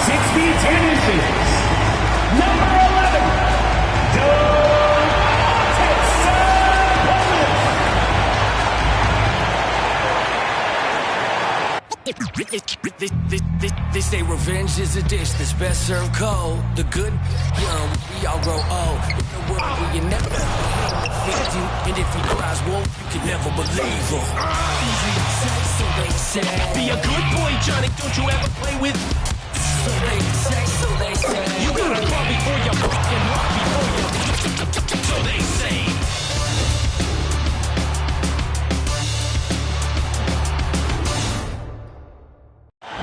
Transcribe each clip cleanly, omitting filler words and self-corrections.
6 feet 10 inches, number 11, They say revenge is a dish that's best served cold. The good, young, we all grow old. In a world where you never defeat you, and if he cries wolf, you can never believe him. Easy to say, so they say. Be a good boy, Johnny. Don't you ever play with? So they say, so they say. You gotta crawl before you walk and walk before you. So they say.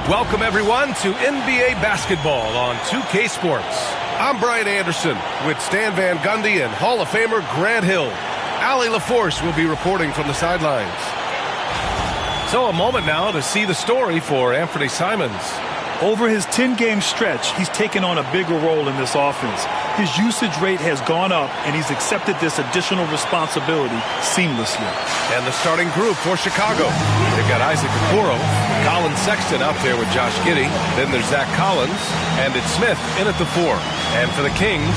Welcome, everyone, to NBA basketball on 2K Sports. I'm Brian Anderson with Stan Van Gundy and Hall of Famer Grant Hill. Allie LaForce will be reporting from the sidelines. So a moment now to see the story for Anthony Simons. Over his 10-game stretch, he's taken on a bigger role in this offense. His usage rate has gone up, and he's accepted this additional responsibility seamlessly. And the starting group for Chicago. They've got Isaac Okoro, Colin Sexton out there with Josh Giddey. Then there's Zach Collins, and it's Smith in at the 4. And for the Kings,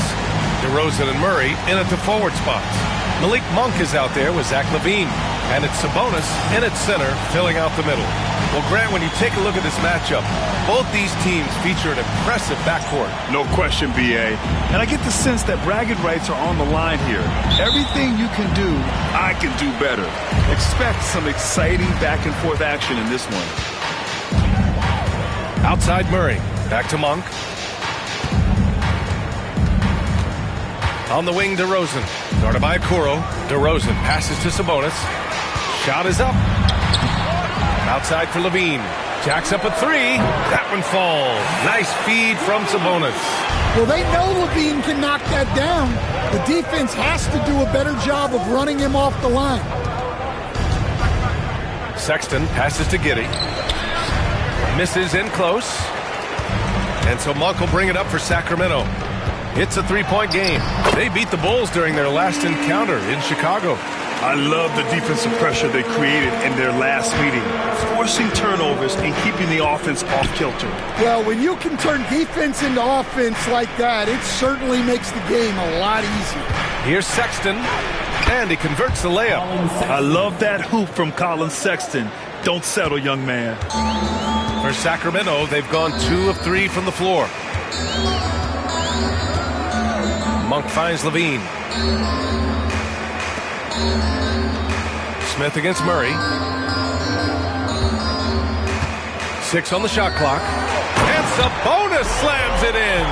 DeRozan and Murray in at the forward spots. Malik Monk is out there with Zach LaVine. And it's Sabonis in at center, filling out the middle. Well, Grant, when you take a look at this matchup, both these teams feature an impressive backcourt. No question, B.A. And I get the sense that bragging rights are on the line here. Everything you can do, I can do better. Expect some exciting back-and-forth action in this one. Outside Murray. Back to Monk. On the wing, DeRozan. Guarded by Okoro. DeRozan passes to Sabonis. Shot is up. Outside for LaVine. Jacks up a 3. That one falls. Nice feed from Sabonis. Well, they know LaVine can knock that down. The defense has to do a better job of running him off the line. Sexton passes to Giddey. Misses in close. And so Monk will bring it up for Sacramento. It's a 3-point game. They beat the Bulls during their last encounter in Chicago. I love the defensive pressure they created in their last meeting, forcing turnovers and keeping the offense off kilter. Well, when you can turn defense into offense like that, it certainly makes the game a lot easier. Here's Sexton, and he converts the layup. I love that hoop from Colin Sexton. Don't settle, young man. For Sacramento, they've gone 2 of 3 from the floor. Monk finds LaVine. Smith against Murray. 6 on the shot clock. And Sabonis slams it in.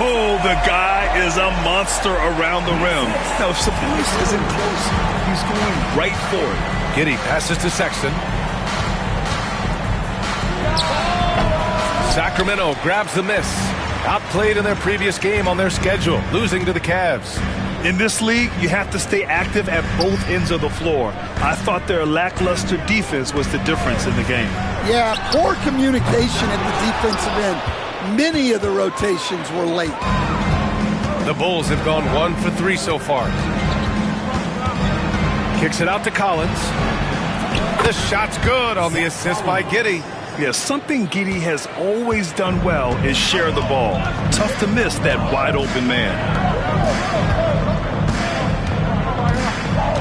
Oh, the guy is a monster around the rim. Now, if Sabonis isn't close, he's going right for it. Giddey passes to Sexton. Sacramento grabs the miss. Outplayed in their previous game on their schedule, losing to the Cavs. In this league, you have to stay active at both ends of the floor. I thought their lackluster defense was the difference in the game. Yeah, poor communication at the defensive end. Many of the rotations were late. The Bulls have gone 1 for 3 so far. Kicks it out to Collins. The shot's good on the assist by Giddey. Yeah, something Giddey has always done well is share the ball. Tough to miss that wide-open man.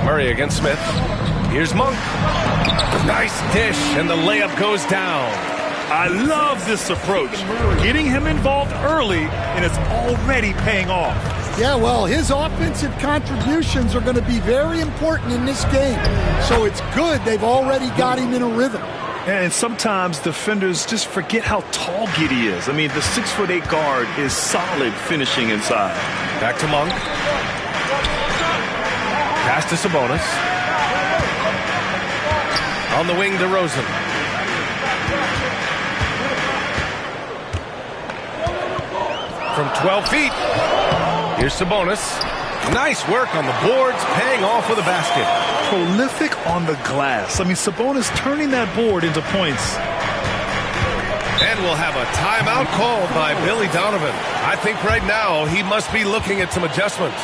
Murray against Smith. Here's Monk. Nice dish, and the layup goes down. I love this approach. Getting him involved early, and it's already paying off. Yeah, well, his offensive contributions are going to be very important in this game. So it's good they've already got him in a rhythm. And sometimes defenders just forget how tall Giddey is. I mean, the 6'8" guard is solid finishing inside. Back to Monk. Pass to Sabonis. On the wing, DeRozan. From 12 feet. Here's Sabonis. Nice work on the boards, paying off with a basket. Prolific on the glass. I mean, Sabonis turning that board into points. And we'll have a timeout called by Billy Donovan. I think right now he must be looking at some adjustments.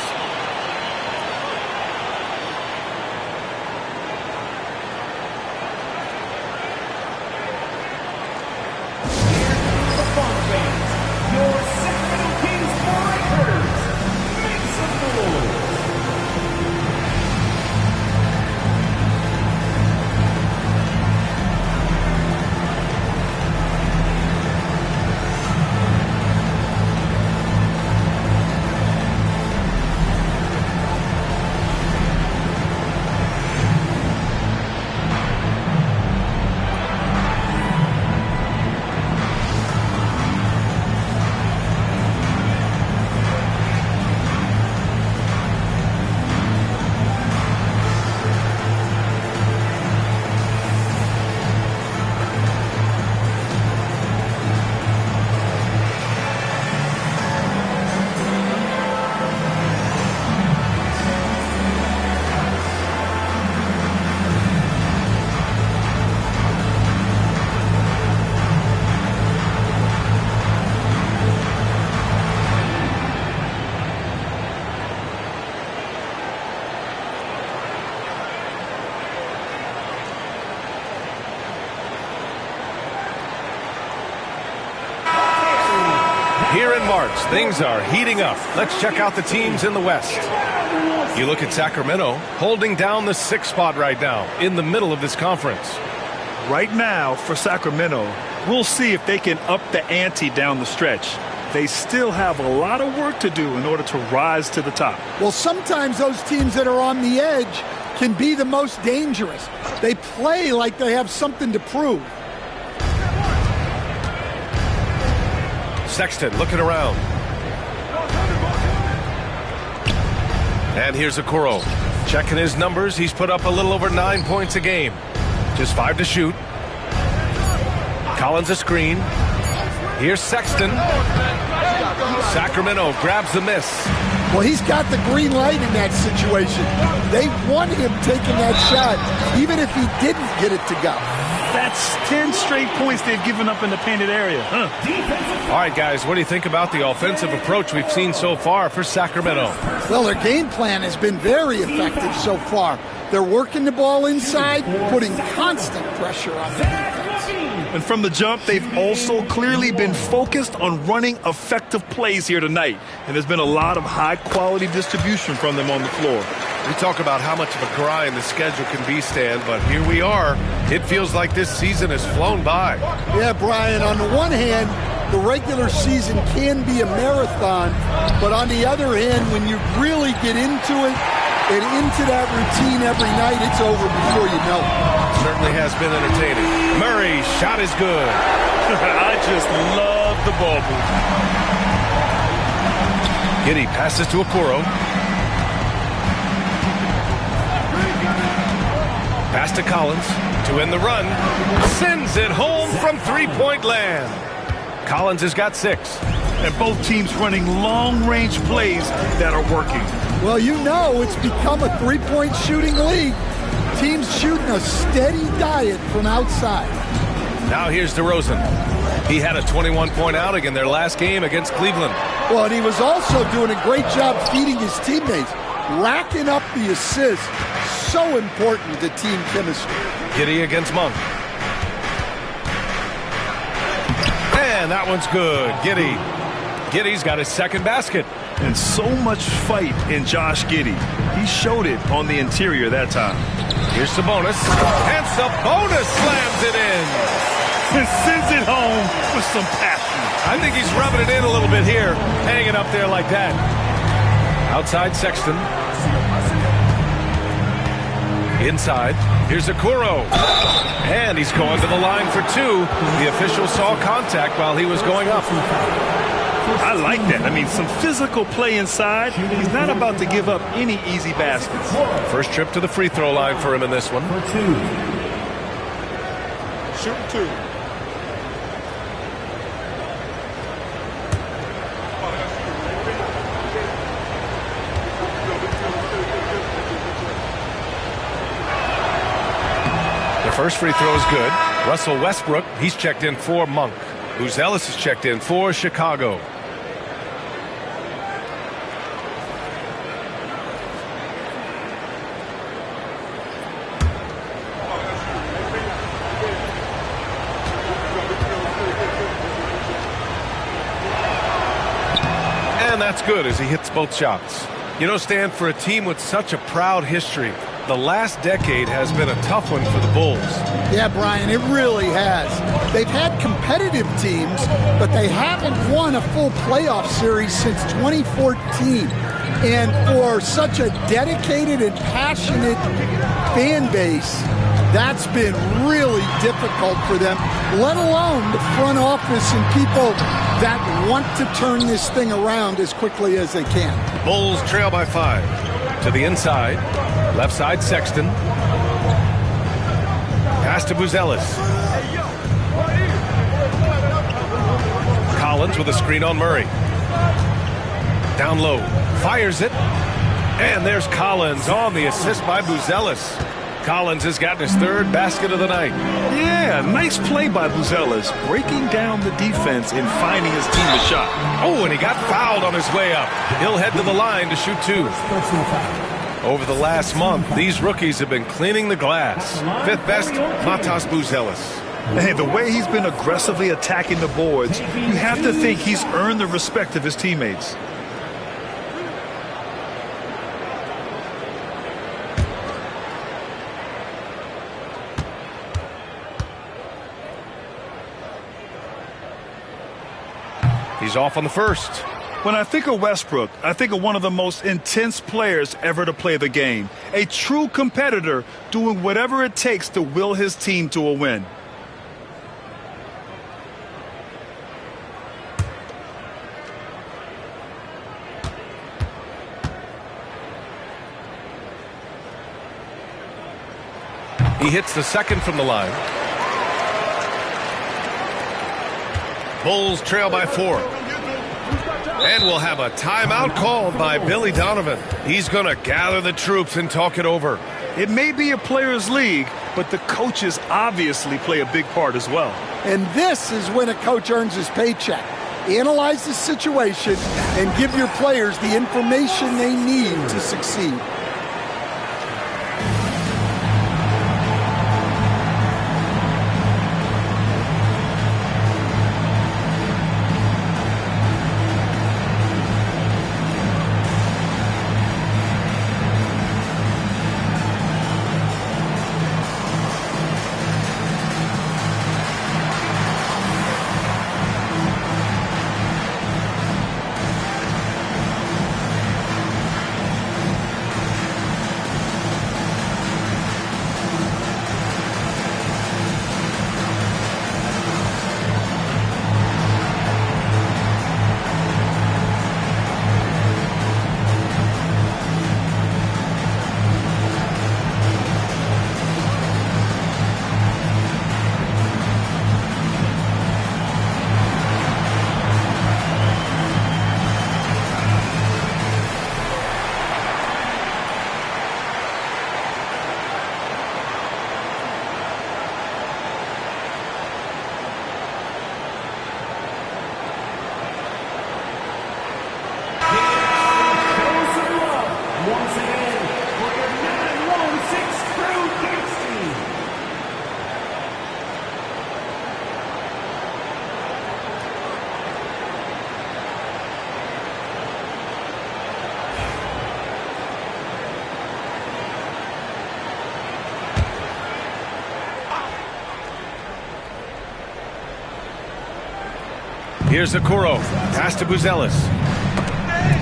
Here in March, things are heating up. Let's check out the teams in the West. You look at Sacramento, holding down the 6th spot right now, in the middle of this conference. Right now, for Sacramento, we'll see if they can up the ante down the stretch. They still have a lot of work to do in order to rise to the top. Well, sometimes those teams that are on the edge can be the most dangerous. They play like they have something to prove. Sexton looking around. And here's Okoro. Checking his numbers, he's put up a little over 9 points a game. Just 5 to shoot. Collins a screen. Here's Sexton. Sacramento grabs the miss. Well, he's got the green light in that situation. They want him taking that shot, even if he didn't get it to go. That's 10 straight points they've given up in the painted area. All right, guys, what do you think about the offensive approach we've seen so far for Sacramento? Well, their game plan has been very effective so far. They're working the ball inside, putting constant pressure on the defense. And from the jump, they've also clearly been focused on running effective plays here tonight. And there's been a lot of high-quality distribution from them on the floor. We talk about how much of a grind the schedule can be, Stan, but here we are. It feels like this season has flown by. Yeah, Brian, on the one hand, the regular season can be a marathon, but on the other hand, when you really get into it and into that routine every night, it's over before you know it. Certainly has been entertaining. Murray's shot is good. I just love the ball movement. Giddey passes to Okoro. Pass to Collins to end the run. Sends it home from three-point land. Collins has got 6. And both teams running long-range plays that are working. Well, you know it's become a three-point shooting league. Teams shooting a steady diet from outside. Now here's DeRozan. He had a 21-point outing in their last game against Cleveland. Well, and he was also doing a great job feeding his teammates, racking up the assists. So important to team chemistry. Giddey against Monk. And that one's good. Giddey's got his 2nd basket. And so much fight in Josh Giddey. He showed it on the interior that time. Here's Sabonis. And Sabonis slams it in. And sends it home with some passion. I think he's rubbing it in a little bit here. Hanging up there like that. Outside Sexton. Inside. Here's Okoro. And he's going to the line for 2. The official saw contact while he was going up. I like that. I mean, some physical play inside. He's not about to give up any easy baskets. First trip to the free throw line for him in this one. Shoot 2. The first free throw is good. Russell Westbrook, he's checked in for Monk. Buzelis is checked in for Chicago. And that's good as he hits both shots. You know, Stan, for a team with such a proud history, the last decade has been a tough one for the Bulls. Yeah, Brian, it really has. They've had competitive teams, but they haven't won a full playoff series since 2014. And for such a dedicated and passionate fan base, that's been really difficult for them, let alone the front office and people that want to turn this thing around as quickly as they can. Bulls trail by 5. To the inside. Left side, Sexton. Pass to Buzelis. Collins with a screen on Murray. Down low. Fires it. And there's Collins on the assist by Buzelis. Collins has gotten his 3rd basket of the night. Yeah, nice play by Buzelis, breaking down the defense and finding his team a shot. Oh, and he got fouled on his way up. He'll head to the line to shoot 2. Over the last month, these rookies have been cleaning the glass. 5th best, Matas Buzelis. Hey, the way he's been aggressively attacking the boards, you have to think he's earned the respect of his teammates. He's off on the first. When I think of Westbrook, I think of one of the most intense players ever to play the game. A true competitor doing whatever it takes to will his team to a win. He hits the second from the line. Bulls trail by 4. And we'll have a timeout called by Billy Donovan. He's going to gather the troops and talk it over. It may be a players' league, but the coaches obviously play a big part as well. And this is when a coach earns his paycheck. Analyze the situation and give your players the information they need to succeed. Here's Okoro. Pass to Buzelis.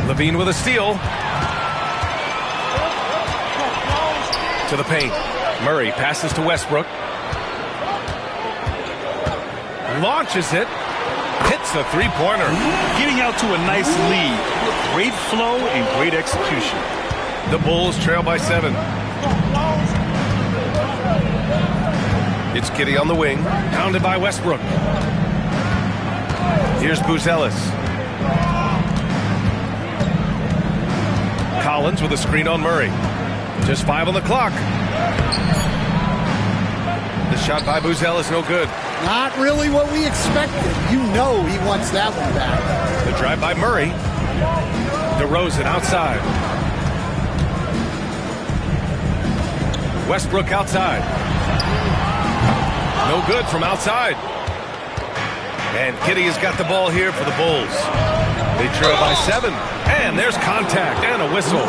Levine with a steal. To the paint. Murray passes to Westbrook. Launches it. Hits the three-pointer. Getting out to a nice lead. Great flow and great execution. The Bulls trail by 7. It's Giddey on the wing. Pounded by Westbrook. Here's Buzelis. Collins with a screen on Murray. Just 5 on the clock. The shot by Buzelis, no good. Not really what we expected. You know he wants that one back. The drive by Murray. DeRozan outside. Westbrook outside. No good from outside. And Giddey has got the ball here for the Bulls. They trail by 7. And there's contact and a whistle.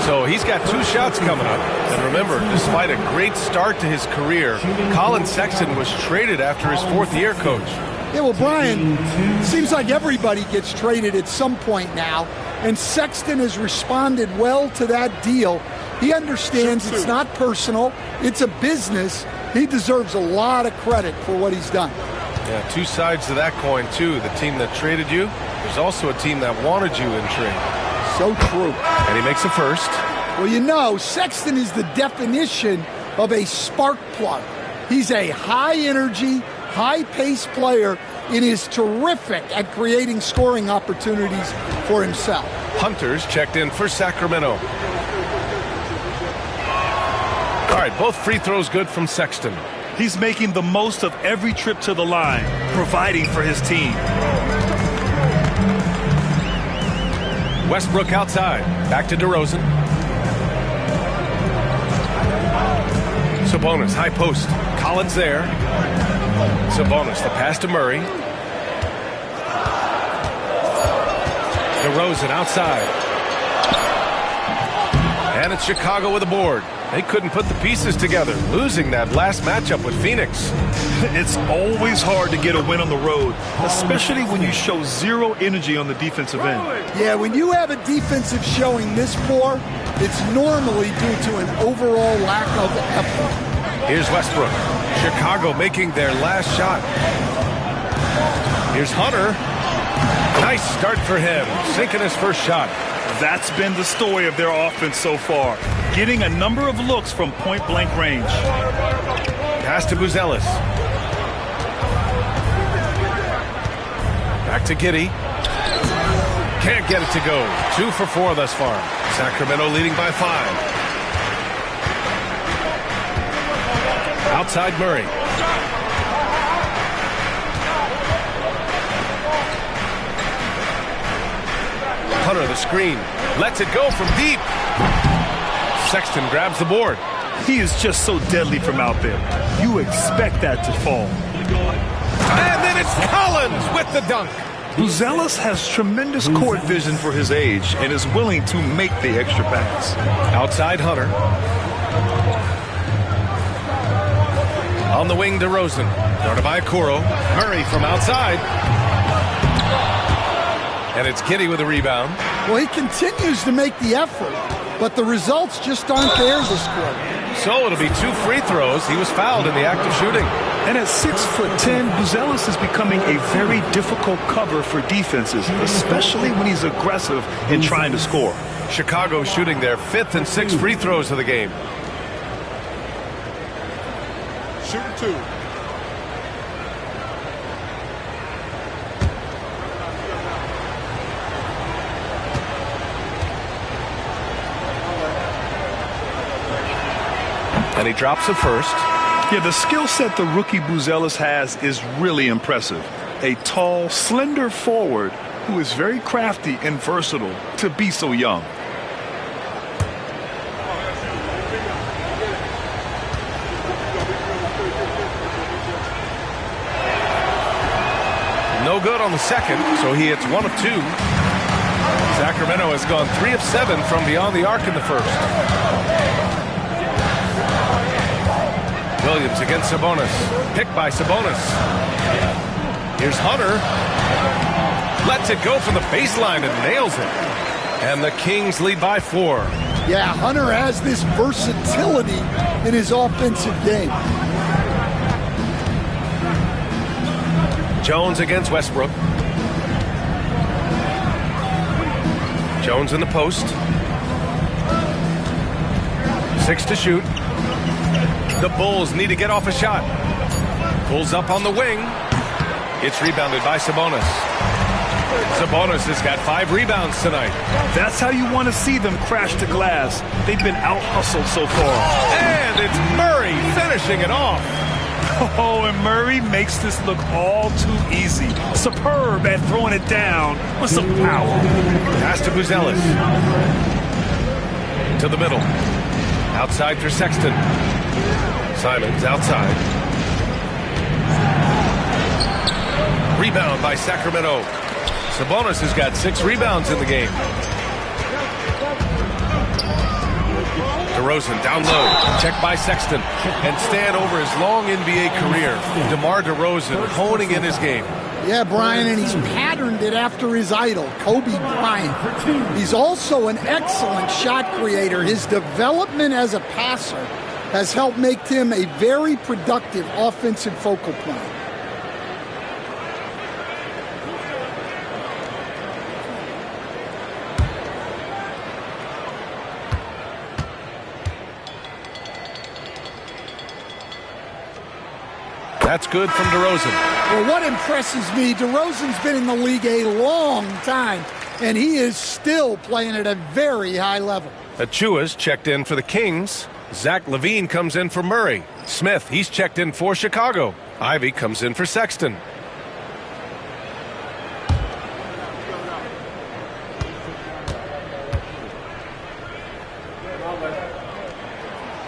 So he's got 2 shots coming up. And remember, despite a great start to his career, Colin Sexton was traded after his 4th year, Coach. Yeah, well, Brian, it seems like everybody gets traded at some point now. And Sexton has responded well to that deal. He understands it's not personal. It's a business. He deserves a lot of credit for what he's done. Yeah, 2 sides to that coin, too. The team that traded you, there's also a team that wanted you in trade. So true. And he makes a first. Well, you know, Sexton is the definition of a spark plug. He's a high-energy, high-paced player and is terrific at creating scoring opportunities for himself. Hunter's checked in for Sacramento. All right, both free throws good from Sexton. He's making the most of every trip to the line, providing for his team. Westbrook outside. Back to DeRozan. Sabonis, high post. Collins there. Sabonis, the pass to Murray. DeRozan outside. And it's Chicago with a board. They couldn't put the pieces together, losing that last matchup with Phoenix. It's always hard to get a win on the road, especially when you show zero energy on the defensive end. Yeah, when you have a defensive showing this poor, it's normally due to an overall lack of effort. Here's Westbrook. Chicago making their last shot. Here's Hunter. Nice start for him, sinking his first shot. That's been the story of their offense so far, getting a number of looks from point-blank range. Pass to Buzelis. Back to Giddey. Can't get it to go. 2 for 4 thus far. Sacramento leading by 5. Outside Murray. Hunter the screen. Lets it go from deep. Sexton grabs the board. He is just so deadly from out there. You expect that to fall. And then it's Collins with the dunk. Buzelis has tremendous court vision for his age and is willing to make the extra pass. Outside Hunter. On the wing, DeRozan. Guarded by Okoro. Murray from outside. And it's Giddey with a rebound. Well, he continues to make the effort, but the results just aren't there this quarter. So it'll be 2 free throws. He was fouled in the act of shooting. And at 6'10", Buzelis is becoming a very difficult cover for defenses, especially when he's aggressive in trying to score. Chicago shooting their 5th and 6th free throws of the game. Shooting 2. And he drops it first. Yeah, the skill set the rookie Buzelis has is really impressive. A tall, slender forward who is very crafty and versatile to be so young. No good on the second, so he hits 1 of 2. Sacramento has gone 3 of 7 from beyond the arc in the first. Williams against Sabonis. Picked by Sabonis. Here's Hunter. Lets it go from the baseline and nails it. And the Kings lead by 4. Yeah, Hunter has this versatility in his offensive game. Jones against Westbrook. Jones in the post. 6 to shoot. The Bulls need to get off a shot. Pulls up on the wing. It's rebounded by Sabonis. Sabonis has got 5 rebounds tonight. That's how you want to see them crash the glass. They've been out-hustled so far. And it's Murray finishing it off. Oh, and Murray makes this look all too easy. Superb at throwing it down with some power. Pass to Buzelis. To the middle. Outside for Sexton. Simons outside. Rebound by Sacramento. Sabonis has got 6 rebounds in the game. DeRozan down low. Checked by Sexton. And stand over his long NBA career. DeMar DeRozan honing in his game. Yeah, Brian, and he's patterned it after his idol, Kobe Bryant. He's also an excellent shot creator. His development as a passer has helped make him a very productive offensive focal point. That's good from DeRozan. Well, what impresses me, DeRozan's been in the league a long time, and he is still playing at a very high level. Achua's checked in for the Kings. Zach LaVine comes in for Murray. Smith, he's checked in for Chicago. Ivy comes in for Sexton.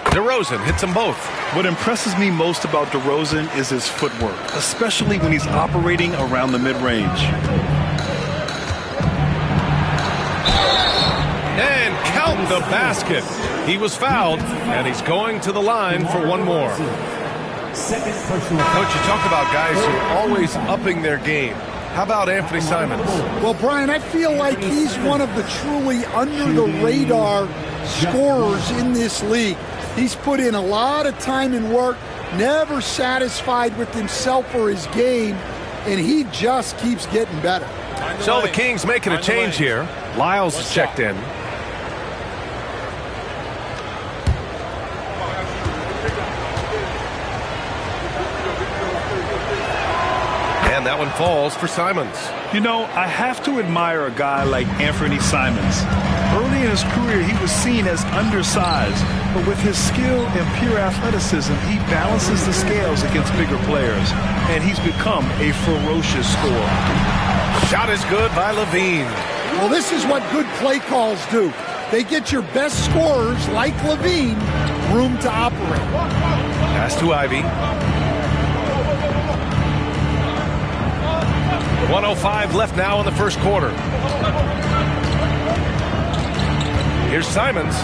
DeRozan hits them both. What impresses me most about DeRozan is his footwork, especially when he's operating around the mid-range. And count the basket. He was fouled, and he's going to the line for one more. Second personal. Coach, you talk about guys who are always upping their game. How about Anthony Simons? Well, Brian, I feel like he's one of the truly under-the-radar scorers in this league. He's put in a lot of time and work, never satisfied with himself or his game, and he just keeps getting better. So the Kings making a change here. Lyles is checked in. And that one falls for Simons. You know, I have to admire a guy like Anthony Simons. Early in his career, he was seen as undersized, but with his skill and pure athleticism, he balances the scales against bigger players, and he's become a ferocious scorer. Shot is good by Levine. Well, this is what good play calls do. They get your best scorers, like Levine, room to operate. Pass to Ivy. 1:05 left now in the first quarter. Here's Simons.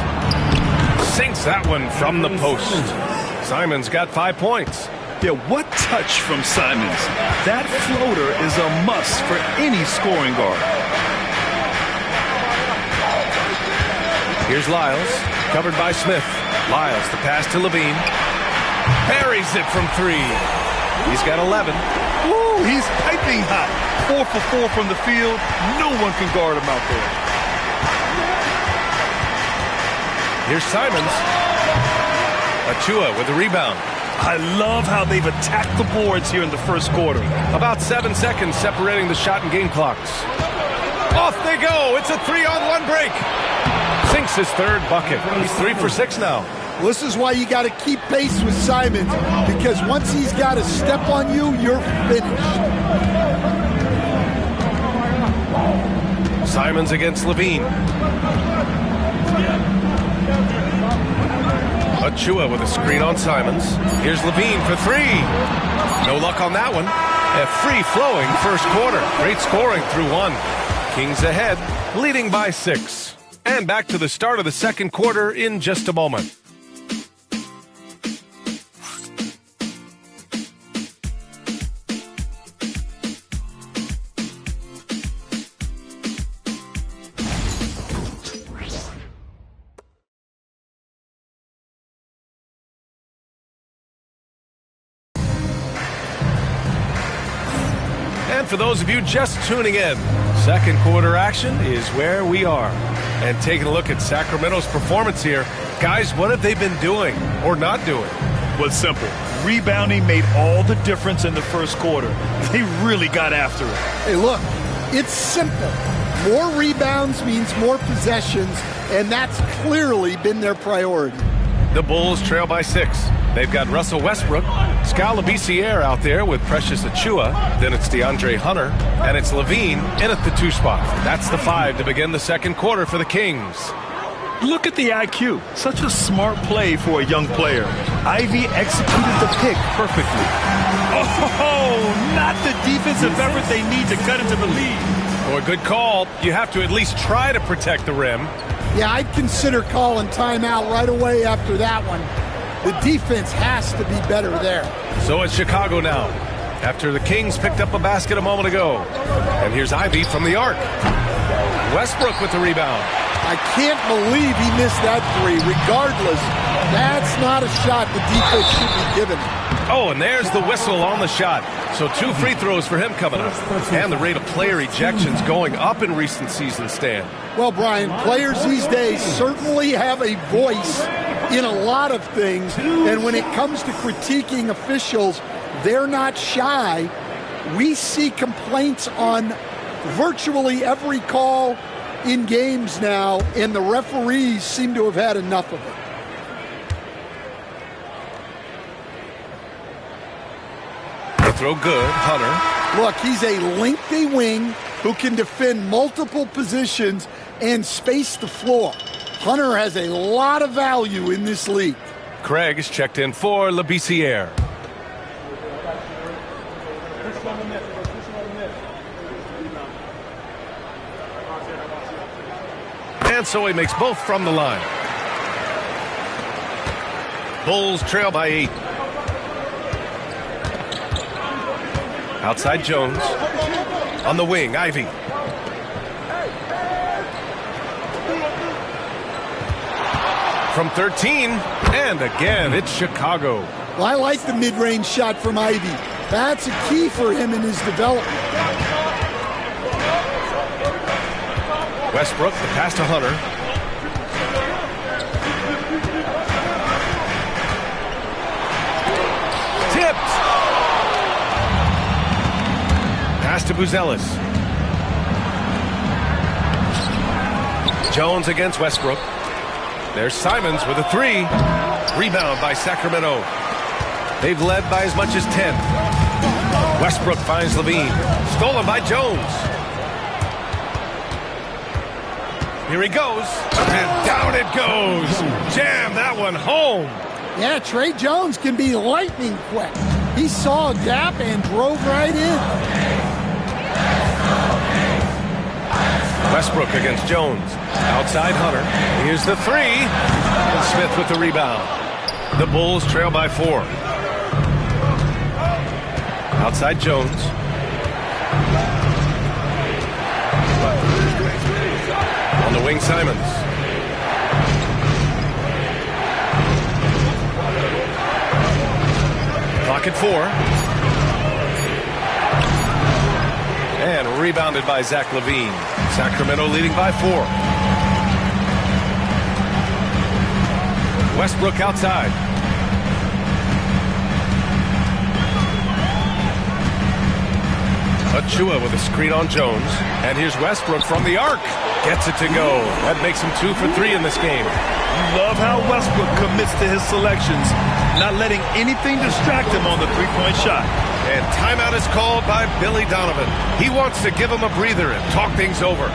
Sinks that one from the post. Simons got 5 points. Yeah, what touch from Simons. That floater is a must for any scoring guard. Here's Lyles, covered by Smith. Lyles, the pass to Levine. Parries it from 3. He's got 11. Woo, he's piping hot. 4 for 4 from the field. No one can guard him out there. Here's Simons. Achua with the rebound. I love how they've attacked the boards here in the first quarter. About 7 seconds separating the shot and game clocks. Off they go. It's a 3-on-1 break. Sinks his third bucket. He's 3 for 6 now. Well, this is why you got to keep pace with Simons, because once he's got a step on you, you're finished. Simons against Levine. Achua with a screen on Simons. Here's Levine for 3. No luck on that one. A free-flowing first quarter. Great scoring through 1. Kings ahead, leading by 6. And back to the start of the second quarter in just a moment. And for those of you just tuning in, second quarter action is where we are. And taking a look at Sacramento's performance here, guys, what have they been doing or not doing? Was simple. Rebounding made all the difference in the first quarter. They really got after it. Hey, look, it's simple. More rebounds means more possessions, and that's clearly been their priority. The Bulls trail by 6. They've got Russell Westbrook, Skal Labissière out there with Precious Achua. Then it's DeAndre Hunter, and it's Levine in at the 2 spot. That's the 5 to begin the second quarter for the Kings. Look at the IQ. Such a smart play for a young player. Ivy executed the pick perfectly. Oh, not the defensive effort they need to cut into the lead. Oh, a good call. You have to at least try to protect the rim. Yeah, I'd consider calling timeout right away after that one. The defense has to be better there. So it's Chicago now, after the Kings picked up a basket a moment ago. And here's Ivy from the arc. Westbrook with the rebound. I can't believe he missed that 3. Regardless, that's not a shot the defense should be giving. Oh, and there's the whistle on the shot. So 2 free throws for him coming up. And the rate of player ejections going up in recent seasons, Stan. Well, Brian, players these days certainly have a voice in a lot of things. And when it comes to critiquing officials, they're not shy. We see complaints on virtually every call in games now, and the referees seem to have had enough of it. Throw good, Hunter. Look, he's a lengthy wing who can defend multiple positions and space the floor. Hunter has a lot of value in this league. Craig is checked in for Labissiere. And so he makes both from the line. Bulls trail by 8. Outside Jones. On the wing, Ivy. From 13, and again, it's Chicago. Well, I like the mid-range shot from Ivy. That's a key for him in his development. Westbrook, the pass to Hunter. Tipped. Pass to Buzelis. Jones against Westbrook. There's Simons with a 3. Rebound by Sacramento. They've led by as much as 10. Westbrook finds Levine. Stolen by Jones. Here he goes. And down it goes. Jam that one home. Yeah, Trey Jones can be lightning quick. He saw a gap and drove right in. Westbrook against Jones. Outside Hunter. Here's the 3. And Smith with the rebound. The Bulls trail by 4. Outside Jones. On the wing, Simons. Clock at 4. And rebounded by Zach Levine. Sacramento leading by 4. Westbrook outside. Achua with a screen on Jones. And here's Westbrook from the arc. Gets it to go. That makes him 2 for 3 in this game. Love how Westbrook commits to his selections, not letting anything distract him on the three-point shot. And timeout is called by Billy Donovan. He wants to give him a breather and talk things over.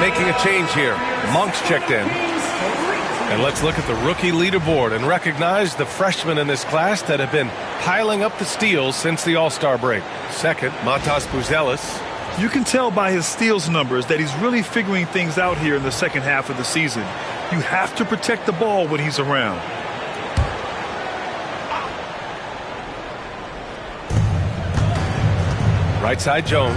Making a change here. Monk's checked in. And let's look at the rookie leaderboard and recognize the freshmen in this class that have been piling up the steals since the All-Star break. Second, Matas Buzelis. You can tell by his steals numbers that he's really figuring things out here in the second half of the season. You have to protect the ball when he's around. Right side, Jones.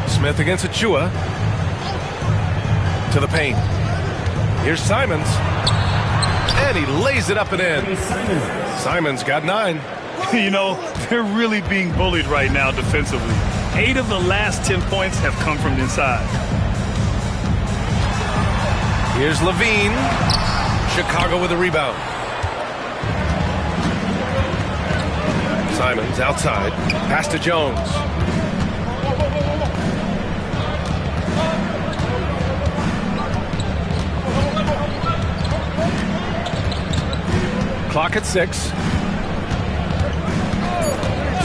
Smith against Achua. To the paint. Here's Simons. And he lays it up and in. Simons got 9. You know, they're really being bullied right now defensively. 8 of the last 10 points have come from inside. Here's Levine. Chicago with a rebound. Simons outside. Pass to Jones. clock at 6.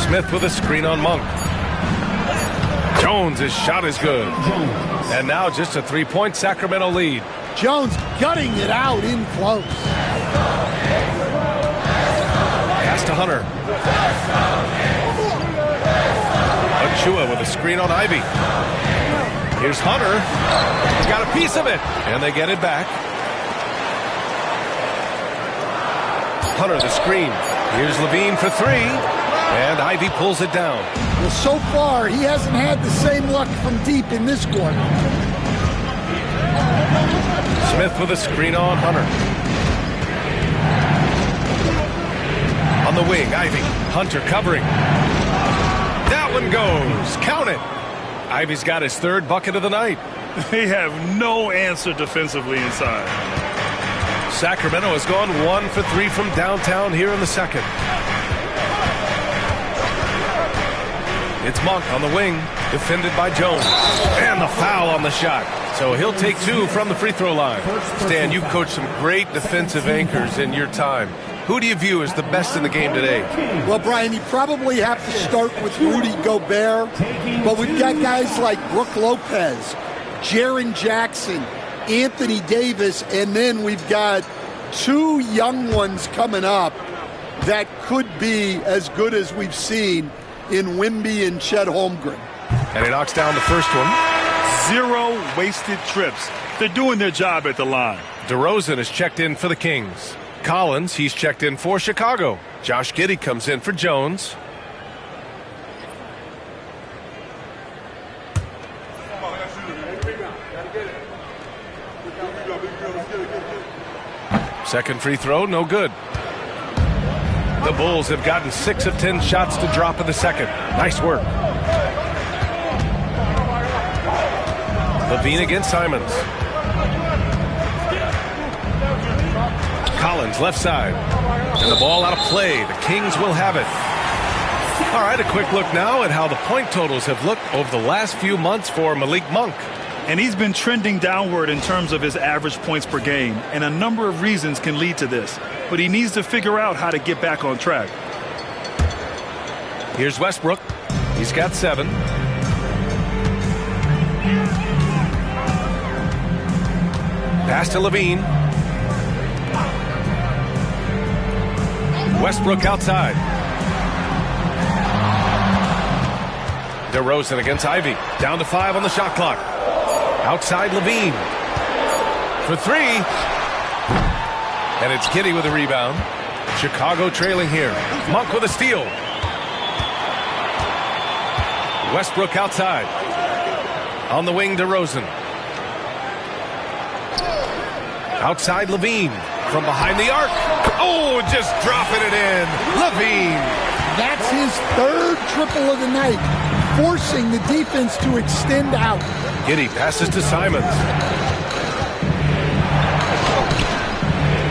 Smith with a screen on Monk. Jones, his shot is good. And now just a 3-point Sacramento lead. Jones gutting it out in close. Pass to Hunter. Achua with a screen on Ivy. Here's Hunter. He got a piece of it. And they get it back. Hunter the screen. Here's Levine for 3. And Ivy pulls it down. Well, so far, he hasn't had the same luck from deep in this quarter. Smith with a screen on Hunter. On the wing, Ivy. Hunter covering. That one goes. Count it. Ivy's got his 3rd bucket of the night. They have no answer defensively inside. Sacramento has gone 1 for 3 from downtown here in the second. It's Monk on the wing, defended by Jones. And the foul on the shot. So he'll take 2 from the free throw line. Stan, you've coached some great defensive anchors in your time. Who do you view as the best in the game today? Well, Brian, you probably have to start with Rudy Gobert, but we've got guys like Brook Lopez, Jaren Jackson, Anthony Davis, and then we've got 2 young ones coming up that could be as good as we've seen in Wemby and Chet Holmgren. And he knocks down the first one. 0 wasted trips. They're doing their job at the line. DeRozan is checked in for the Kings. Collins, he's checked in for Chicago. Josh Giddey comes in for Jones. Second free throw, no good. The Bulls have gotten 6 of 10 shots to drop in the second. Nice work. Levine against Simons. Collins left side. And the ball out of play. The Kings will have it. All right, a quick look now at how the point totals have looked over the last few months for Malik Monk. And he's been trending downward in terms of his average points per game. And a number of reasons can lead to this. But he needs to figure out how to get back on track. Here's Westbrook. He's got 7. Pass to Levine. Westbrook outside. DeRozan against Ivy. Down to 5 on the shot clock. Outside Levine. For 3. And it's Giddey with a rebound. Chicago trailing here. Monk with a steal. Westbrook outside. On the wing, DeRozan. Outside Levine. From behind the arc. Oh, just dropping it in. Levine. That's his 3rd triple of the night, forcing the defense to extend out. Giddey passes to Simons.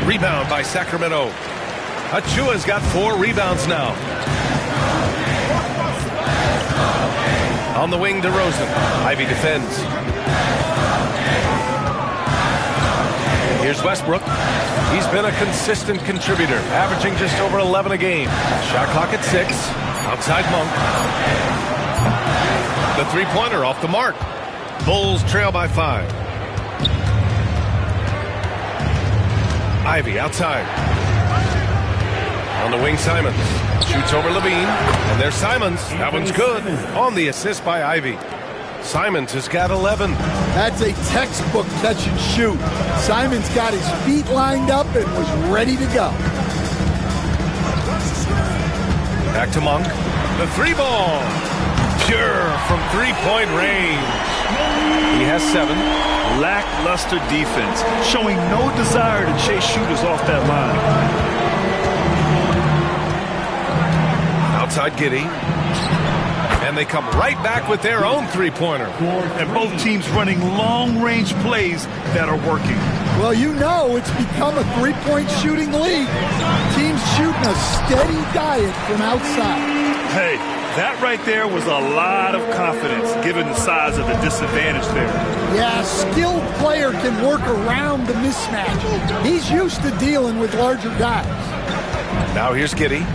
Rebound by Sacramento. Achua's got 4 rebounds now. On the wing, DeRozan. Ivy defends. Here's Westbrook. He's been a consistent contributor, averaging just over 11 a game. Shot clock at 6. Outside Monk. The 3-pointer off the mark. Bulls trail by 5. Ivy outside. On the wing, Simons. Shoots over Levine. And there's Simons. That one's good. On the assist by Ivy. Simons has got 11. That's a textbook catch and shoot. Simons got his feet lined up and was ready to go. Back to Monk. The 3-ball. Pure from 3-point range. He has 7. Lackluster defense, showing no desire to chase shooters off that line. Outside Giddey. And they come right back with their own 3-pointer. And both teams running long-range plays that are working. Well, you know it's become a 3-point shooting league. Teams shooting a steady diet from outside. Hey, that right there was a lot of confidence given the size of the disadvantage there. Yeah, a skilled player can work around the mismatch. He's used to dealing with larger guys. Now here's Giddey.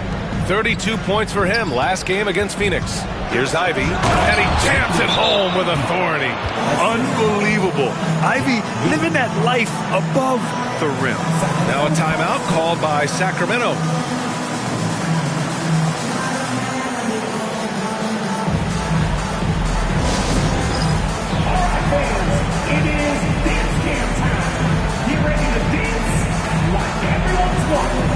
32 points for him last game against Phoenix. Here's Ivy, and he jams it home with authority. Unbelievable. Ivy living that life above the rim. Now a timeout called by Sacramento. It is dance camp time. Get ready to dance like everyone's watching.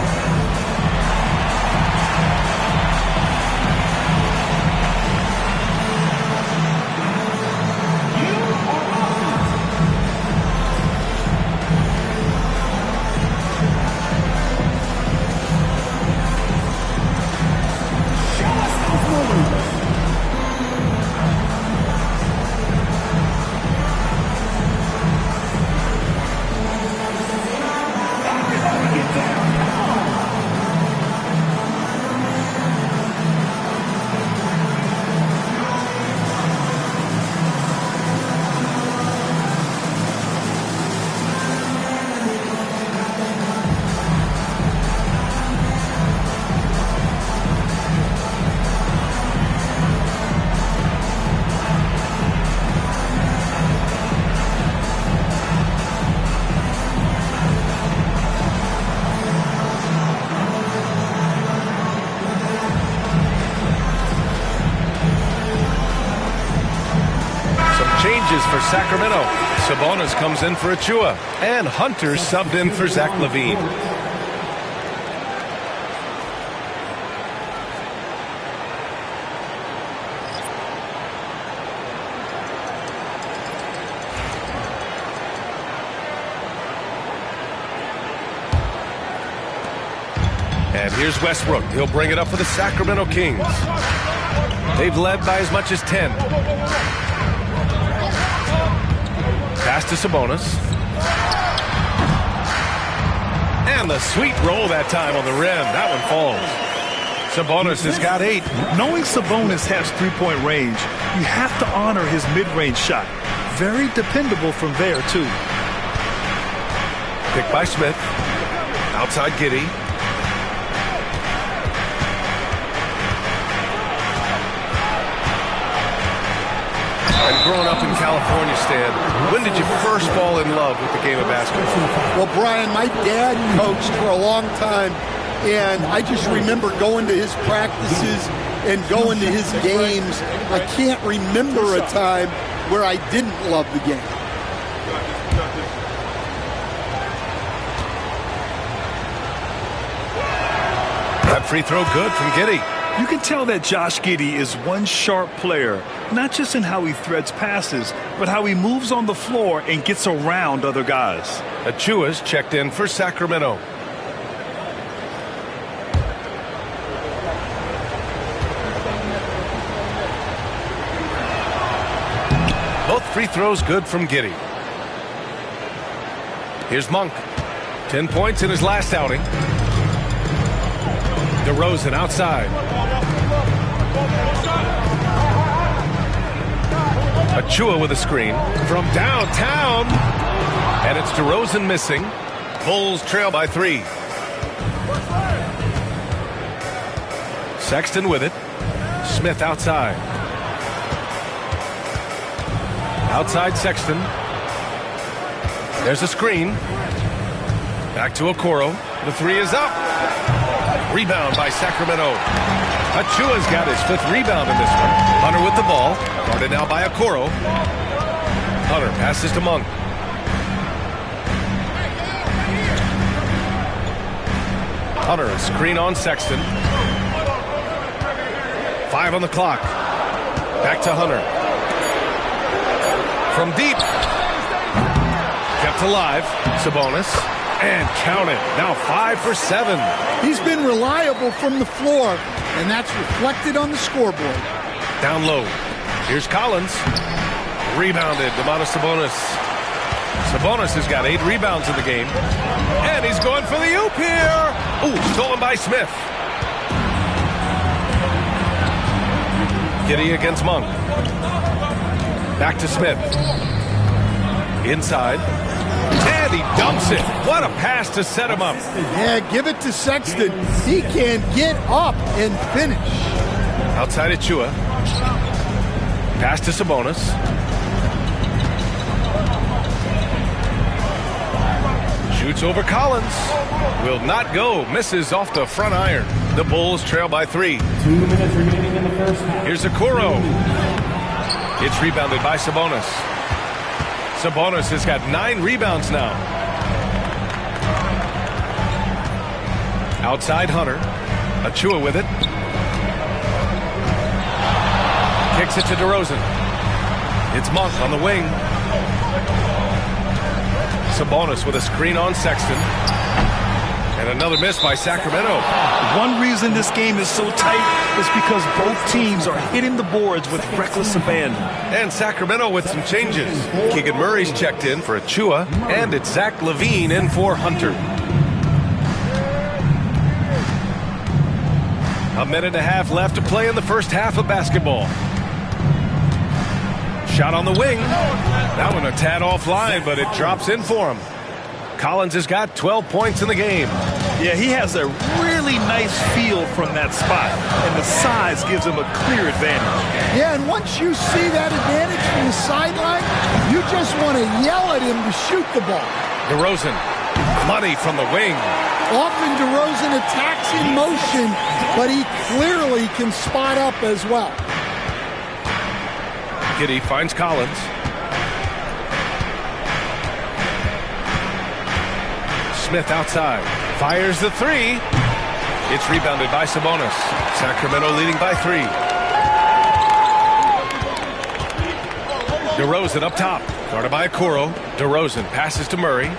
Changes for Sacramento. Sabonis comes in for Achua, and Hunter subbed in for Zach LaVine. And here's Westbrook. He'll bring it up for the Sacramento Kings. They've led by as much as 10. Pass to Sabonis. And the sweet roll that time on the rim. That one falls. Sabonis has got 8. Knowing Sabonis has three-point range, you have to honor his mid-range shot. Very dependable from there, too. Picked by Smith. Outside Giddey. And growing up in California, Stan, when did you first fall in love with the game of basketball? Well, Brian, my dad coached for a long time, and I just remember going to his practices and going to his games. I can't remember a time where I didn't love the game. That free throw good from Giddey. You can tell that Josh Giddey is one sharp player, not just in how he threads passes, but how he moves on the floor and gets around other guys. Achua's checked in for Sacramento. Both free throws good from Giddey. Here's Monk. 10 points in his last outing. DeRozan outside. Achua with a screen from downtown. And it's DeRozan missing. Bulls trail by 3. Sexton with it. Smith outside. Outside Sexton. There's a screen. Back to Okoro. The 3 is up. Rebound by Sacramento. Achua's got his 5th rebound in this one. Hunter with the ball. Guarded now by Okoro. Hunter passes to Monk. Hunter, a screen on Sexton. 5 on the clock. Back to Hunter. From deep. Kept alive. Sabonis. And count it. Now 5 for 7. He's been reliable from the floor, and that's reflected on the scoreboard. Down low. Here's Collins. Rebounded. Domantas Sabonis. Sabonis has got 8 rebounds in the game. And he's going for the oop here. Ooh, stolen by Smith. Giddey against Monk. Back to Smith. Inside. And And he dumps it. What a pass to set him up. Yeah, give it to Sexton. He can get up and finish. Outside Achua. Pass to Sabonis. Shoots over Collins. Will not go. Misses off the front iron. The Bulls trail by 3. 2 minutes remaining in the first half. Here's Okoro. It's rebounded by Sabonis. Sabonis has got 9 rebounds now. Outside Hunter. Achua with it. Kicks it to DeRozan. It's Monk on the wing. Sabonis with a screen on Sexton. And another miss by Sacramento. One reason this game is so tight is because both teams are hitting the boards with reckless abandon. And Sacramento with some changes. Keegan Murray's checked in for Achua, and it's Zach LaVine in for Hunter. A minute and a half left to play in the first half of basketball. Shot on the wing. That one a tad offline, but it drops in for him. Collins has got 12 points in the game. Yeah, he has a really nice feel from that spot, and the size gives him a clear advantage. Yeah, and once you see that advantage from the sideline, you just want to yell at him to shoot the ball. DeRozan, money from the wing. Often DeRozan attacks in motion, but he clearly can spot up as well. Giddey finds Collins. Smith outside. Fires the 3. It's rebounded by Sabonis. Sacramento leading by 3. DeRozan up top. Guarded by Okoro. DeRozan passes to Murray.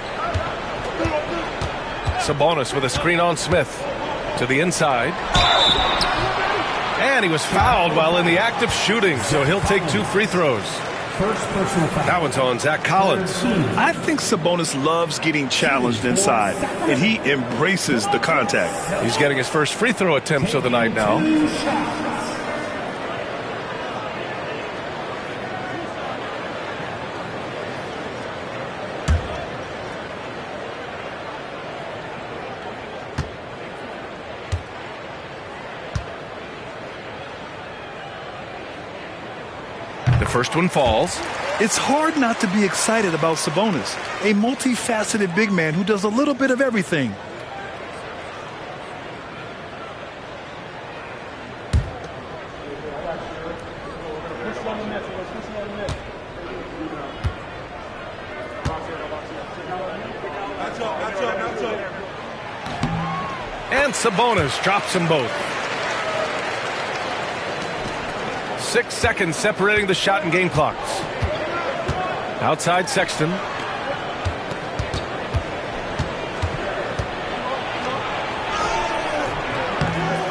Sabonis with a screen on Smith. To the inside. And he was fouled while in the act of shooting, so he'll take 2 free throws. First personal foul. That one's on Zach Collins. I think Sabonis loves getting challenged inside, and he embraces the contact. He's getting his first free throw attempts of the night now. First one falls. It's hard not to be excited about Sabonis, a multifaceted big man who does a little bit of everything. And Sabonis drops them both. 6 seconds separating the shot and game clocks. Outside Sexton.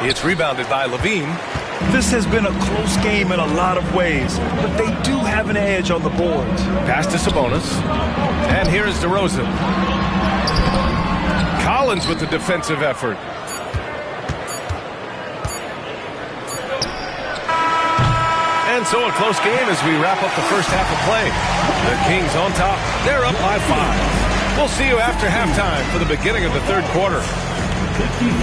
It's rebounded by LaVine. This has been a close game in a lot of ways, but they do have an edge on the boards. Pass to Sabonis. And here is DeRozan. Collins with the defensive effort. And so a close game as we wrap up the first half of play. The Kings on top. They're up by 5. We'll see you after halftime for the beginning of the third quarter. 55.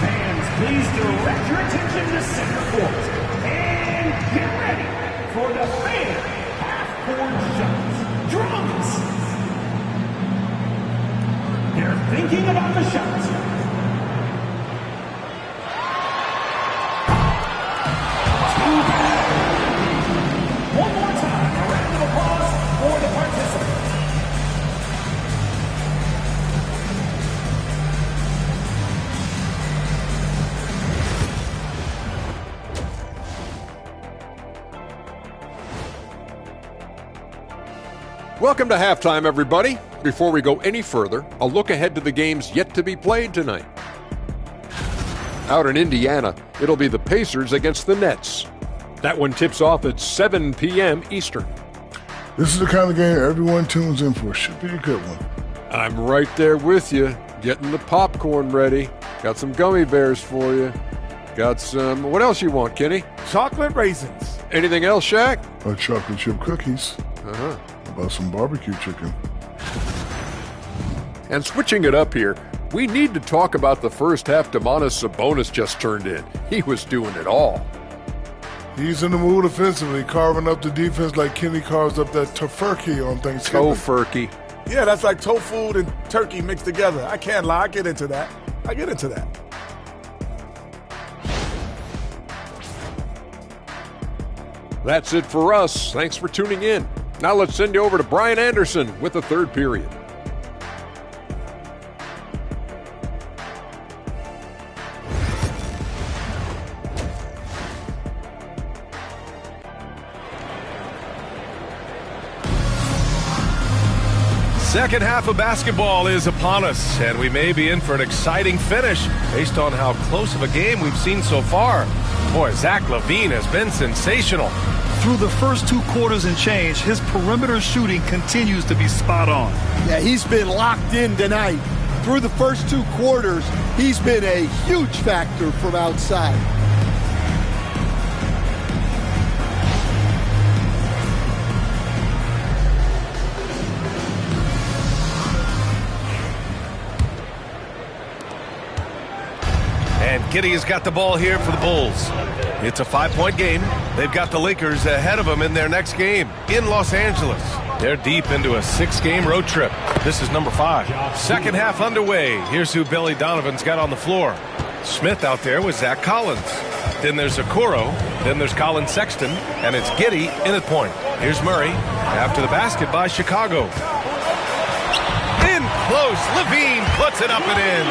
Fans, please direct your attention to center court. And get ready for the fan half-court shots. Drums. They're thinking about the shots. One more time, a round of applause for the participants. Welcome to halftime, everybody. Before we go any further, a look ahead to the games yet to be played tonight. Out in Indiana, it'll be the Pacers against the Nets. That one tips off at 7 p.m. Eastern. This is the kind of game everyone tunes in for. Should be a good one. I'm right there with you, getting the popcorn ready. Got some gummy bears for you. Got some. What else you want, Kenny? Chocolate raisins. Anything else, Shaq? Chocolate chip cookies. Uh-huh. How about some barbecue chicken? And switching it up here, we need to talk about the first half Domantas Sabonis just turned in. He was doing it all. He's in the mood offensively, carving up the defense like Kenny carves up that tofurkey on Thanksgiving. Tofurkey. Yeah, that's like tofu and turkey mixed together. I can't lie. I get into that. That's it for us. Thanks for tuning in. Now let's send you over to Brian Anderson with the third period. Second half of basketball is upon us, and we may be in for an exciting finish based on how close of a game we've seen so far. Boy, Zach LaVine has been sensational. Through the first 2 quarters and change, his perimeter shooting continues to be spot on. Yeah, he's been locked in tonight. Through the first 2 quarters, he's been a huge factor from outside. And Giddey has got the ball here for the Bulls. It's a 5-point game. They've got the Lakers ahead of them in their next game in Los Angeles. They're deep into a 6-game road trip. This is number 5. Second half underway. Here's who Billy Donovan's got on the floor. Smith out there with Zach Collins. Then there's Okoro. Then there's Colin Sexton. And it's Giddey in at point. Here's Murray after the basket by Chicago. In close. LaVine puts it up and in.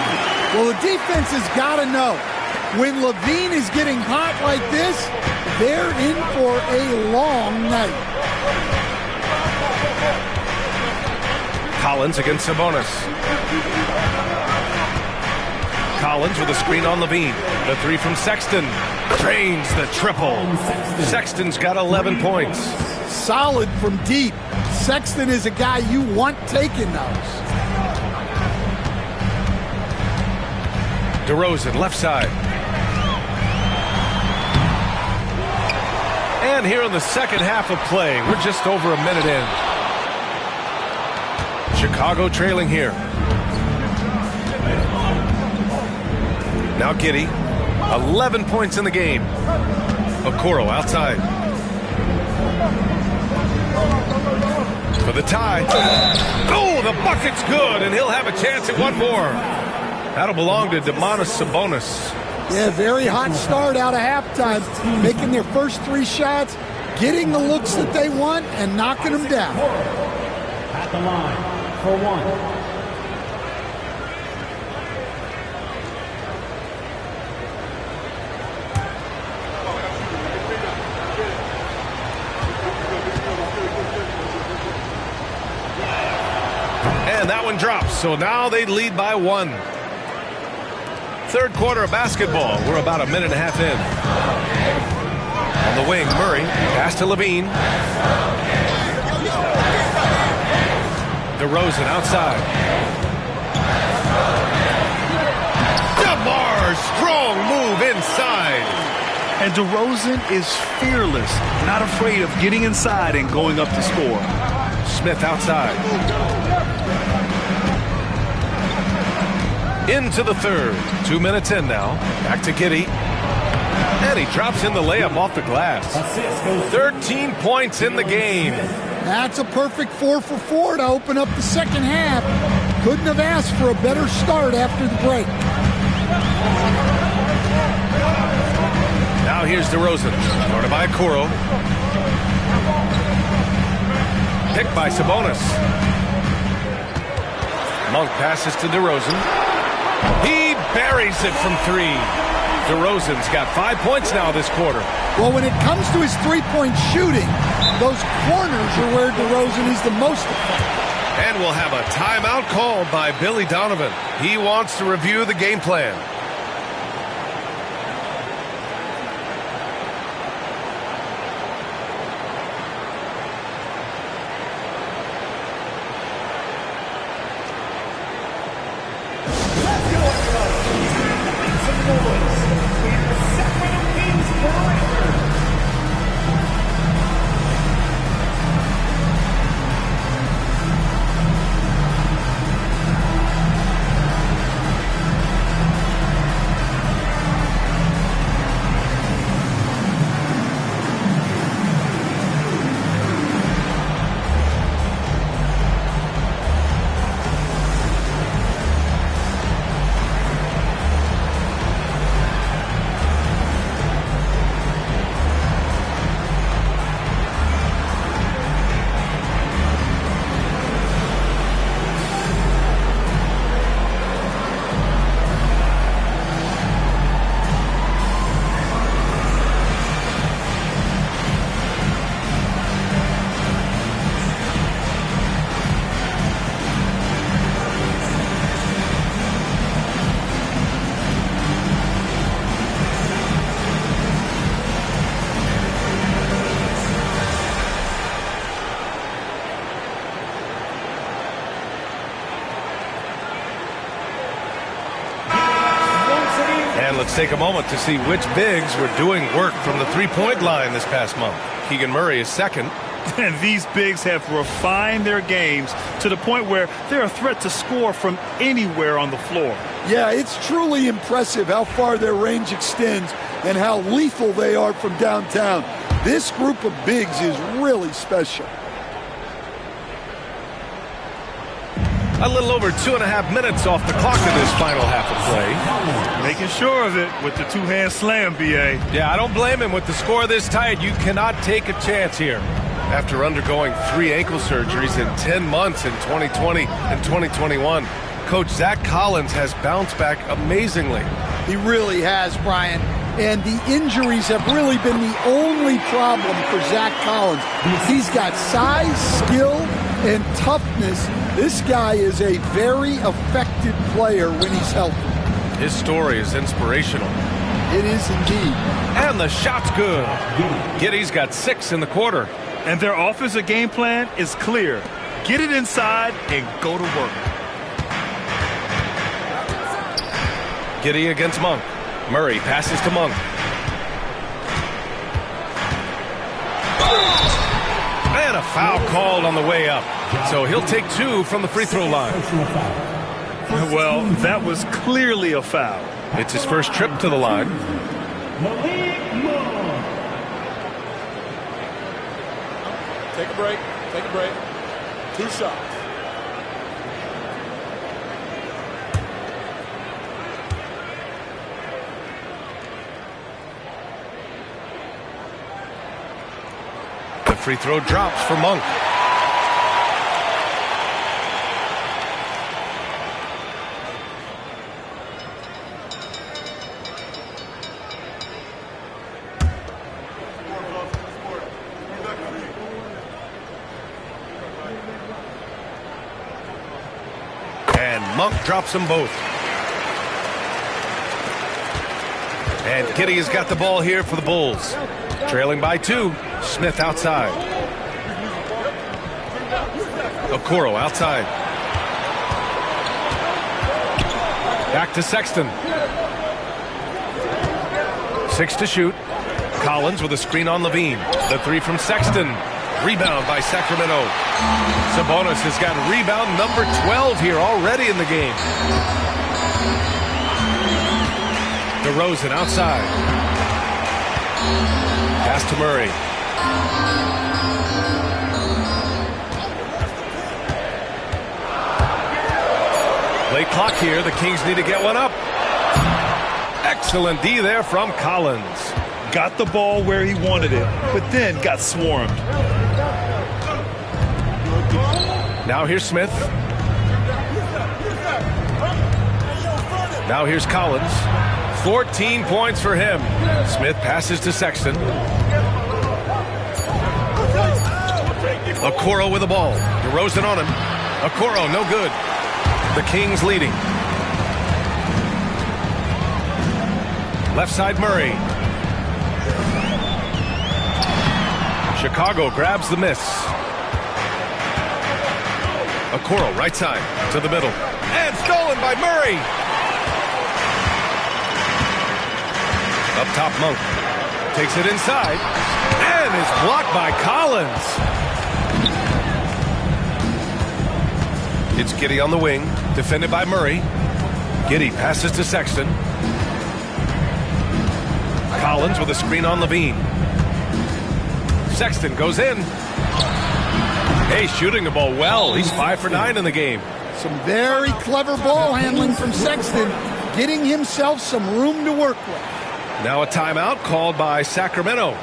Well, the defense has got to know, when LaVine is getting hot like this, they're in for a long night. Collins against Sabonis. Collins with a screen on LaVine. The 3 from Sexton. Drains the triple. Sexton's got 11 points. Solid from deep. Sexton is a guy you want taking those. DeRozan, left side. And here in the second half of play, we're just over a minute in. Chicago trailing here. Now Giddey, 11 points in the game. Okoro outside. For the tie. Oh, the bucket's good, and he'll have a chance at one more. That'll belong to Domantas Sabonis. Yeah, very hot start out of halftime. Making their first 3 shots, getting the looks that they want, and knocking them down. At the line for 1. And that one drops, so now they lead by 1. Third quarter of basketball. We're about a minute and a half in. On the wing, Murray. Pass to LaVine. DeRozan outside. DeMar, strong move inside. And DeRozan is fearless, not afraid of getting inside and going up to score. Smith outside. Into the third. 2 minutes in now. Back to Giddey. And he drops in the layup off the glass. 13 points in the game. That's a perfect 4 for 4 to open up the second half. Couldn't have asked for a better start after the break. Now here's DeRozan. Guarded by Okoro. Picked by Sabonis. Monk passes to DeRozan. He buries it from 3. DeRozan's got 5 points now this quarter. Well, when it comes to his three-point shooting, those corners are where DeRozan is the most effective. And we'll have a timeout called by Billy Donovan. He wants to review the game plan. let's take a moment to see which bigs were doing work from the three-point line this past month. Keegan Murray is second. And these bigs have refined their games to the point where they're a threat to score from anywhere on the floor. Yeah, it's truly impressive how far their range extends and how lethal they are from downtown. This group of bigs is really special. A little over 2.5 minutes off the clock in this final half of play. Making sure of it with the two-hand slam, B.A. Yeah, I don't blame him. With the score this tight, you cannot take a chance here. After undergoing 3 ankle surgeries in 10 months in 2020 and 2021, Coach Zach Collins has bounced back amazingly. He really has, Brian. And the injuries have really been the only problem for Zach Collins. He's got size, skill, and toughness. This guy is a very effective player when he's healthy. His story is inspirational. It is indeed. And the shot's good. Giddey's got 6 in the quarter. And their offensive game plan is clear. Get it inside and go to work. Giddey against Monk. Murray passes to Monk. And a foul called on the way up. So he'll take 2 from the free throw line. Well, that was clearly a foul. It's his first trip to the line. Take a break. Take a break. 2 shots. The free throw drops for Monk. Monk drops them both. And Giddey has got the ball here for the Bulls. Trailing by 2. Smith outside. Okoro outside. Back to Sexton. 6 to shoot. Collins with a screen on Levine. The 3 from Sexton. Rebound by Sacramento. Sabonis has got rebound number 12 here already in the game. DeRozan outside. Pass to Murray. Late clock here. The Kings need to get one up. Excellent D there from Collins. Got the ball where he wanted it, but then got swarmed. Now here's Smith. Now here's Collins. 14 points for him. Smith passes to Sexton. Okoro with the ball. DeRozan on him. Okoro, no good. The Kings leading. Left side Murray. Chicago grabs the miss. Okoro, right side, to the middle. And stolen by Murray. Up top, Monk. Takes it inside. And is blocked by Collins. It's Giddey on the wing. Defended by Murray. Giddey passes to Sexton. Collins with a screen on Levine. Sexton goes in. Hey, shooting the ball well. He's 5 for 9 in the game. Some very clever ball handling from Sexton, getting himself some room to work with. Now a timeout called by Sacramento.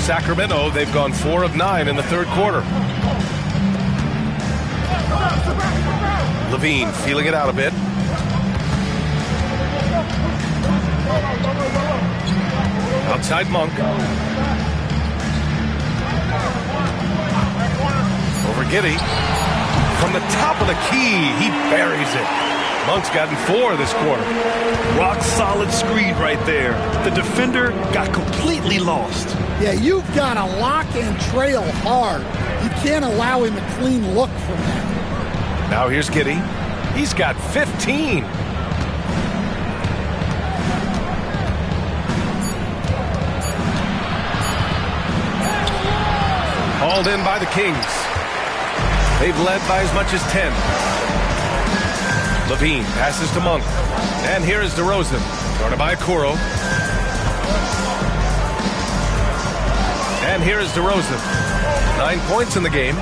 Sacramento, they've gone 4 of 9 in the third quarter. Levine feeling it out a bit. Outside Monk. Over Giddey. From the top of the key, he buries it. Monk's gotten 4 this quarter. Rock solid screen right there. The defender got completely lost. Yeah, you've got to lock and trail hard. You can't allow him a clean look from that. Now here's Giddey. He's got 15. Hauled in by the Kings. They've led by as much as 10. Levine passes to Monk. And here is DeRozan. Guarded by Okoro. And here is DeRozan. 9 points in the game.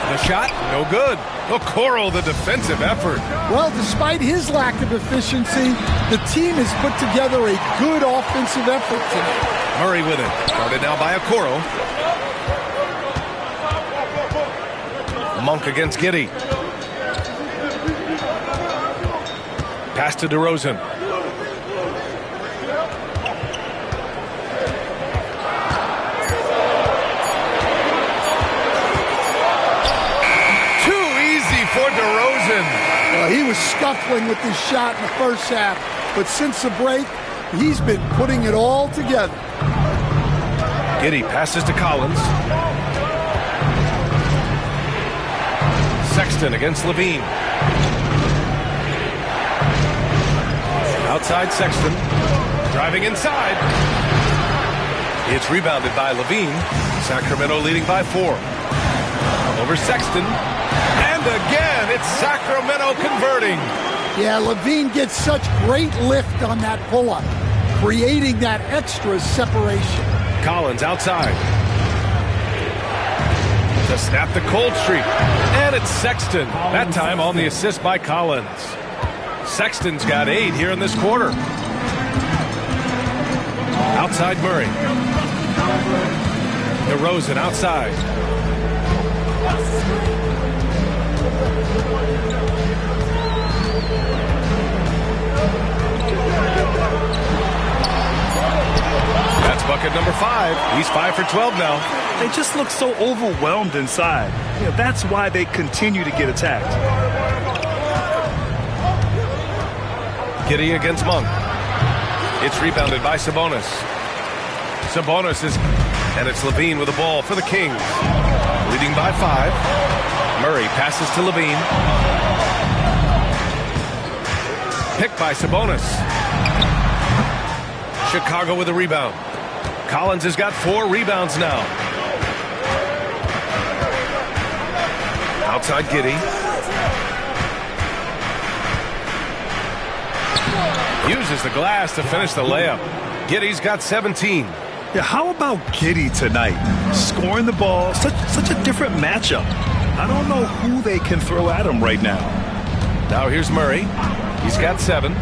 The shot, no good. Okoro, the defensive effort. Well, despite his lack of efficiency, the team has put together a good offensive effort tonight. Murray with it. Guarded now by Okoro. Monk against Giddey. Pass to DeRozan. Too easy for DeRozan. Well, he was scuffling with his shot in the first half, but since the break, he's been putting it all together. Giddey passes to Collins. Sexton against Levine. Outside Sexton. Driving inside. It's rebounded by Levine. Sacramento leading by 4. Over Sexton. And again, it's Sacramento converting. Yeah, Levine gets such great lift on that pull-up, creating that extra separation. Collins outside. To snap the cold streak. And it's Sexton. That time on the assist by Collins. Sexton's got 8 here in this quarter. Outside Murray. DeRozan outside. That's bucket number 5. He's 5 for 12 now. They just look so overwhelmed inside. Yeah, that's why they continue to get attacked. Giddey against Monk. It's rebounded by Sabonis. Sabonis is, and it's Levine with the ball for the Kings. Leading by 5. Murray passes to Levine. Picked by Sabonis. Chicago with a rebound. Collins has got 4 rebounds now. Outside Giddey. Uses the glass to finish the layup. Giddey's got 17. Yeah, how about Giddey tonight? Scoring the ball, such a different matchup. I don't know who they can throw at him right now. Now here's Murray. He's got 7.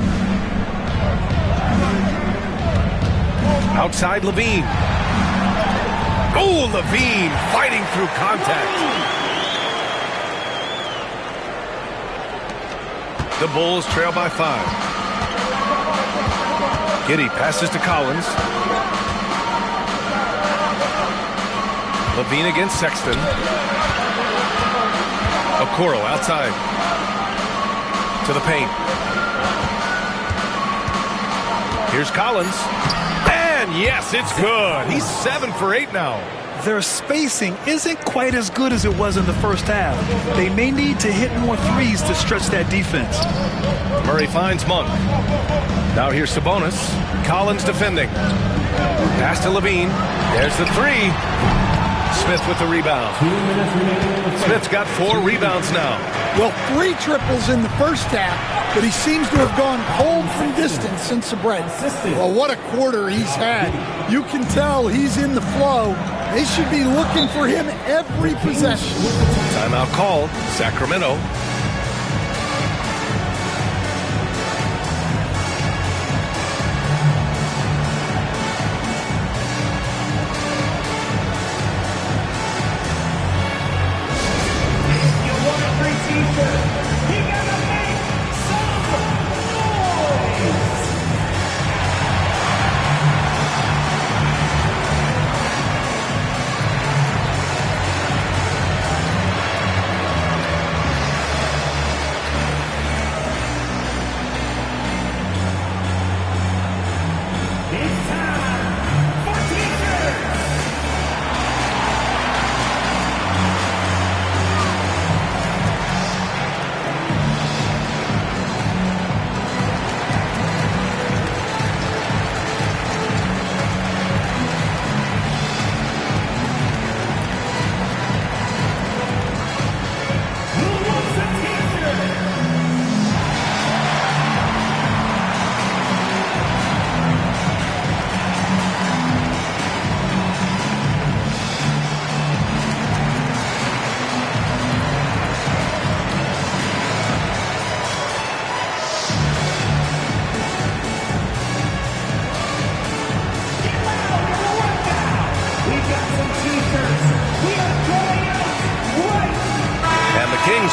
Outside Levine. Oh, Levine fighting through contact. The Bulls trail by 5. Giddey passes to Collins. Levine against Sexton. Okoro outside. To the paint. Here's Collins. And yes, it's good. He's 7 for 8 now. Their spacing isn't quite as good as it was in the first half. They may need to hit more threes to stretch that defense. Murray finds Monk. Now here's Sabonis. Collins defending. Pass to Levine. There's the 3. Smith with the rebound. Smith's got 4 rebounds now. Well, 3 triples in the first half, but he seems to have gone cold from distance since the break. Well, what a quarter he's had. You can tell he's in the flow. They should be looking for him every possession. Timeout called. Sacramento.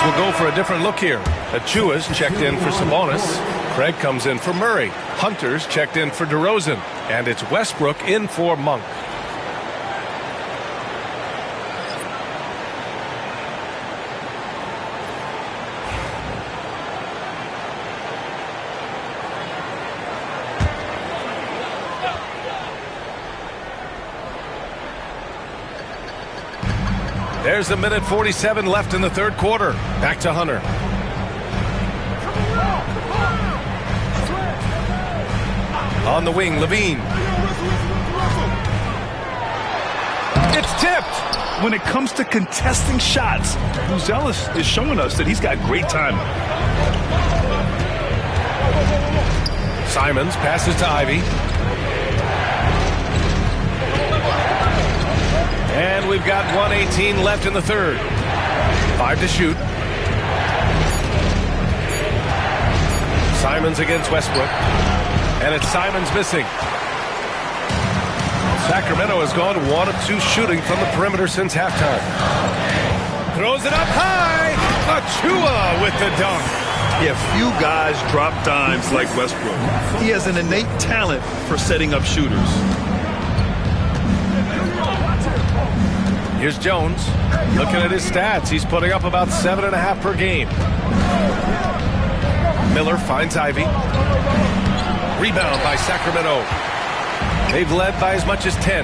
will go for a different look here. Achua's checked in for Sabonis. Craig comes in for Murray. Hunter's checked in for DeRozan. And it's Westbrook in for Monk. There's a minute 47 left in the third quarter. Back to Hunter. On the wing, Levine. It's tipped. When it comes to contesting shots, Buzelis is showing us that he's got great timing. Simons passes to Ivy. And we've got 1:18 left in the third. 5 to shoot. Simons against Westbrook. And it's Simons missing. Sacramento has gone 1 of 2 shooting from the perimeter since halftime. Throws it up high. Achua with the dunk. Yeah, few guys drop dimes like Westbrook. He has an innate talent for setting up shooters. Here's Jones. Looking at his stats, he's putting up about 7.5 per game. Miller finds Ivy. Rebound by Sacramento. They've led by as much as 10.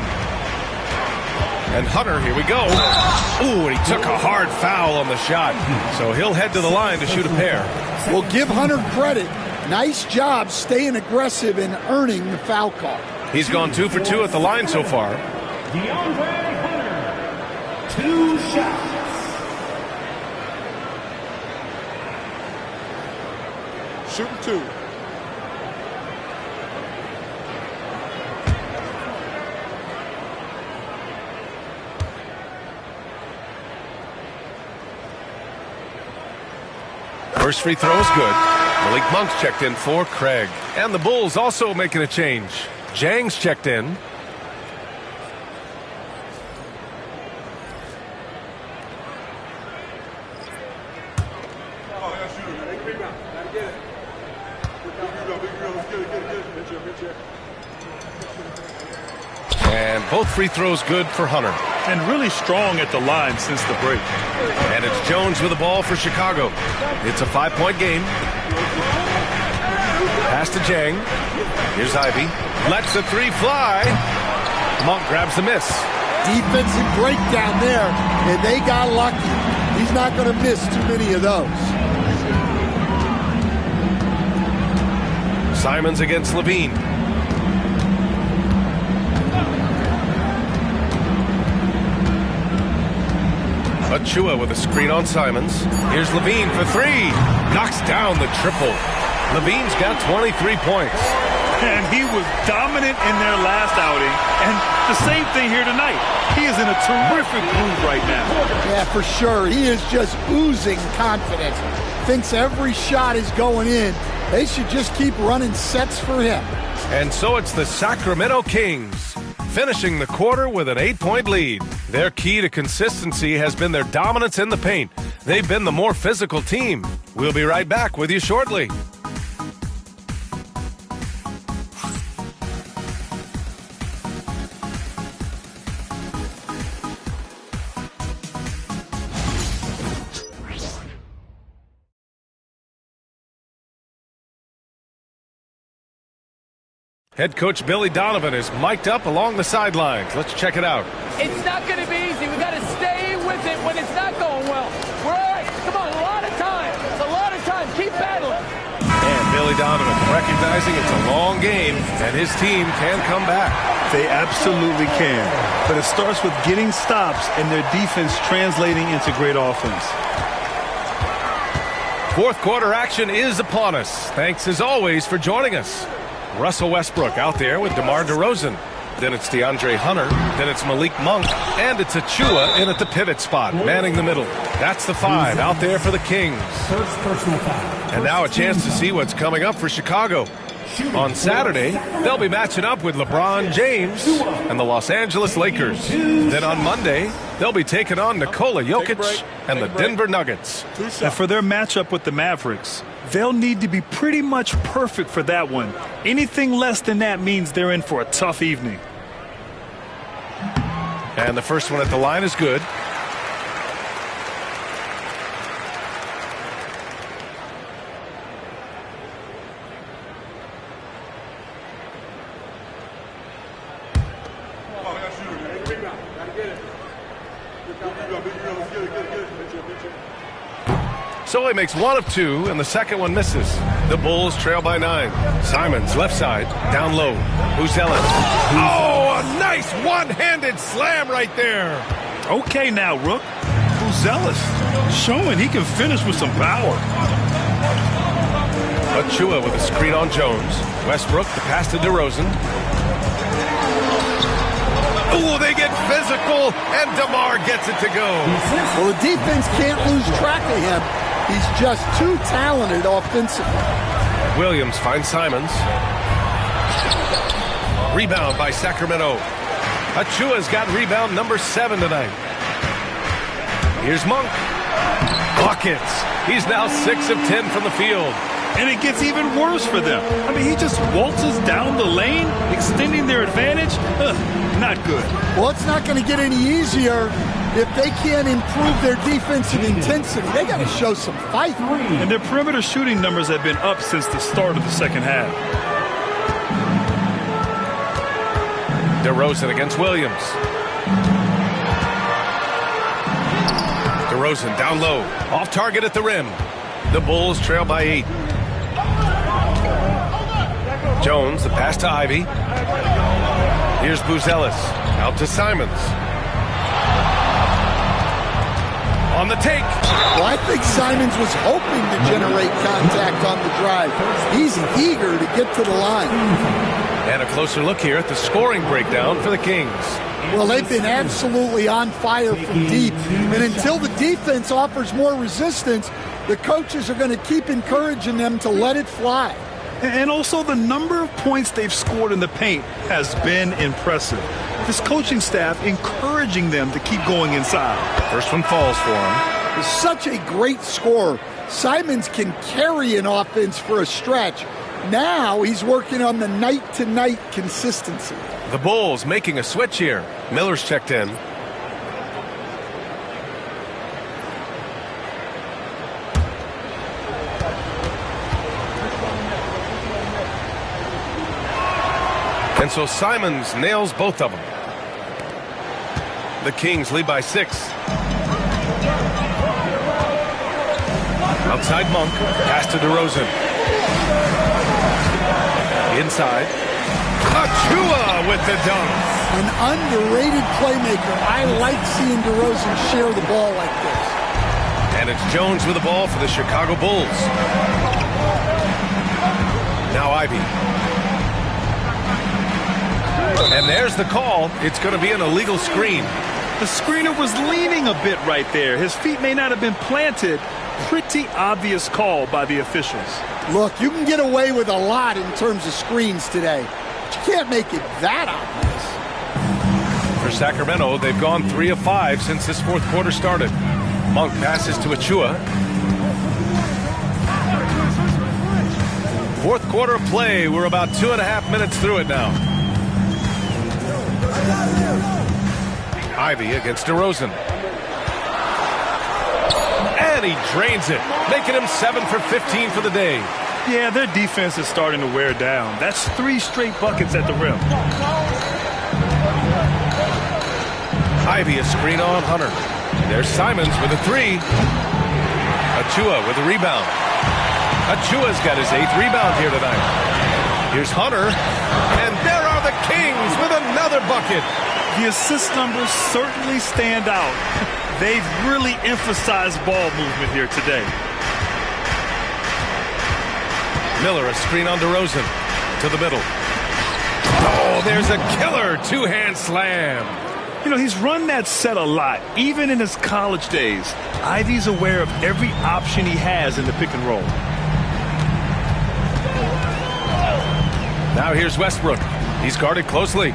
And Hunter, here we go. Ooh, and he took a hard foul on the shot. So he'll head to the line to shoot a pair. Well, give Hunter credit. Nice job staying aggressive and earning the foul call. He's gone 2 for 2 at the line so far. DeAndre Hunter, 2 shots. Shooting 2. First free throw is good. Malik Monk's checked in for Craig. And the Bulls also making a change. Jang's checked in. And both free throws good for Hunter. And really strong at the line since the break. And it's Jones with the ball for Chicago. It's a 5-point game. Pass to Jang. Here's Ivy. Lets the 3 fly. Monk grabs the miss. Defensive breakdown there, and they got lucky. He's not going to miss too many of those. Simons against Levine. Achua with a screen on Simons. Here's Levine for 3. Knocks down the triple. Levine's got 23 points. And he was dominant in their last outing. And the same thing here tonight. He is in a terrific groove right now. Yeah, for sure. He is just oozing confidence. Thinks every shot is going in. They should just keep running sets for him. And so it's the Sacramento Kings, finishing the quarter with an 8-point lead. Their key to consistency has been their dominance in the paint. They've been the more physical team. We'll be right back with you shortly. Head coach Billy Donovan is mic'd up along the sidelines. Let's check it out. It's not going to be easy. We got to stay with it when it's not going well. We're all right. Come on, a lot of time. It's a lot of time. Keep battling. And Billy Donovan recognizing it's a long game and his team can come back. They absolutely can. But it starts with getting stops and their defense translating into great offense. Fourth quarter action is upon us. Thanks as always for joining us. Russell Westbrook out there with DeMar DeRozan. Then it's DeAndre Hunter. Then it's Malik Monk. And it's Achua in at the pivot spot, manning the middle. That's the 5 out there for the Kings. First personal foul. And now a chance to see what's coming up for Chicago. On Saturday, they'll be matching up with LeBron James and the Los Angeles Lakers. Then on Monday, they'll be taking on Nikola Jokic and the Denver Nuggets. And for their matchup with the Mavericks, they'll need to be pretty much perfect for that one. Anything less than that means they're in for a tough evening. And the first one at the line is good. So he makes one of two, and the second one misses. The Bulls trail by 9. Simons, left side, down low. Buzelis. Oh, a nice one-handed slam right there. Okay now, Rook. Buzelis showing he can finish with some power. Achua with a screen on Jones. Westbrook, the pass to DeRozan. Oh, they get physical, and DeMar gets it to go. Well, the defense can't lose track of him. He's just too talented offensively. Williams finds Simons. Rebound by Sacramento. Achua's got rebound number 7 tonight. Here's Monk. Buckets. He's now 6 of 10 from the field. And it gets even worse for them. I mean, he just waltzes down the lane, extending their advantage. Not good. Well, it's not going to get any easier if they can't improve their defensive intensity. They got to show some fight. And their perimeter shooting numbers have been up since the start of the second half. DeRozan against Williams. DeRozan down low. Off target at the rim. The Bulls trail by 8. Jones, the pass to Ivy. Here's Buzelis. Out to Simons. On the take. Well, I think Simons was hoping to generate contact on the drive. He's eager to get to the line. And a closer look here at the scoring breakdown for the Kings. Well, they've been absolutely on fire from deep. And until the defense offers more resistance, the coaches are going to keep encouraging them to let it fly. And also the number of points they've scored in the paint has been impressive. This coaching staff encouraging them to keep going inside. First one falls for him. He's such a great scorer. Simons can carry an offense for a stretch. Now he's working on the night-to-night consistency. The Bulls making a switch here. Miller's checked in. And so Simons nails both of them. The Kings lead by 6. Outside Monk. Pass to DeRozan. Inside. Achua with the dunk. An underrated playmaker. I like seeing DeRozan share the ball like this. And it's Jones with the ball for the Chicago Bulls. Now Ivy. And there's the call. It's going to be an illegal screen. The screener was leaning a bit right there. His feet may not have been planted. Pretty obvious call by the officials. Look, you can get away with a lot in terms of screens today, but you can't make it that obvious. For Sacramento, they've gone 3 of 5 since this fourth quarter started. Monk passes to Achua. Fourth quarter of play. We're about 2.5 minutes through it now. Ivy against DeRozan. And he drains it, making him 7 for 15 for the day. Yeah, their defense is starting to wear down. That's 3 straight buckets at the rim. Ivy a screen on Hunter. There's Simons with a 3. Achua with a rebound. Achua's got his 8th rebound here tonight. Here's Hunter. And there are the Kings with another bucket. The assist numbers certainly stand out. They've really emphasized ball movement here today. Miller a screen on DeRozan to the middle. Oh, there's a killer 2-hand slam. You know, he's run that set a lot, even in his college days. Ivy's aware of every option he has in the pick and roll. Now here's Westbrook. He's guarded closely.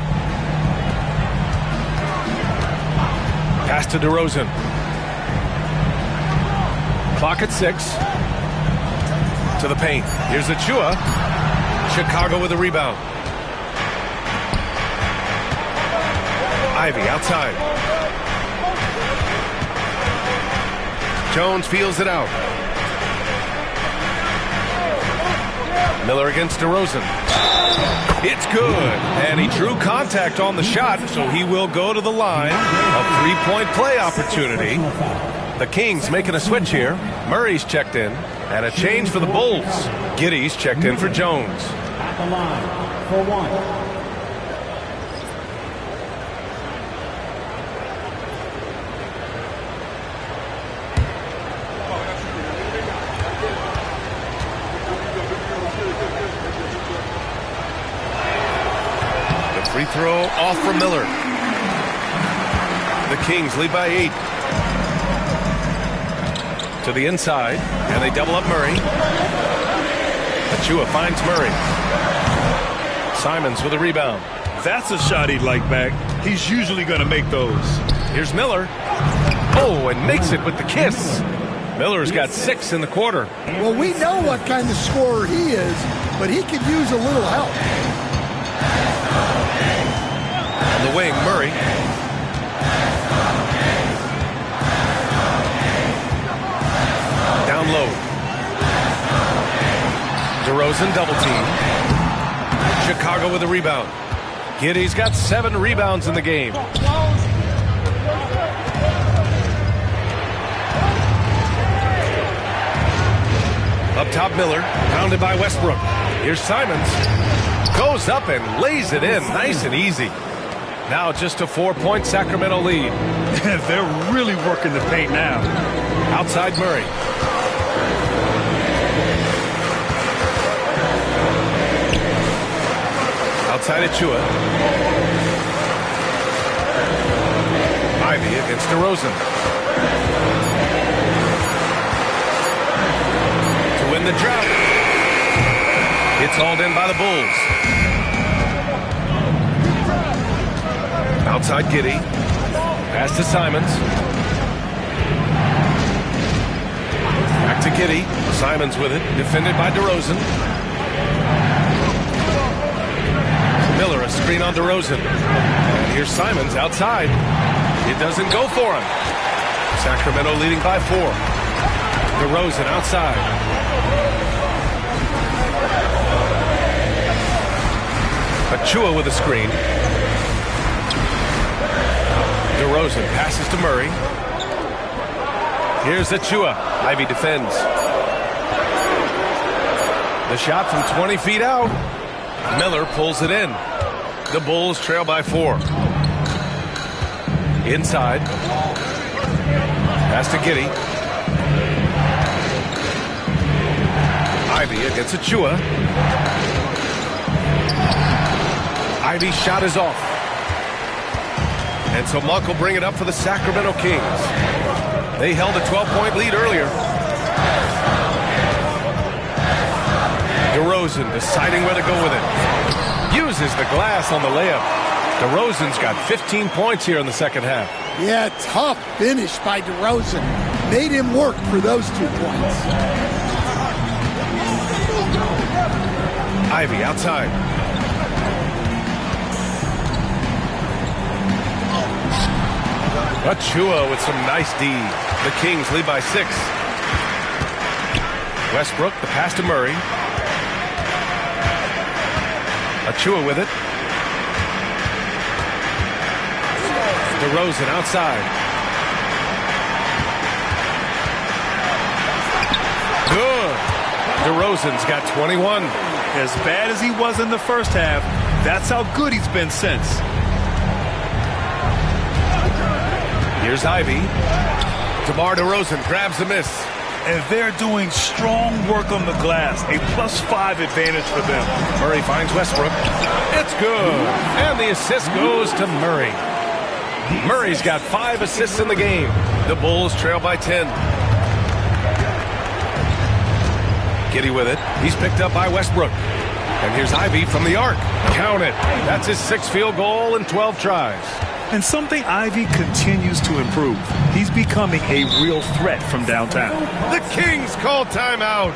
Pass to DeRozan. Clock at 6. To the paint. Here's Achua. Chicago with a rebound. Ivy outside. Jones feels it out. Miller against DeRozan. It's good. And he drew contact on the shot, so he will go to the line. A three-point play opportunity. The Kings making a switch here. Murray's checked in. And a change for the Bulls. Giddey's checked in for Jones. At the line for one. Free throw off for Miller. The Kings lead by 8. To the inside, and they double up Murray. Achua finds Murray. Simons with a rebound. That's a shot he'd like back. He's usually going to make those. Here's Miller. Oh, and makes it with the kiss. Miller's got 6 in the quarter. Well, we know what kind of scorer he is, but he could use a little help. On the wing, Murray. Down low. DeRozan double team. Chicago with a rebound. Giddey's got 7 rebounds in the game. Up top, Miller. Pounded by Westbrook. Here's Simons. Goes up and lays it in. Nice and easy. Now just a 4-point Sacramento lead. They're really working the paint now. Outside Murray. Outside Achua. Ivy against DeRozan. To win the drought. It's hauled in by the Bulls. Outside Giddey. Pass to Simons. Back to Giddey. Simons with it. Defended by DeRozan. Miller, a screen on DeRozan. And here's Simons outside. It doesn't go for him. Sacramento leading by 4. DeRozan outside. Achua with a screen. DeRozan passes to Murray. Here's Achua. Ivy defends. The shot from 20 feet out. Miller pulls it in. The Bulls trail by 4. Inside. Pass to Giddey. Ivy against Achua. Ivy's shot is off. And so Monk will bring it up for the Sacramento Kings. They held a 12-point lead earlier. DeRozan deciding where to go with it. Uses the glass on the layup. DeRozan's got 15 points here in the second half. Yeah, tough finish by DeRozan. Made him work for those 2 points. Ivy outside. Achua with some nice D. The Kings lead by 6. Westbrook, the pass to Murray. Achua with it. DeRozan outside. Good. DeRozan's got 21. As bad as he was in the first half, that's how good he's been since. Here's Ivy. DeMar DeRozan grabs the miss. And they're doing strong work on the glass. A +5 advantage for them. Murray finds Westbrook. It's good. And the assist goes to Murray. Murray's got 5 assists in the game. The Bulls trail by 10. Giddey with it. He's picked up by Westbrook. And here's Ivy from the arc. Count it. That's his 6th field goal in 12 tries. And something Ivy continues to improve. He's becoming a real threat from downtown. The Kings call timeout.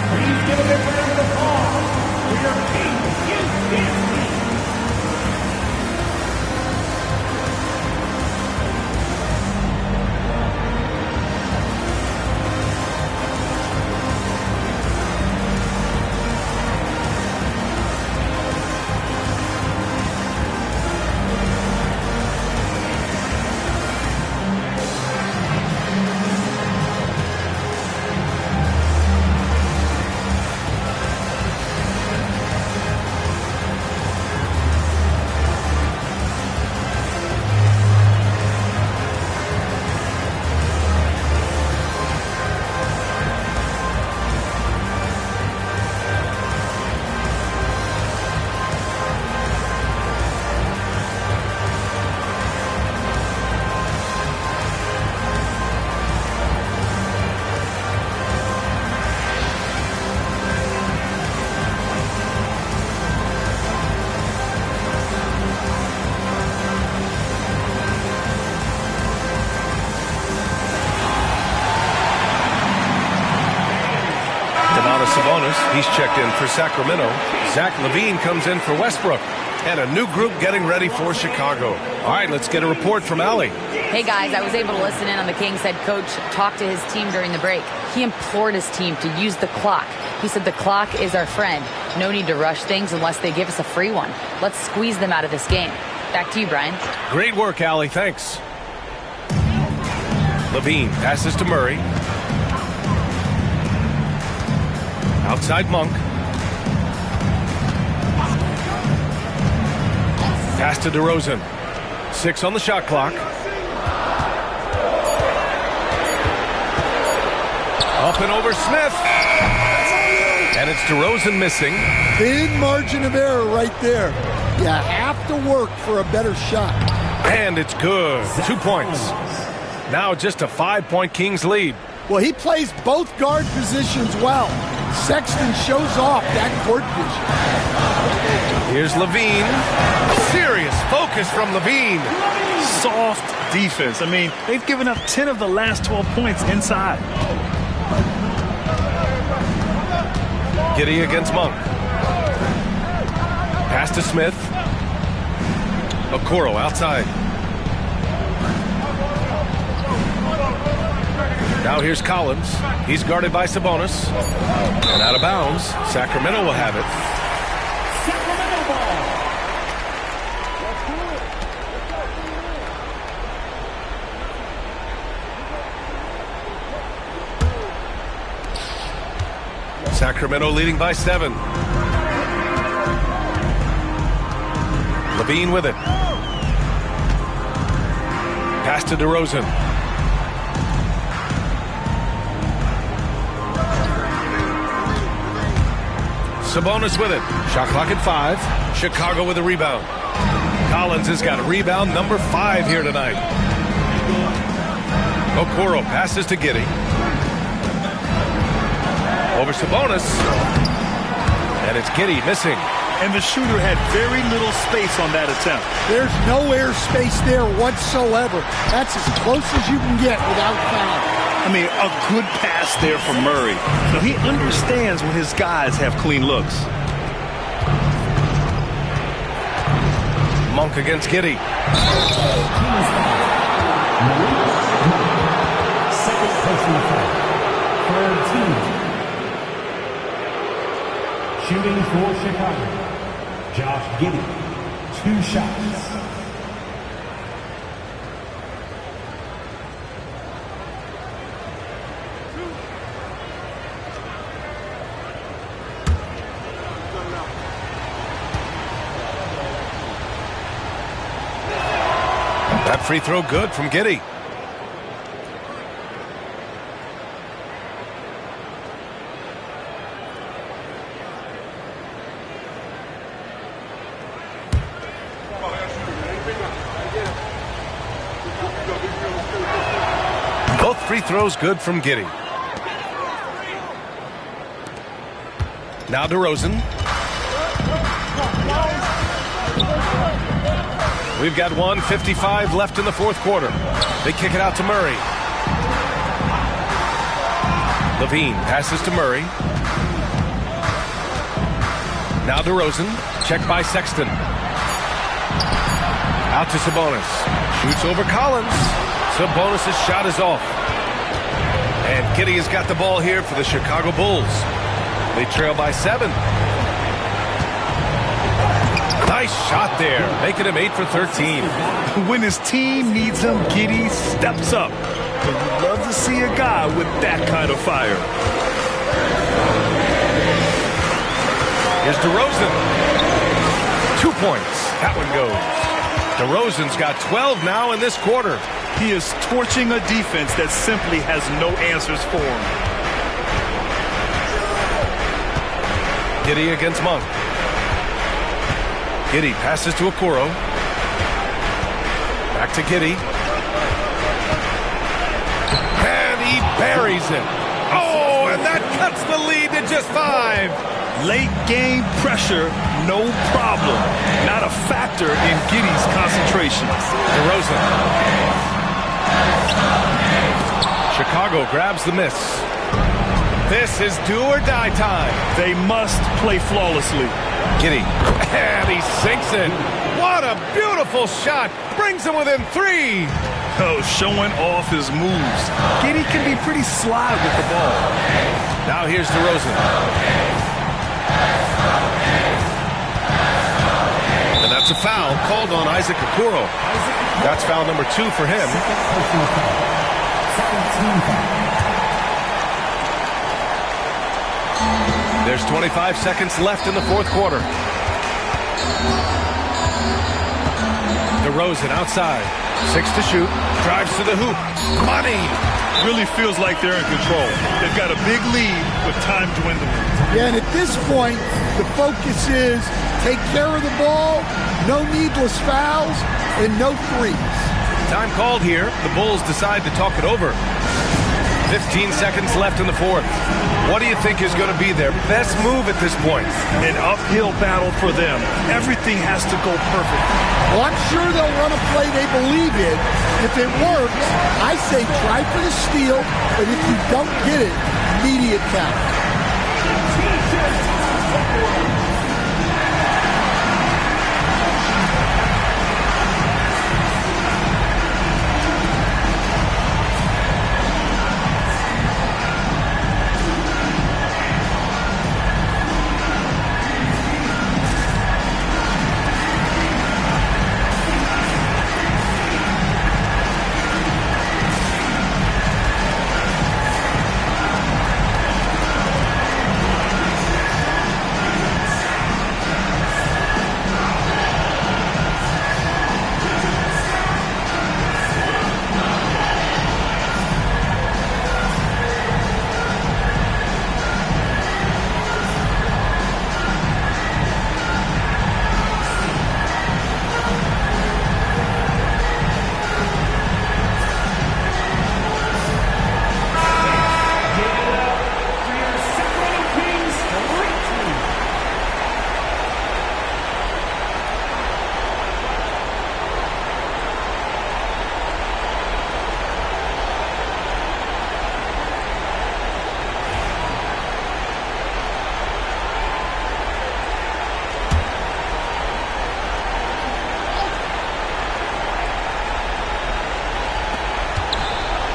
Please give a big round of applause for your Kings Youth Dance Team. Sabonis, he's checked in for Sacramento. Zach LaVine comes in for Westbrook. And a new group getting ready for Chicago. All right, let's get a report from Allie. Hey, guys, I was able to listen in on the Kings head coach talk to his team during the break. He implored his team to use the clock. He said the clock is our friend. No need to rush things unless they give us a free one. Let's squeeze them out of this game. Back to you, Brian. Great work, Allie. Thanks. LaVine passes to Murray. Outside Monk. Pass to DeRozan. 6 on the shot clock. Up and over Smith. And it's DeRozan missing. Big margin of error right there. You have to work for a better shot. And it's good. 2 points. Now just a 5-point Kings lead. Well, he plays both guard positions well. Sexton shows off that court vision. Here's LaVine. Serious focus from LaVine. Soft defense. I mean, they've given up 10 of the last 12 points inside. Giddey against Monk. Pass to Smith. Okoro outside. Now here's Collins. He's guarded by Sabonis. And out of bounds. Sacramento will have it. Sacramento ball. Sacramento leading by 7. LaVine with it. Pass to DeRozan. Sabonis with it. Shot clock at 5. Chicago with a rebound. Collins has got a rebound number 5 here tonight. Okoro passes to Giddey. Over Sabonis. And it's Giddey missing. And the shooter had very little space on that attempt. There's no air space there whatsoever. That's as close as you can get without foul. I mean, a good pass there from Murray. Now, he understands when his guys have clean looks. Monk against Giddey. Second personal foul. Third team. Shooting for Chicago. Josh Giddey. 2 shots. That free throw good from Giddey. Both free throws good from Giddey. Now DeRozan. We've got 1:55 left in the fourth quarter. They kick it out to Murray. Levine passes to Murray. Now DeRozan. Checked by Sexton. Out to Sabonis. Shoots over Collins. Sabonis' shot is off. And Giddey has got the ball here for the Chicago Bulls. They trail by 7. Nice shot there, making him 8 for 13. When his team needs him, Giddey steps up. And we'd love to see a guy with that kind of fire. Here's DeRozan. 2 points. That one goes. DeRozan's got 12 now in this quarter. He is torching a defense that simply has no answers for him. Giddey against Monk. Giddey passes to Okoro. Back to Giddey. And he buries it. Oh, and that cuts the lead to just 5. Late game pressure, no problem. Not a factor in Giddey's concentration. DeRozan. Chicago grabs the miss. This is do or die time. They must play flawlessly. Giddey. And he sinks it. What a beautiful shot. Brings him within 3. Oh, showing off his moves. Giddey can be pretty sly with the ball. Now here's DeRozan. And that's a foul called on Isaac Okoro. That's foul number 2 for him. There's 25 seconds left in the fourth quarter. DeRozan outside. 6 to shoot. Drives to the hoop. Money! Really feels like they're in control. They've got a big lead with time dwindling. Yeah, and at this point, the focus is take care of the ball, no needless fouls, and no threes. Time called here. The Bulls decide to talk it over. 15 seconds left in the fourth. What do you think is going to be their best move at this point? An uphill battle for them. Everything has to go perfect. Well, I'm sure they'll run a play they believe in. If it works, I say try for the steal, but if you don't get it, immediate foul.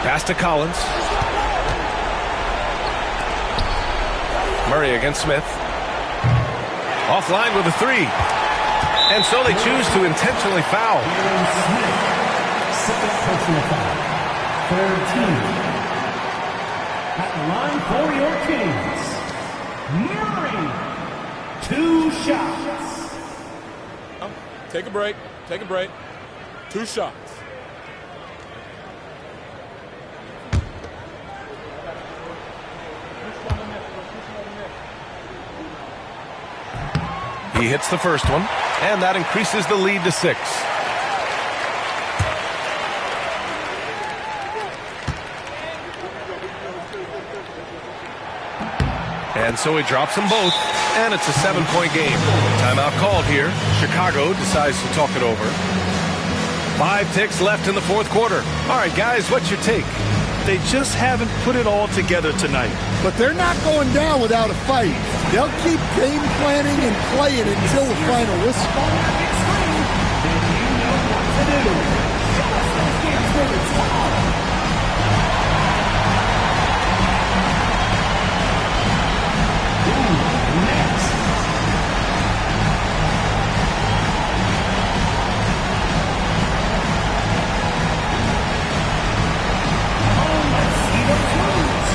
Pass to Collins. Murray against Smith. Offline with a 3. And so they choose to intentionally foul. Second personal foul. Third team. At the line for your Kings, Murray. 2 shots. Take a break. Take a break. 2 shots. He hits the first one, and that increases the lead to 6. And so he drops them both, and it's a 7-point game. Timeout called here. Chicago decides to talk it over. 5 ticks left in the fourth quarter. All right, guys, what's your take? They just haven't put it all together tonight. But they're not going down without a fight. They'll keep game planning and playing until the final whistle. Then you know what to do. Show us those dance moves. Come on. Next. Oh, let's see the crunos.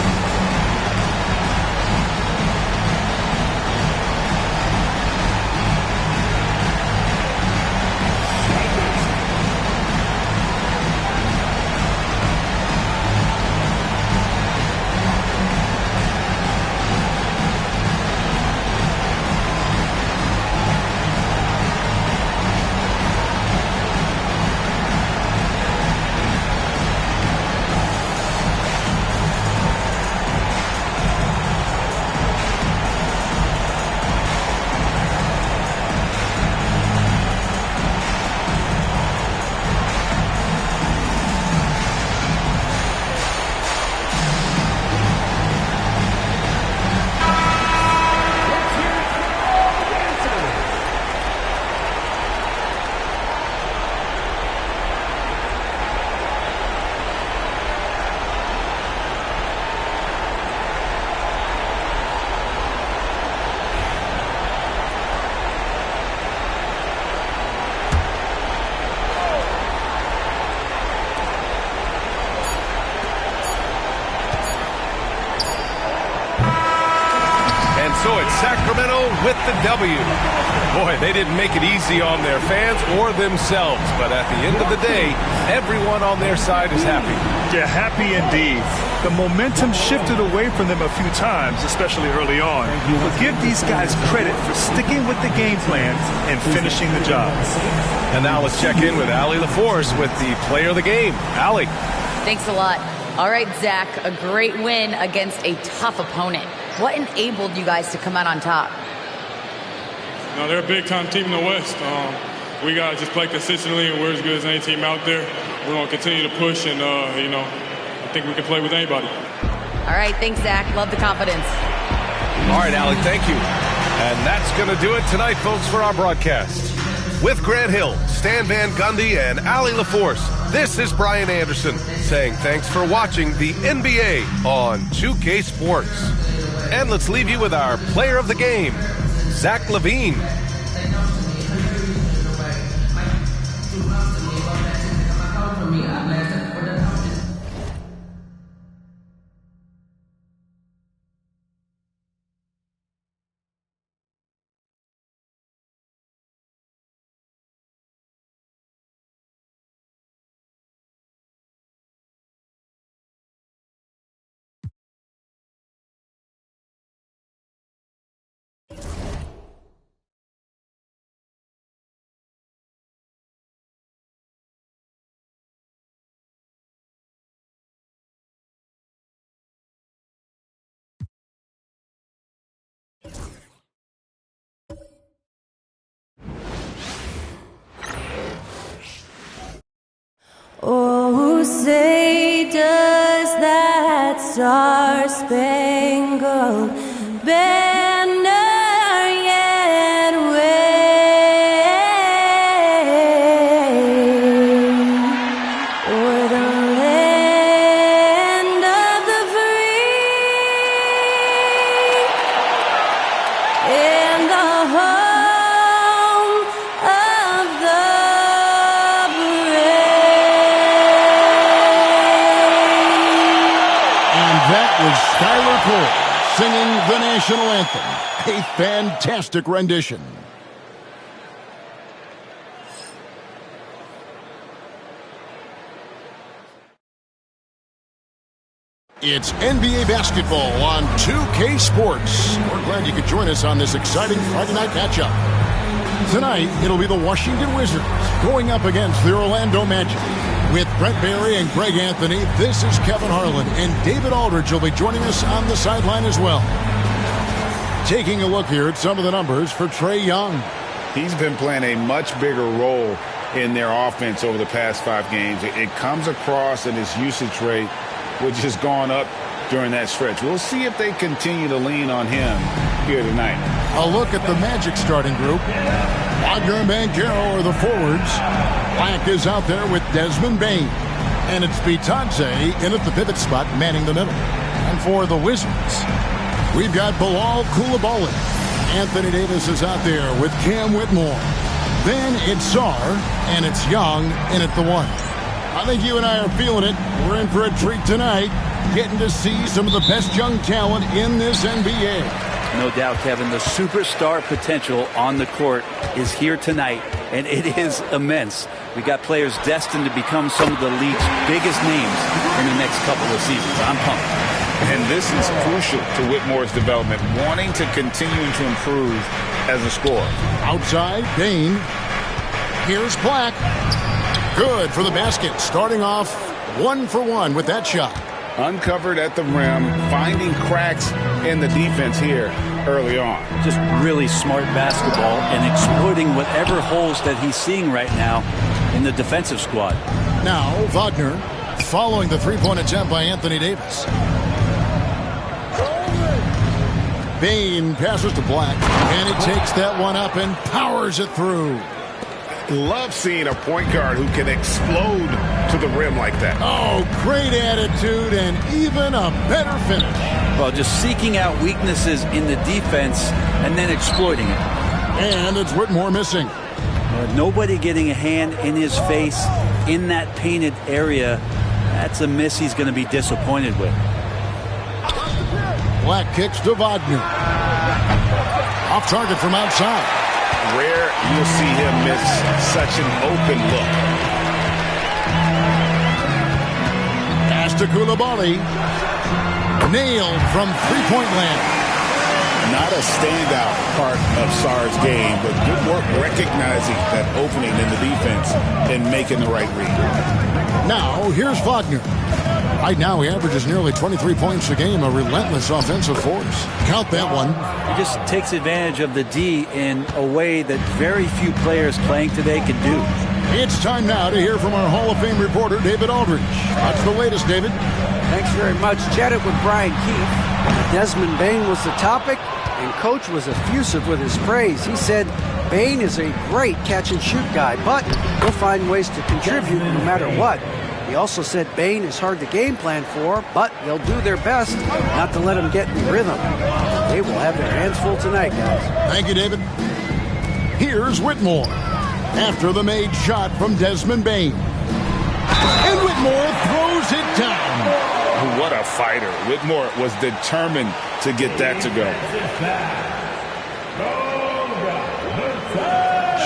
Shake it. So it's Sacramento with the W. Boy, they didn't make it easy on their fans or themselves. But at the end of the day, everyone on their side is happy. Yeah, happy indeed. The momentum shifted away from them a few times, especially early on. But give these guys credit for sticking with the game plan and finishing the job. And now let's check in with Allie LaForce with the player of the game. Allie. Thanks a lot. All right, Zach, a great win against a tough opponent. What enabled you guys to come out on top? No, they're a big-time team in the West. We got to just play consistently, and we're as good as any team out there. We're going to continue to push, and, I think we can play with anybody. All right, thanks, Zach. Love the confidence. All right, Allie, thank you. And that's going to do it tonight, folks, for our broadcast. With Grant Hill, Stan Van Gundy, and Allie LaForce, this is Brian Anderson saying thanks for watching the NBA on 2K Sports. And let's leave you with our player of the game, Zach LaVine. Oh, say does that star-spangled banner yet wave o'er the land of the free and the home of the Skylar Cole singing the national anthem. A fantastic rendition. It's NBA basketball on 2K Sports. We're glad you could join us on this exciting Friday night matchup. Tonight, it'll be the Washington Wizards going up against the Orlando Magic. With Brent Barry and Greg Anthony, this is Kevin Harlan, and David Aldridge will be joining us on the sideline as well. Taking a look here at some of the numbers for Trae Young. He's been playing a much bigger role in their offense over the past 5 games. It comes across in his usage rate, which has gone up during that stretch. We'll see if they continue to lean on him here tonight. A look at the Magic starting group. Wagner and Banchero are the forwards. Black is out there with Desmond Bane. And it's Bitadze in at the pivot spot, manning the middle. And for the Wizards, we've got Bilal Coulibaly. Anthony Davis is out there with Cam Whitmore. Then it's Sarr, and it's Young in at the 1. I think you and I are feeling it. We're in for a treat tonight, getting to see some of the best young talent in this NBA. No doubt, Kevin, the superstar potential on the court is here tonight, and it is immense. We got players destined to become some of the league's biggest names in the next couple of seasons. I'm pumped. And this is crucial to Whitmore's development, wanting to continue to improve as a scorer. Outside, Bane. Here's Black. Good for the basket. Starting off 1 for 1 with that shot. Uncovered at the rim, finding cracks in the defense here early on. Just really smart basketball and exploiting whatever holes that he's seeing right now in the defensive squad. Now, Wagner following the three-point attempt by Anthony Davis. Bane passes to Black, and he takes that one up and powers it through. Love seeing a point guard who can explode to the rim like that. Oh, great attitude and even a better finish. Well, just seeking out weaknesses in the defense and then exploiting it. And it's Whitmore missing. Nobody getting a hand in his face in that painted area. That's a miss he's going to be disappointed with. Black kicks to Wagner. Off target from outside. Rare you'll see him miss such an open look. Pass to Coulibaly. Nailed from three-point land. Not a standout part of Sarr's game, but good work recognizing that opening in the defense and making the right read. Now, here's Wagner. Right now, he averages nearly 23 points a game, a relentless offensive force. Count that one. He just takes advantage of the D in a way that very few players playing today can do. It's time now to hear from our Hall of Fame reporter, David Aldridge. What's the latest, David? Thanks very much. Chatted with Brian Keefe. Desmond Bane was the topic, and Coach was effusive with his praise. He said Bane is a great catch-and-shoot guy, but he'll find ways to contribute no matter what. He also said Bane is hard to game plan for, but they'll do their best not to let him get in rhythm. They will have their hands full tonight, guys. Thank you, David. Here's Whitmore after the made shot from Desmond Bane. And Whitmore throws it down. What a fighter. Whitmore was determined to get that to go.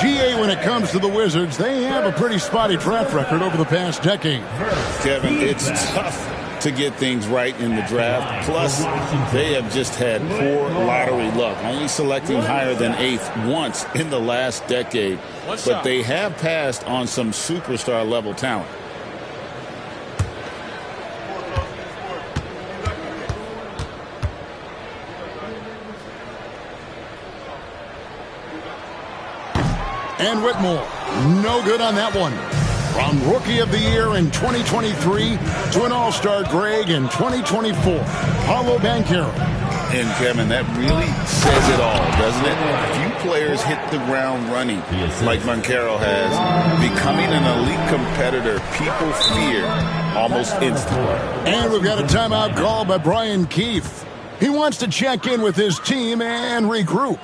GA, when it comes to the Wizards, they have a pretty spotty track record over the past decade. Kevin, it's tough to get things right in the draft. Plus, they have just had poor lottery luck, only selecting higher than 8th once in the last decade. But they have passed on some superstar-level talent. And Whitmore, no good on that one. From Rookie of the Year in 2023 to an All-Star Greg in 2024, Paolo Banchero. And, Kevin, that really says it all, doesn't it? Few players hit the ground running like Banchero has. Becoming an elite competitor, people fear almost instantly. And we've got a timeout call by Brian Keefe. He wants to check in with his team and regroup.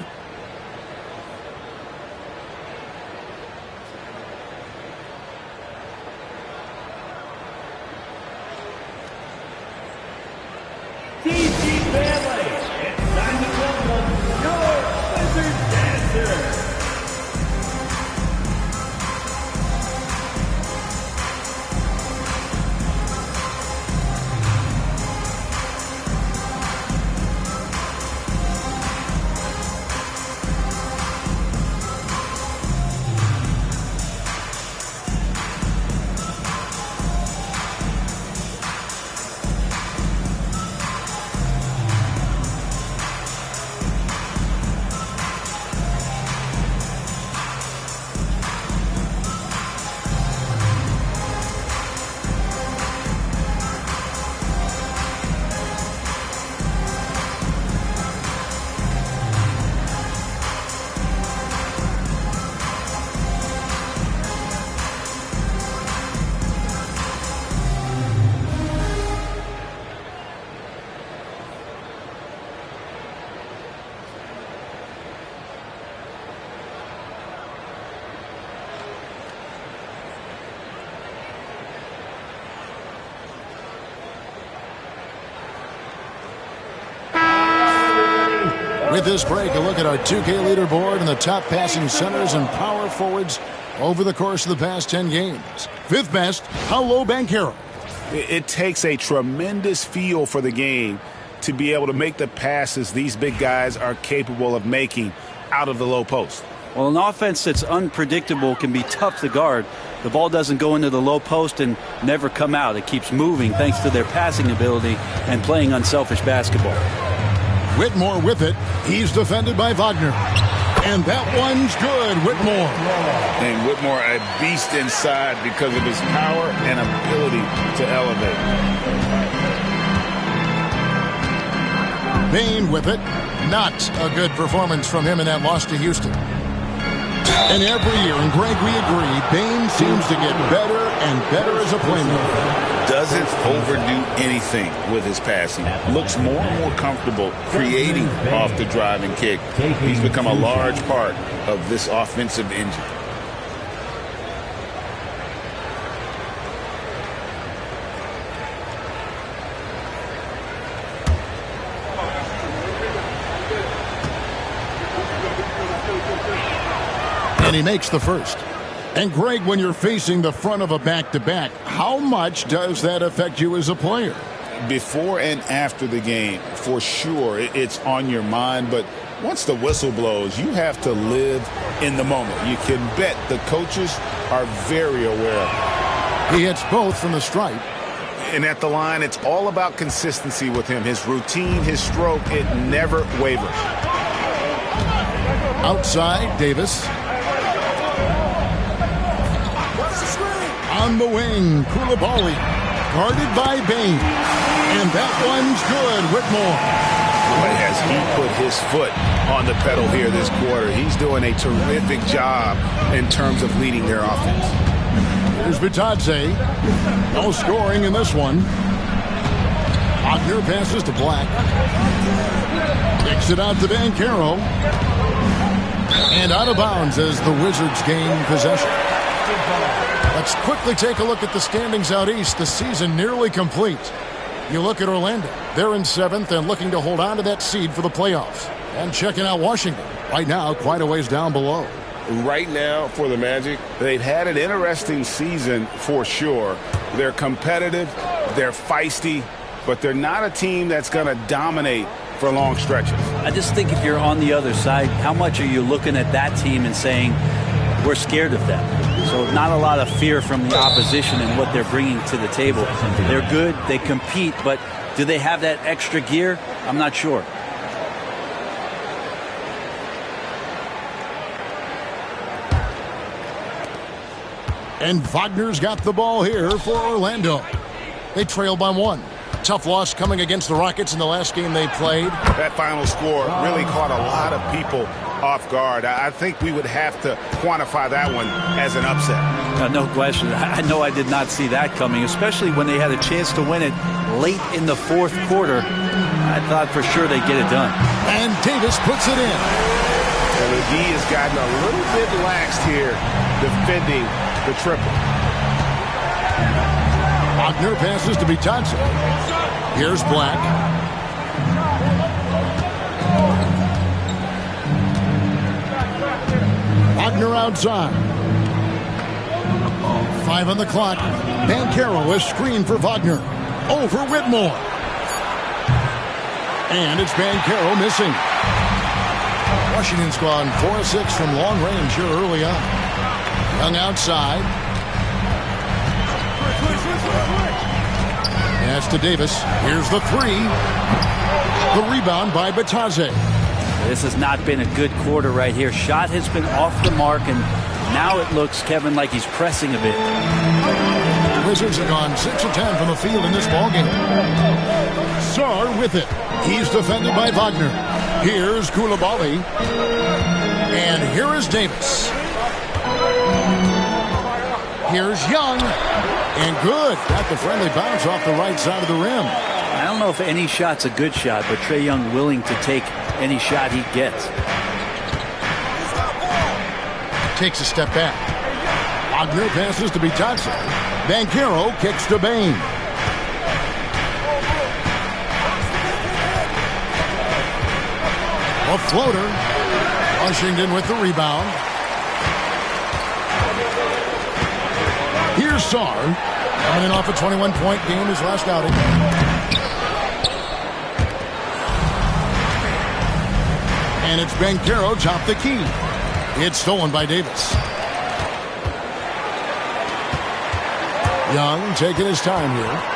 with this break, a look at our 2K leaderboard and the top passing centers and power forwards over the course of the past 10 games. Fifth best, Paolo Banchero. It takes a tremendous feel for the game to be able to make the passes these big guys are capable of making out of the low post. Well, an offense that's unpredictable can be tough to guard. The ball doesn't go into the low post and never come out. It keeps moving thanks to their passing ability and playing unselfish basketball. Whitmore with it. He's defended by Wagner. And that one's good, Whitmore. And Whitmore, a beast inside because of his power and ability to elevate. Bain with it. Not a good performance from him in that loss to Houston. And every year, and Greg, we agree, Bain seems to get better and better as a playmaker. Doesn't overdo anything with his passing. Looks more and more comfortable creating off the driving kick. He's become a large part of this offensive engine. And he makes the first. And Greg, when you're facing the front of a back-to-back, how much does that affect you as a player? Before and after the game, for sure, it's on your mind. But once the whistle blows, you have to live in the moment. You can bet the coaches are very aware of it. He hits both from the stripe. And at the line, it's all about consistency with him. His routine, his stroke, it never wavers. Outside, Davis. On the wing, Koulibaly, guarded by Bain. And that one's good, Whitmore. But as he put his foot on the pedal here this quarter, he's doing a terrific job in terms of leading their offense. Here's Bitadze. No scoring in this one. Wagner passes to Black. Kicks it out to Banchero. And out of bounds as the Wizards gain possession. Let's quickly take a look at the standings out east. The season nearly complete. You look at Orlando. They're in 7th and looking to hold on to that seed for the playoffs. And checking out Washington. Right now, quite a ways down below. Right now, for the Magic, they've had an interesting season for sure. They're competitive, they're feisty, but they're not a team that's going to dominate for long stretches. I just think if you're on the other side, how much are you looking at that team and saying, we're scared of them? So not a lot of fear from the opposition and what they're bringing to the table. They're good, they compete, but do they have that extra gear? I'm not sure. And Wagner's got the ball here for Orlando. They trail by 1. Tough loss coming against the Rockets in the last game they played. That final score really caught a lot of people off guard. I think we would have to quantify that one as an upset. No question. I know I did not see that coming, especially when they had a chance to win it late in the fourth quarter. I thought for sure they'd get it done. And Davis puts it in. And McGee has gotten a little bit laxed here defending the triple. Wagner passes to Bitadze. Here's Black. Wagner outside. 5 on the clock. Banchero is screened for Wagner. Over Whitmore. And it's Banchero missing. Washington's gone 4-6 from long range here early on. Young outside. Pass to Davis. Here's the 3. The rebound by Bitadze. This has not been a good quarter right here. Shot has been off the mark, and now it looks, Kevin, like he's pressing a bit. The Wizards have gone 6 of 10 from the field in this ballgame. Sarr with it. He's defended by Wagner. Here's Koulibaly. And here is Davis. Here's Young. And good. Got the friendly bounce off the right side of the rim. I don't know if any shot's a good shot, but Trae Young willing to take any shot he gets. Takes a step back. Wagner passes to Bitadze. Banchero kicks to Bain. A floater. Washington with the rebound. Here's Sarr. Coming in off a 21-point game his last outing. And it's Banchero top the key. It's stolen by Davis. Young taking his time here.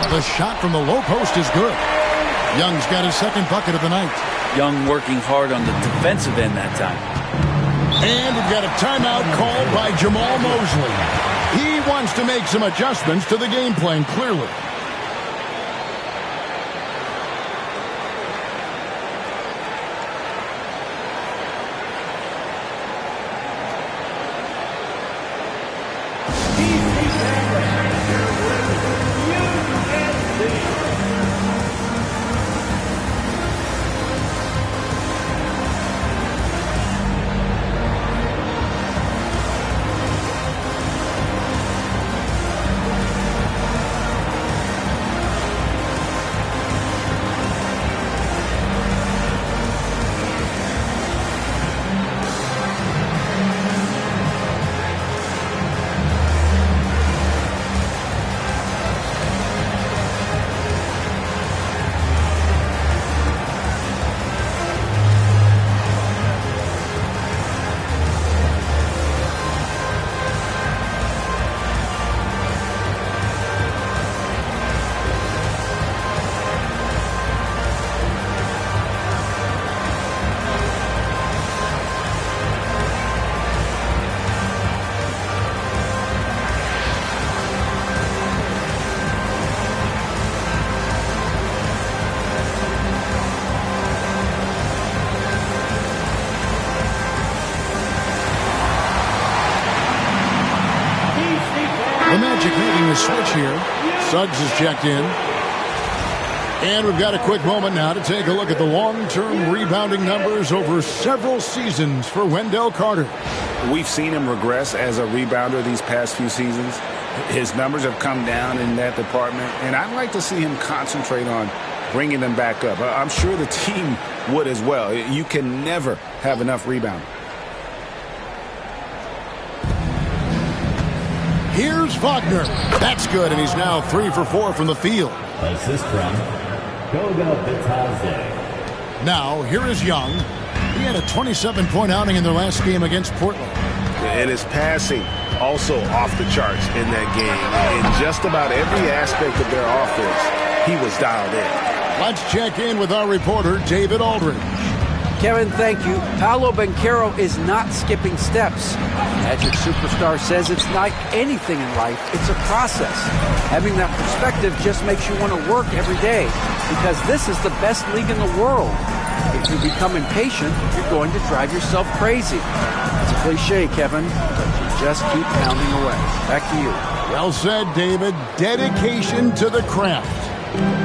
The shot from the low post is good. Young's got his second bucket of the night. Young working hard on the defensive end that time. And we've got a timeout called by Jamal Mosley. He wants to make some adjustments to the game plan, clearly. The Magic making the switch here. Suggs is checked in. And we've got a quick moment now to take a look at the long-term rebounding numbers over several seasons for Wendell Carter. We've seen him regress as a rebounder these past few seasons. His numbers have come down in that department, and I'd like to see him concentrate on bringing them back up. I'm sure the team would as well. You can never have enough rebounding. Here's Wagner. That's good, and he's now 3 for 4 from the field. Assist from Goga Bitadze. Now, here is Young. He had a 27-point outing in their last game against Portland. And his passing also off the charts in that game. In just about every aspect of their offense, he was dialed in. Let's check in with our reporter, David Aldridge. Kevin, thank you. Paolo Banchero is not skipping steps. Magic superstar says it's like anything in life. It's a process. Having that perspective just makes you want to work every day because this is the best league in the world. If you become impatient, you're going to drive yourself crazy. It's a cliche, Kevin, but you just keep pounding away. Back to you. Well said, David. Dedication to the craft.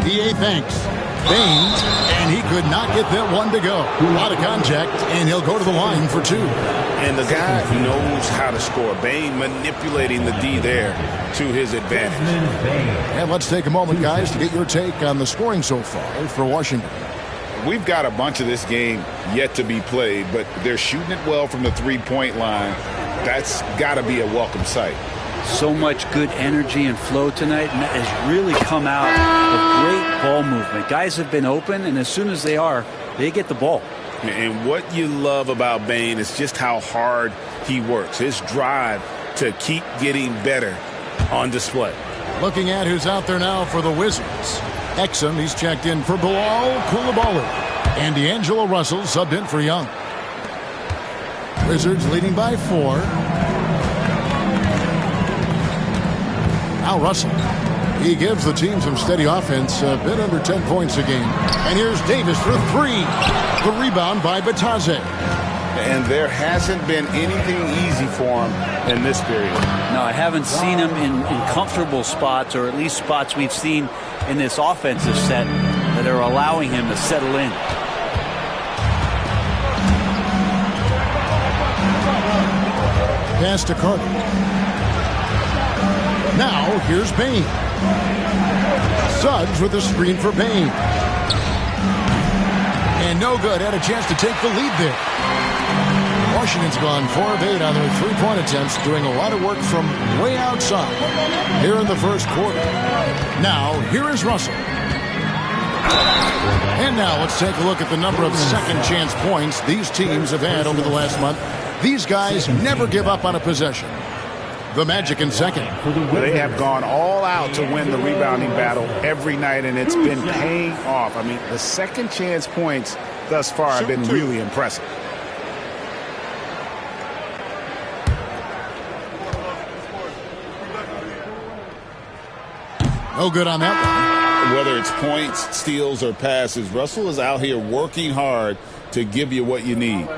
EA thanks. Bain, and he could not get that one to go. A lot of contact, and he'll go to the line for 2. And the guy knows how to score. Bain manipulating the D there to his advantage. And let's take a moment, guys, to get your take on the scoring so far for Washington. We've got a bunch of this game yet to be played, but they're shooting it well from the three-point line. That's got to be a welcome sight. So much good energy and flow tonight, and that has really come out of great ball movement. Guys have been open, and as soon as they are, they get the ball. And what you love about Bain is just how hard he works. His drive to keep getting better on display. Looking at who's out there now for the Wizards. Exum, he's checked in for Bilal Coulibaly. And D'Angelo Russell subbed in for Young. Wizards leading by 4. Now Russell. He gives the team some steady offense, a bit under 10 points a game. And here's Davis for 3. The rebound by Bitadze. And there hasn't been anything easy for him in this period. No, I haven't seen him in comfortable spots, or at least spots we've seen in this offensive set that are allowing him to settle in. Pass to Carter. Now, here's Bain. Suggs with a screen for Bain. And no good. Had a chance to take the lead there. Washington's gone 4 of 8 on their three-point attempts, doing a lot of work from way outside here in the first quarter. Now, here is Russell. And now let's take a look at the number of second-chance points these teams have had over the last month. These guys never give up on a possession. The Magic in second. They have gone all out to win the rebounding battle every night, and it's been paying off. I mean, the second-chance points thus far have been really impressive. No good on that one. Whether it's points, steals, or passes, Russell is out here working hard to give you what you need.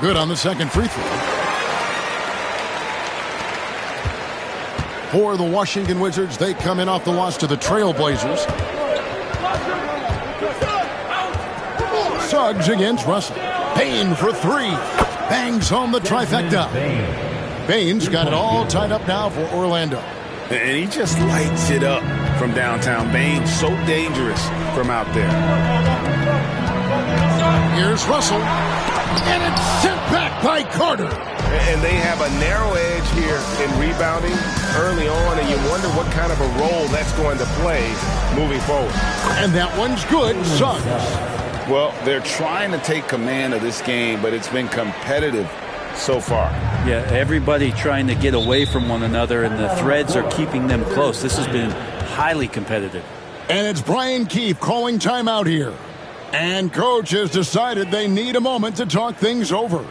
Good on the second free throw. For the Washington Wizards, they come in off the loss to the Trailblazers. Suggs against Russell. Bain for 3. Bangs home the trifecta. Bain's got it all tied up now for Orlando. And he just lights it up from downtown. Bain so dangerous from out there. Here's Russell. And it's sent back by Carter. And they have a narrow edge here in rebounding early on, and you wonder what kind of a role that's going to play moving forward. And that one's good. Suggs. Well, they're trying to take command of this game, but it's been competitive so far. Yeah, everybody trying to get away from one another, and the threads are keeping them close. This has been highly competitive. And it's Brian Keefe calling timeout here. And coach has decided they need a moment to talk things over.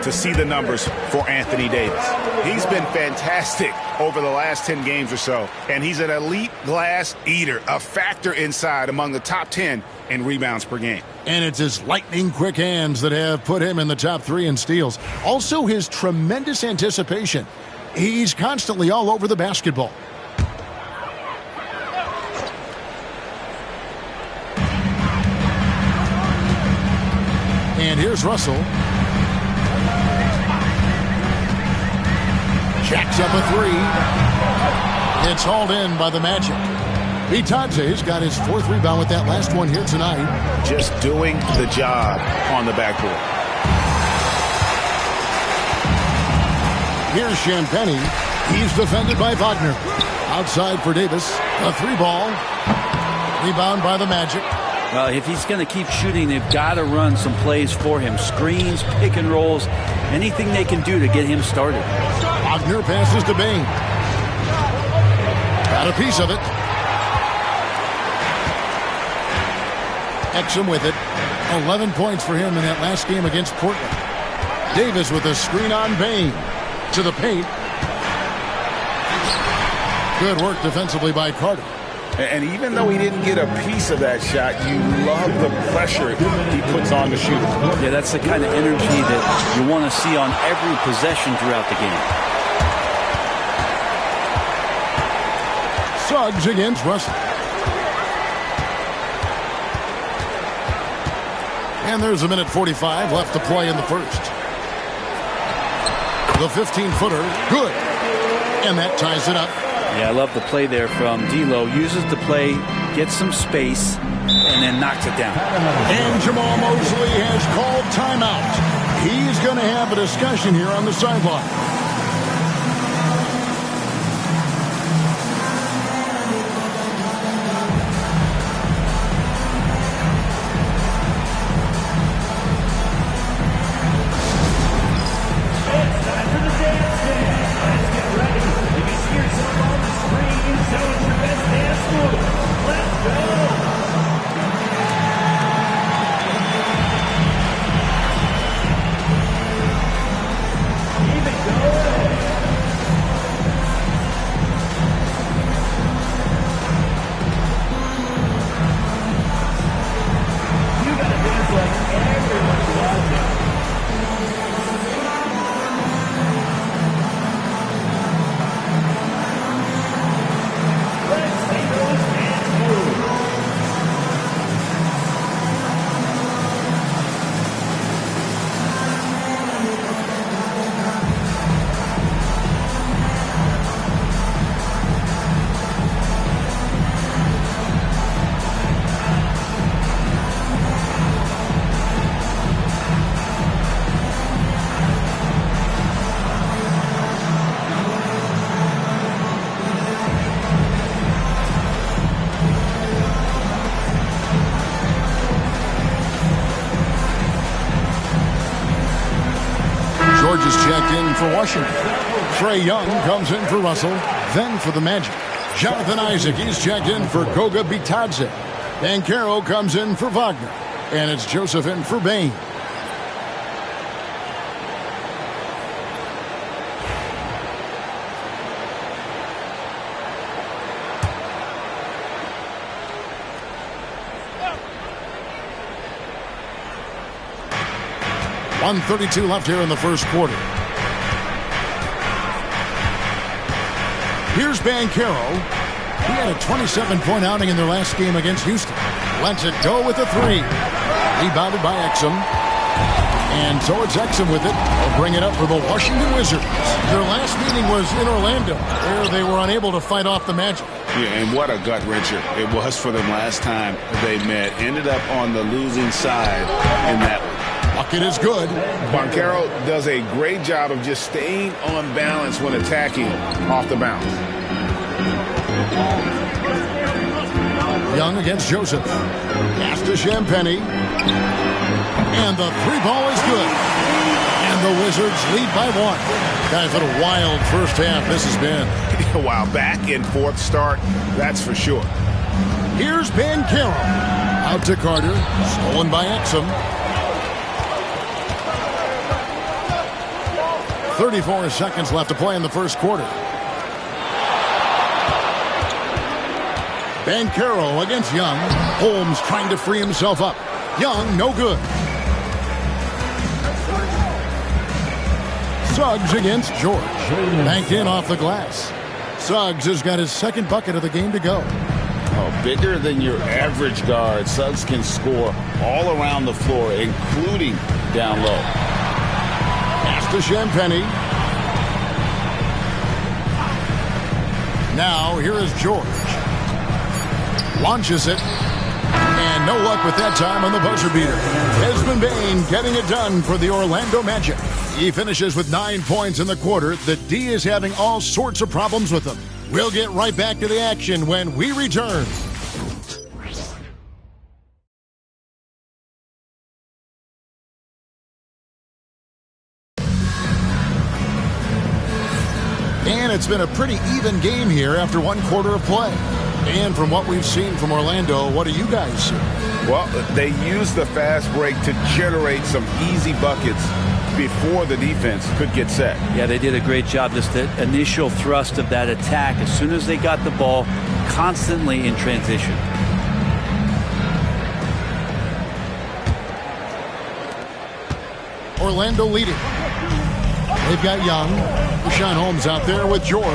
To see the numbers for Anthony Davis. He's been fantastic over the last 10 games or so, and he's an elite glass eater, a factor inside among the top 10 in rebounds per game. And it's his lightning-quick hands that have put him in the top 3 in steals. Also, his tremendous anticipation. He's constantly all over the basketball. And here's Russell. Jacks up a 3. It's hauled in by the Magic. Vitante's got his 4th rebound with that last one here tonight. Just doing the job on the backboard. Here's Champagny. He's defended by Wagner. Outside for Davis. A 3-ball. Rebound by the Magic. Well, if he's going to keep shooting, they've got to run some plays for him. Screens, pick and rolls, anything they can do to get him started. Wagner passes to Bain. Got a piece of it. Exum with it. 11 points for him in that last game against Portland. Davis with a screen on Bain. To the paint. Good work defensively by Carter. And even though he didn't get a piece of that shot, you love the pressure he puts on the shooter. Yeah, that's the kind of energy that you want to see on every possession throughout the game. Suggs against Russell. And there's a minute 45 left to play in the first. The 15-footer, good. And that ties it up. Yeah, I love the play there from D'Lo. Uses the play, gets some space, and then knocks it down. And Jamal Mosley has called timeout. He's going to have a discussion here on the sideline. George is checked in for Washington. Trae Young comes in for Russell, then for the Magic. Jonathan Isaac, he's checked in for Goga Bitadze. Banchero comes in for Wagner. And it's Joseph in for Bain. .132 left here in the first quarter. Here's Banchero. He had a 27-point outing in their last game against Houston. Lets it go with a three. Rebounded by Exum. And so it's Exum with it. They'll bring it up for the Washington Wizards. Their last meeting was in Orlando, where they were unable to fight off the Magic. Yeah, and what a gut-wrencher it was for them last time they met. Ended up on the losing side in that one. Bucket is good. Banchero does a great job of just staying on balance when attacking off the bounce. Young against Joseph. Pass to Champagny. And the three ball is good. And the Wizards lead by one. Guys, what a wild first half this has been. Wow, back and forth start, that's for sure. Here's Banchero. Out to Carter. Stolen by Exum. 34 seconds left to play in the first quarter. Banchero against Young. Holmes trying to free himself up. Young, no good. Suggs against George. Banked in off the glass. Suggs has got his second bucket of the game to go. Oh, bigger than your average guard. Suggs can score all around the floor, including down low. Pass to Champagny. Now, here is George. Launches it. And no luck with that time on the buzzer beater. Desmond Bane getting it done for the Orlando Magic. He finishes with 9 points in the quarter. The D is having all sorts of problems with him. We'll get right back to the action when we return. And it's been a pretty even game here after one quarter of play. And from what we've seen from Orlando, what do you guys see? Well, they used the fast break to generate some easy buckets before the defense could get set. Yeah, they did a great job. Just the initial thrust of that attack. As soon as they got the ball, constantly in transition. Orlando leading. They've got Young. Rashawn Holmes out there with George.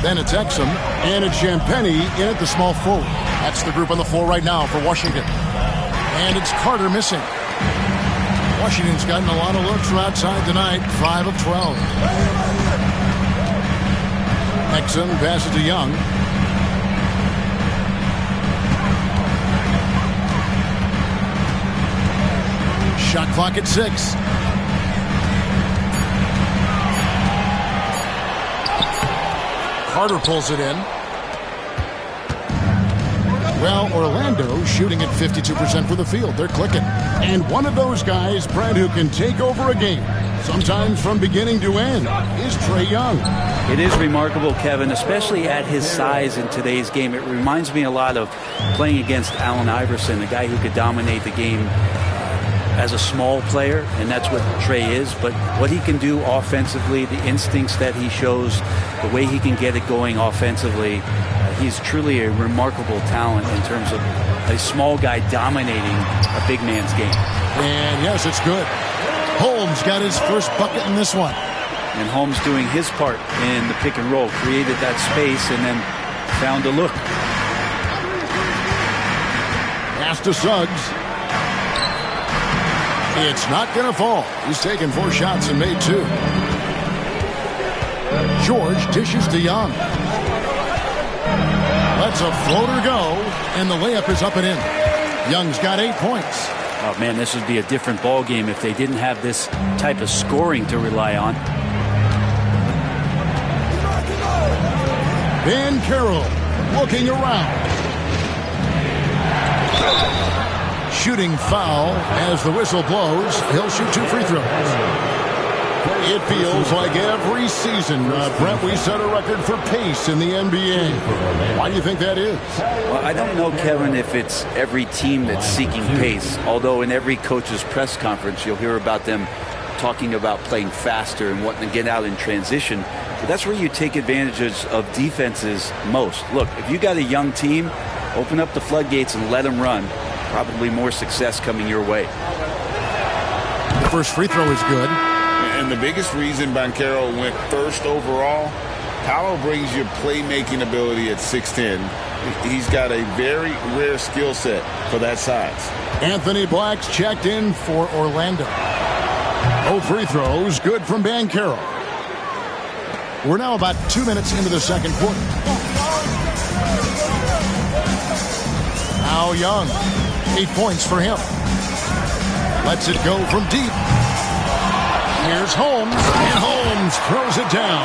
Then it's Exum. And it's Champagny in at the small forward. That's the group on the floor right now for Washington. And it's Carter missing. Washington's gotten a lot of looks from outside tonight. 5 of 12. Exum passes to Young. Shot clock at 6. Carter pulls it in. Well, Orlando shooting at 52% for the field. They're clicking. And one of those guys, Brad, who can take over a game, sometimes from beginning to end, is Trae Young. It is remarkable, Kevin, especially at his size in today's game. It reminds me a lot of playing against Allen Iverson, a guy who could dominate the game as a small player, and that's what Trae is. But what he can do offensively, the instincts that he shows, the way he can get it going offensively, he's truly a remarkable talent in terms of a small guy dominating a big man's game. And yes, it's good. Holmes got his first bucket in this one. And Holmes doing his part in the pick and roll, created that space and then found a look. Pass to Suggs. It's not going to fall. He's taken 4 shots and made 2. George dishes to Young. Lets a floater go, and the layup is up and in. Young's got 8 points. Oh, man, this would be a different ball game if they didn't have this type of scoring to rely on. Ben Carroll looking around. Shooting foul as the whistle blows. He'll shoot 2 free throws. It feels like every season, Brett, we set a record for pace in the NBA. Why do you think that is? Well, I don't know, Kevin, if it's every team that's seeking pace. Although in every coach's press conference, you'll hear about them talking about playing faster and wanting to get out in transition. But that's where you take advantage of defenses most. Look, if you got a young team, open up the floodgates and let them run. Probably more success coming your way. The first free throw is good. And the biggest reason Banchero went first overall, Paolo brings you playmaking ability at 6'10". He's got a very rare skill set for that size. Anthony Black's checked in for Orlando. No free throws, good from Banchero. We're now about 2 minutes into the second quarter. Now Young, 8 points for him. Lets it go from deep. Here's Holmes, and Holmes throws it down.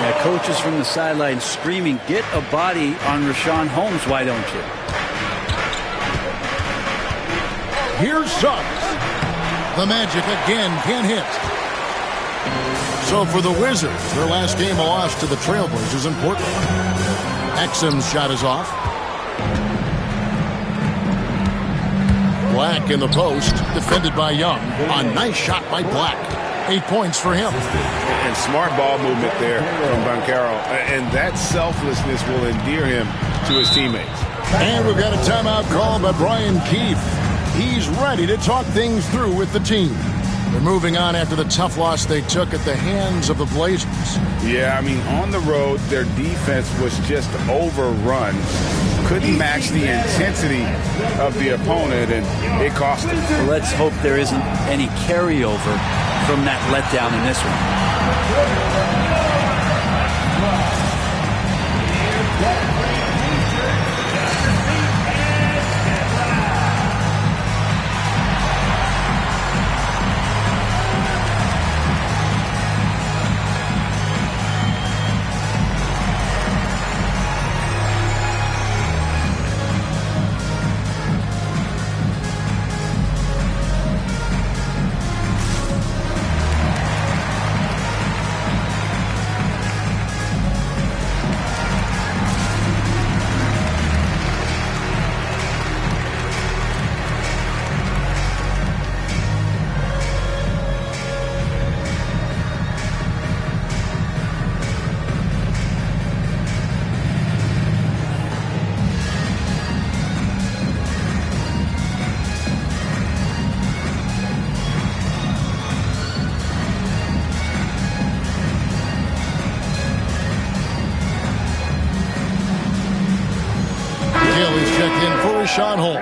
Yeah, coaches from the sideline screaming, get a body on Rashawn Holmes, why don't you? Here's Suggs. The Magic again can't hit. So for the Wizards, their last game lost to the Trailblazers in Portland. Exum's shot is off. Black in the post, defended by Young. A nice shot by Black. 8 points for him. And smart ball movement there from Banchero. And that selflessness will endear him to his teammates. And we've got a timeout called by Brian Keefe. He's ready to talk things through with the team. They're moving on after the tough loss they took at the hands of the Blazers. Yeah, I mean, on the road, their defense was just overrun. Couldn't match the intensity of the opponent, and it cost them. Well, let's hope there isn't any carryover from that letdown in this one. shot holes.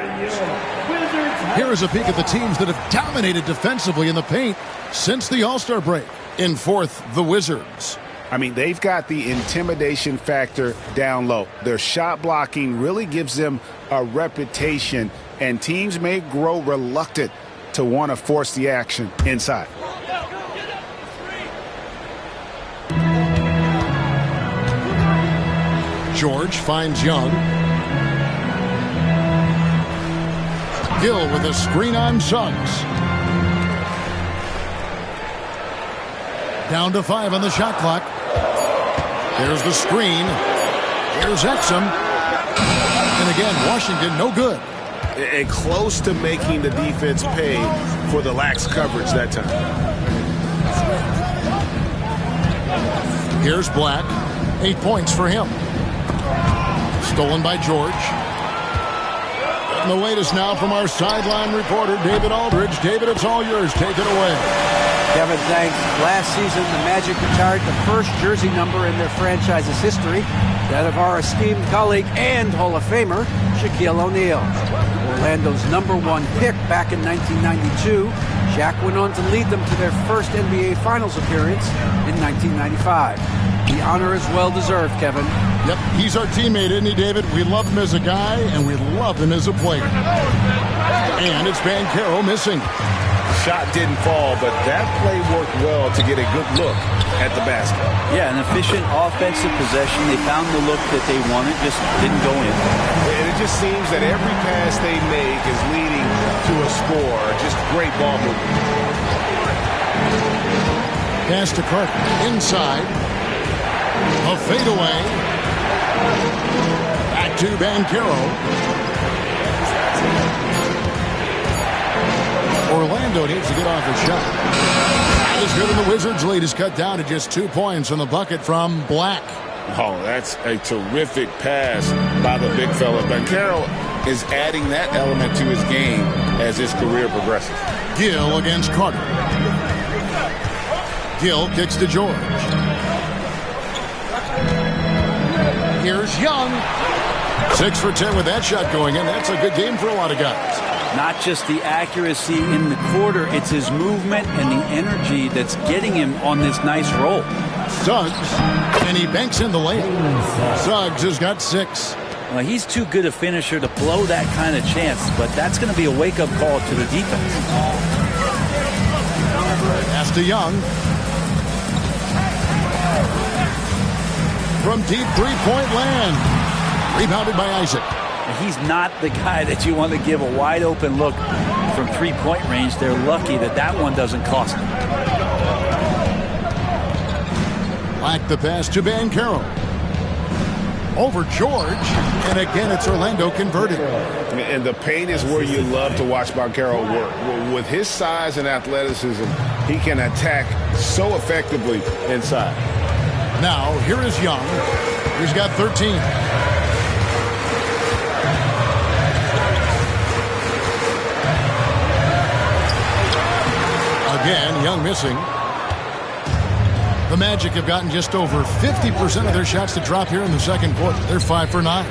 Here is a peek at the teams that have dominated defensively in the paint since the All-Star break. In fourth, the Wizards. I mean, they've got the intimidation factor down low. Their shot blocking really gives them a reputation, and teams may grow reluctant to want to force the action inside. George finds Young. Gill with a screen on Suggs. Down to 5 on the shot clock. There's the screen. Here's Exum. And again, Washington no good. And close to making the defense pay for the lax coverage that time. Here's Black. 8 points for him. Stolen by George. And the latest now from our sideline reporter, David Aldridge. David, it's all yours. Take it away. Kevin, thanks. Last season, the Magic retired the first jersey number in their franchise's history, that of our esteemed colleague and Hall of Famer, Shaquille O'Neal. Orlando's #1 pick back in 1992, Shaq went on to lead them to their first NBA Finals appearance in 1995. The honor is well-deserved, Kevin. Yep, he's our teammate, isn't he, David? We love him as a guy, and we love him as a player. And it's Banchero missing. Shot didn't fall, but that play worked well to get a good look at the basket. Yeah, an efficient offensive possession. They found the look that they wanted, just didn't go in. And it just seems that every pass they make is leading to a score. Just great ball movement. Pass to Carter. Inside. A fadeaway. Back to Banchero. Orlando needs to get off a shot. That is good, and the Wizards' lead is cut down to just 2 points on the bucket from Black. Oh, that's a terrific pass by the big fella. Banchero is adding that element to his game as his career progresses. Gill against Carter. Gill kicks to George. Here's Young. 6 for 10 with that shot going in. That's a good game for a lot of guys. Not just the accuracy in the quarter, it's his movement and the energy that's getting him on this nice roll. Suggs, and he banks in the lane. Suggs has got 6. Well, he's too good a finisher to blow that kind of chance, but that's going to be a wake-up call to the defense. Pass to Young. From deep three-point land. Rebounded by Isaac. He's not the guy that you want to give a wide-open look from three-point range. They're lucky that that one doesn't cost them. Black the pass to Banchero. Over George. And again, it's Orlando converted. And the paint is where you love to watch Banchero work. With his size and athleticism, he can attack so effectively inside. Now, here is Young. He's got 13. Again, Young missing. The Magic have gotten just over 50% of their shots to drop here in the second quarter. They're 5 for 9.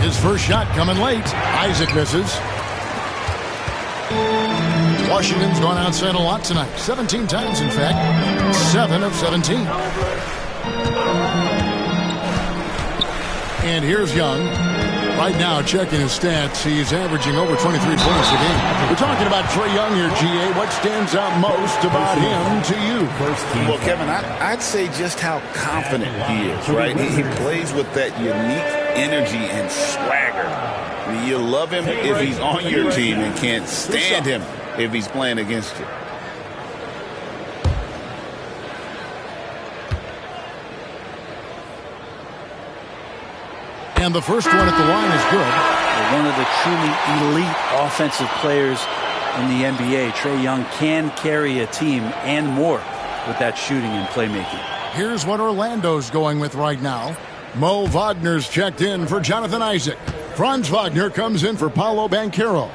His first shot coming late. Isaac misses. Washington's gone outside a lot tonight. 17 times, in fact. 7 of 17. And here's Young. Right now, checking his stats, he's averaging over 23 points a game. We're talking about Trae Young here, GA. What stands out most about him to you? Well, Kevin, I'd say just how confident he is, right? He plays with that unique energy and swagger. I mean, you love him if he's on your team and can't stand him if he's playing against you. And the first one at the line is good. One of the truly elite offensive players in the NBA. Trae Young can carry a team and more with that shooting and playmaking. Here's what Orlando's going with right now. Mo Wagner's checked in for Jonathan Isaac. Franz Wagner comes in for Paolo Banchero.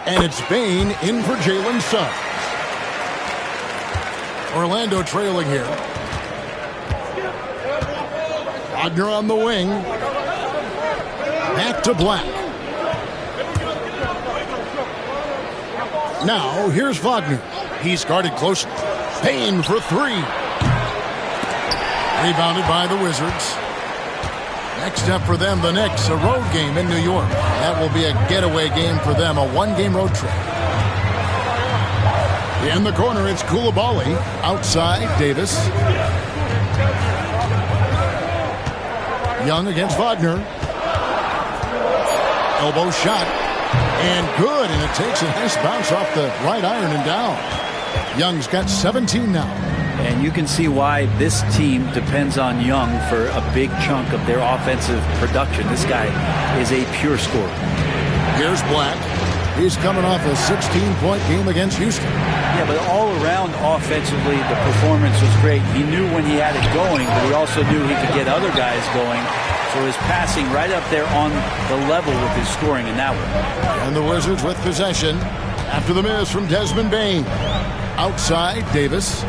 And it's Bane in for Jalen Suggs. Orlando trailing here. Wagner on the wing. Back to Black. Now, here's Wagner. He's guarded closely. Payne for three. Rebounded by the Wizards. Next up for them, the Knicks, a road game in New York. That will be a getaway game for them, a one-game road trip. In the corner, it's Coulibaly. Outside, Davis. Young against Wagner. Elbow shot. And good, and it takes a nice bounce off the right iron and down. Young's got 17 now. And you can see why this team depends on Young for a big chunk of their offensive production. This guy is a pure scorer. Here's Black. He's coming off a 16-point game against Houston. Yeah, but all around offensively, the performance was great. He knew when he had it going, but he also knew he could get other guys going. So his passing right up there on the level with his scoring in that one. And the Wizards with possession after the miss from Desmond Bane. Outside, Davis.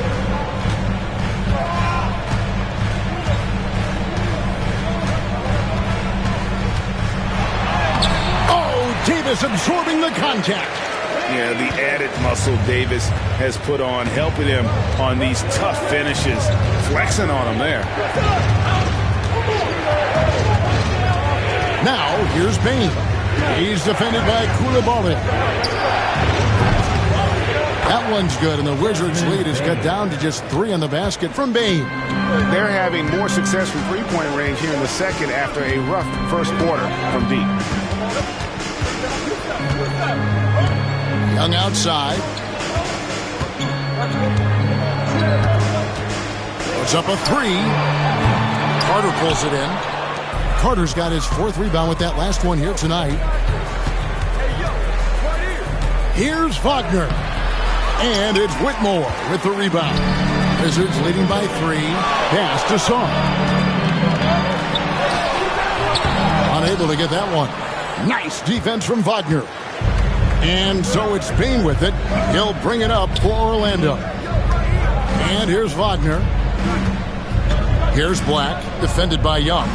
Davis absorbing the contact. Yeah, the added muscle Davis has put on, helping him on these tough finishes, flexing on him there. Now, here's Bane. He's defended by Coulibaly. That one's good, and the Wizards' lead is cut down to just 3 in the basket from Bane. They're having more success from three-point range here in the second after a rough first quarter from deep. Young outside. Puts up a three. Carter pulls it in. Carter's got his 4th rebound with that last one here tonight. Here's Wagner. And it's Whitmore with the rebound. Wizards leading by 3. Pass to Song. Unable to get that one. Nice defense from Wagner. And so it's Bane with it. He'll bring it up for Orlando. And here's Wagner. Here's Black, defended by Young.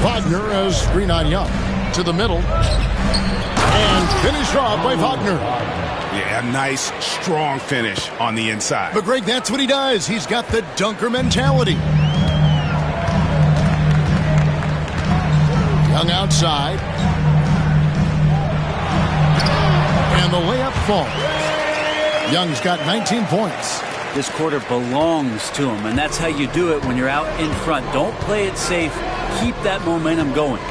Wagner has screen on Young. To the middle. And finished off by Wagner. Yeah, a nice, strong finish on the inside. But Greg, that's what he does. He's got the dunker mentality. Young outside. And the layup falls. Young's got 19 points. This quarter belongs to him, and that's how you do it when you're out in front. Don't play it safe. Keep that momentum going.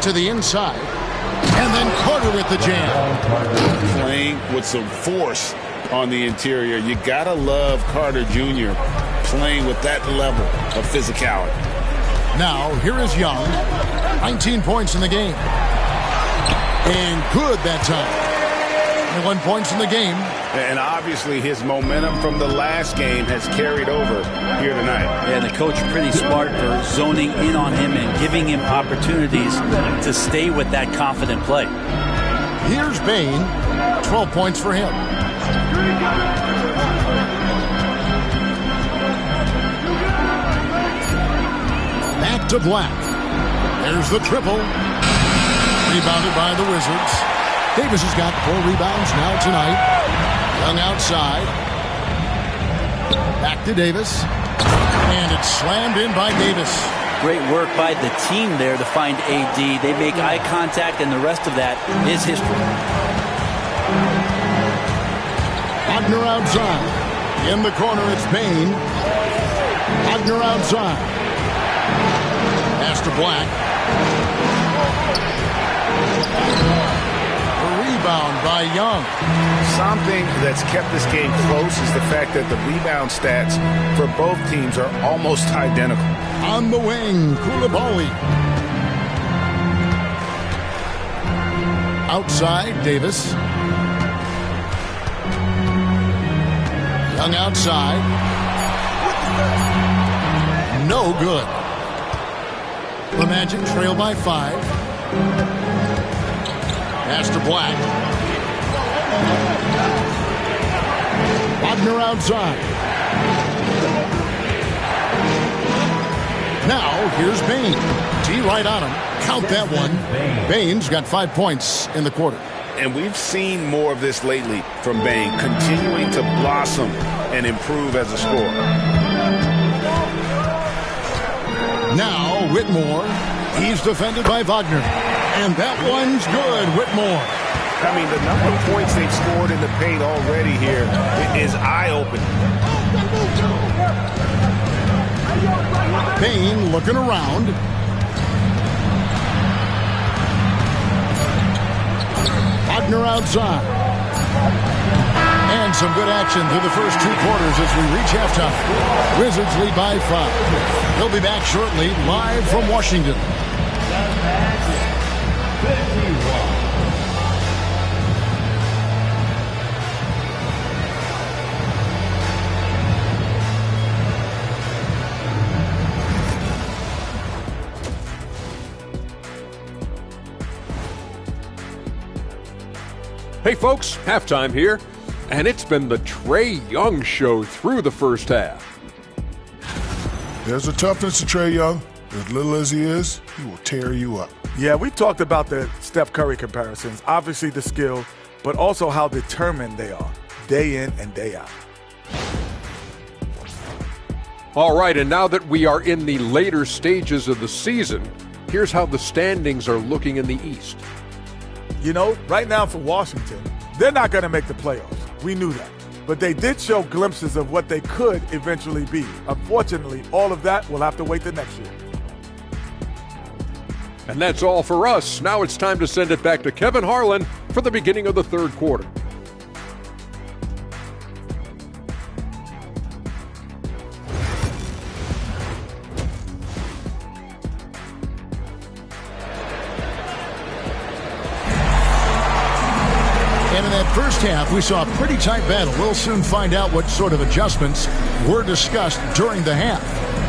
To the inside. And then Carter with the jam. Playing with some force on the interior. You gotta love Carter Jr. playing with that level of physicality. Now, here is Young. 19 points in the game. And good that time. 21 points in the game. And obviously his momentum from the last game has carried over here tonight. Yeah, the coach pretty smart for zoning in on him and giving him opportunities to stay with that confident play. Here's Bane. 12 points for him. Back to Black. There's the triple. Rebounded by the Wizards. Davis has got 4 rebounds now tonight. Young outside. Back to Davis. And it's slammed in by Davis. Great work by the team there to find AD. They make eye contact, and the rest of that is history. Wagner outside. In the corner, it's Bane. Wagner outside. Pass to Black. Rebound by Young. Something that's kept this game close is the fact that the rebound stats for both teams are almost identical. On the wing, Coulibaly. Outside, Davis. Young outside. No good. The Magic trail by 5. Pass to Black. Wagner outside. Now, here's Bane. T right on him. Count that one. Bane's got 5 points in the quarter. And we've seen more of this lately from Bain, continuing to blossom and improve as a scorer. Now Whitmore. He's defended by Wagner. And that one's good, Whitmore. I mean, the number of points they've scored in the paint already here is eye-opening. Bain looking around. Wagner outside. And some good action through the first 2 quarters as we reach halftime. Wizards lead by 5. They'll be back shortly, live from Washington. Hey folks, halftime here, and it's been the Trae Young show through the first half. There's a toughness to Trae Young. As little as he is, he will tear you up. Yeah, we talked about the Steph Curry comparisons. Obviously the skill, but also how determined they are, day in and day out. All right, and now that we are in the later stages of the season, here's how the standings are looking in the East. You know, right now for Washington, they're not going to make the playoffs. We knew that. But they did show glimpses of what they could eventually be. Unfortunately, all of that will have to wait the next year. And that's all for us. Now it's time to send it back to Kevin Harlan for the beginning of the third quarter. And in that first half, we saw a pretty tight battle. We'll soon find out what sort of adjustments were discussed during the half.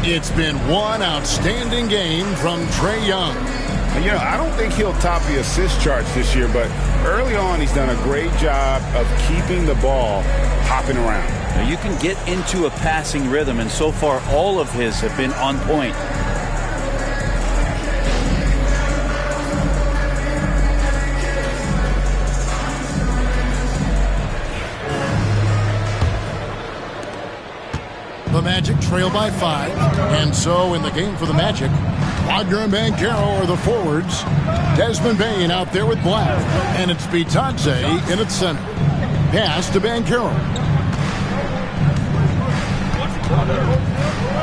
It's been one outstanding game from Trae Young. You know, I don't think he'll top the assist charts this year, but early on he's done a great job of keeping the ball hopping around. Now you can get into a passing rhythm, and so far all of his have been on point. The Magic trail by 5. And so in the game for the Magic, Wagner and Banchero are the forwards. Desmond Bain out there with Black. And it's Bitadze in its center. Pass to Banchero.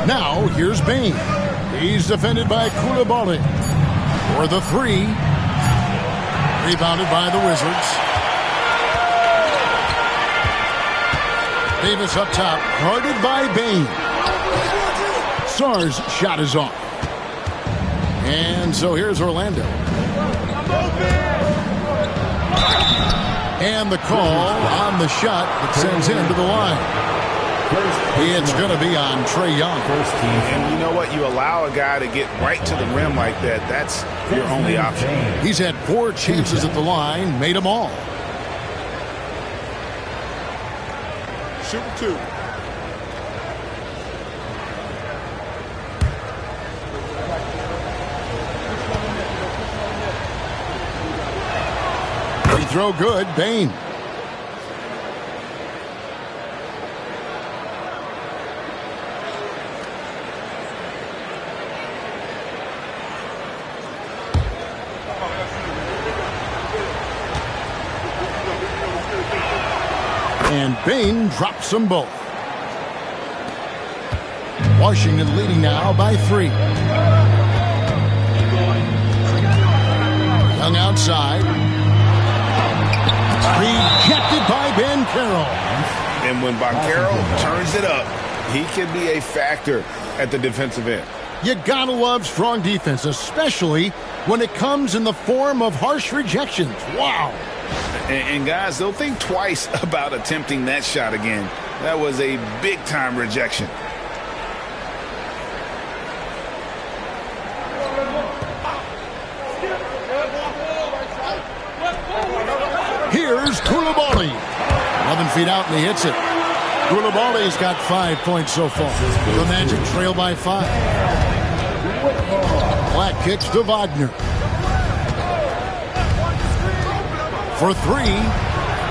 Now here's Bain. He's defended by Koulibaly. For the 3. Rebounded by the Wizards. Davis up top, guarded by Bain. Sarr's shot is off. And so here's Orlando. And the call on the shot that sends him to the line. It's going to be on Trae Young. And you know what? You allow a guy to get right to the rim like that. That's your only option. He's had 4 chances at the line, made them all. Shoot 2. Free throw good, Bain. And Bain drops them both. Washington leading now by 3. Young outside. Rejected by Banchero. And when Banchero turns it up, he can be a factor at the defensive end. You gotta love strong defense, especially when it comes in the form of harsh rejections. Wow. And guys, they'll think twice about attempting that shot again. That was a big-time rejection. Here's Koulibaly. 11 feet out, and he hits it. Koulibaly's got 5 points so far. The Magic trail by 5. Black kicks to Wagner. for three.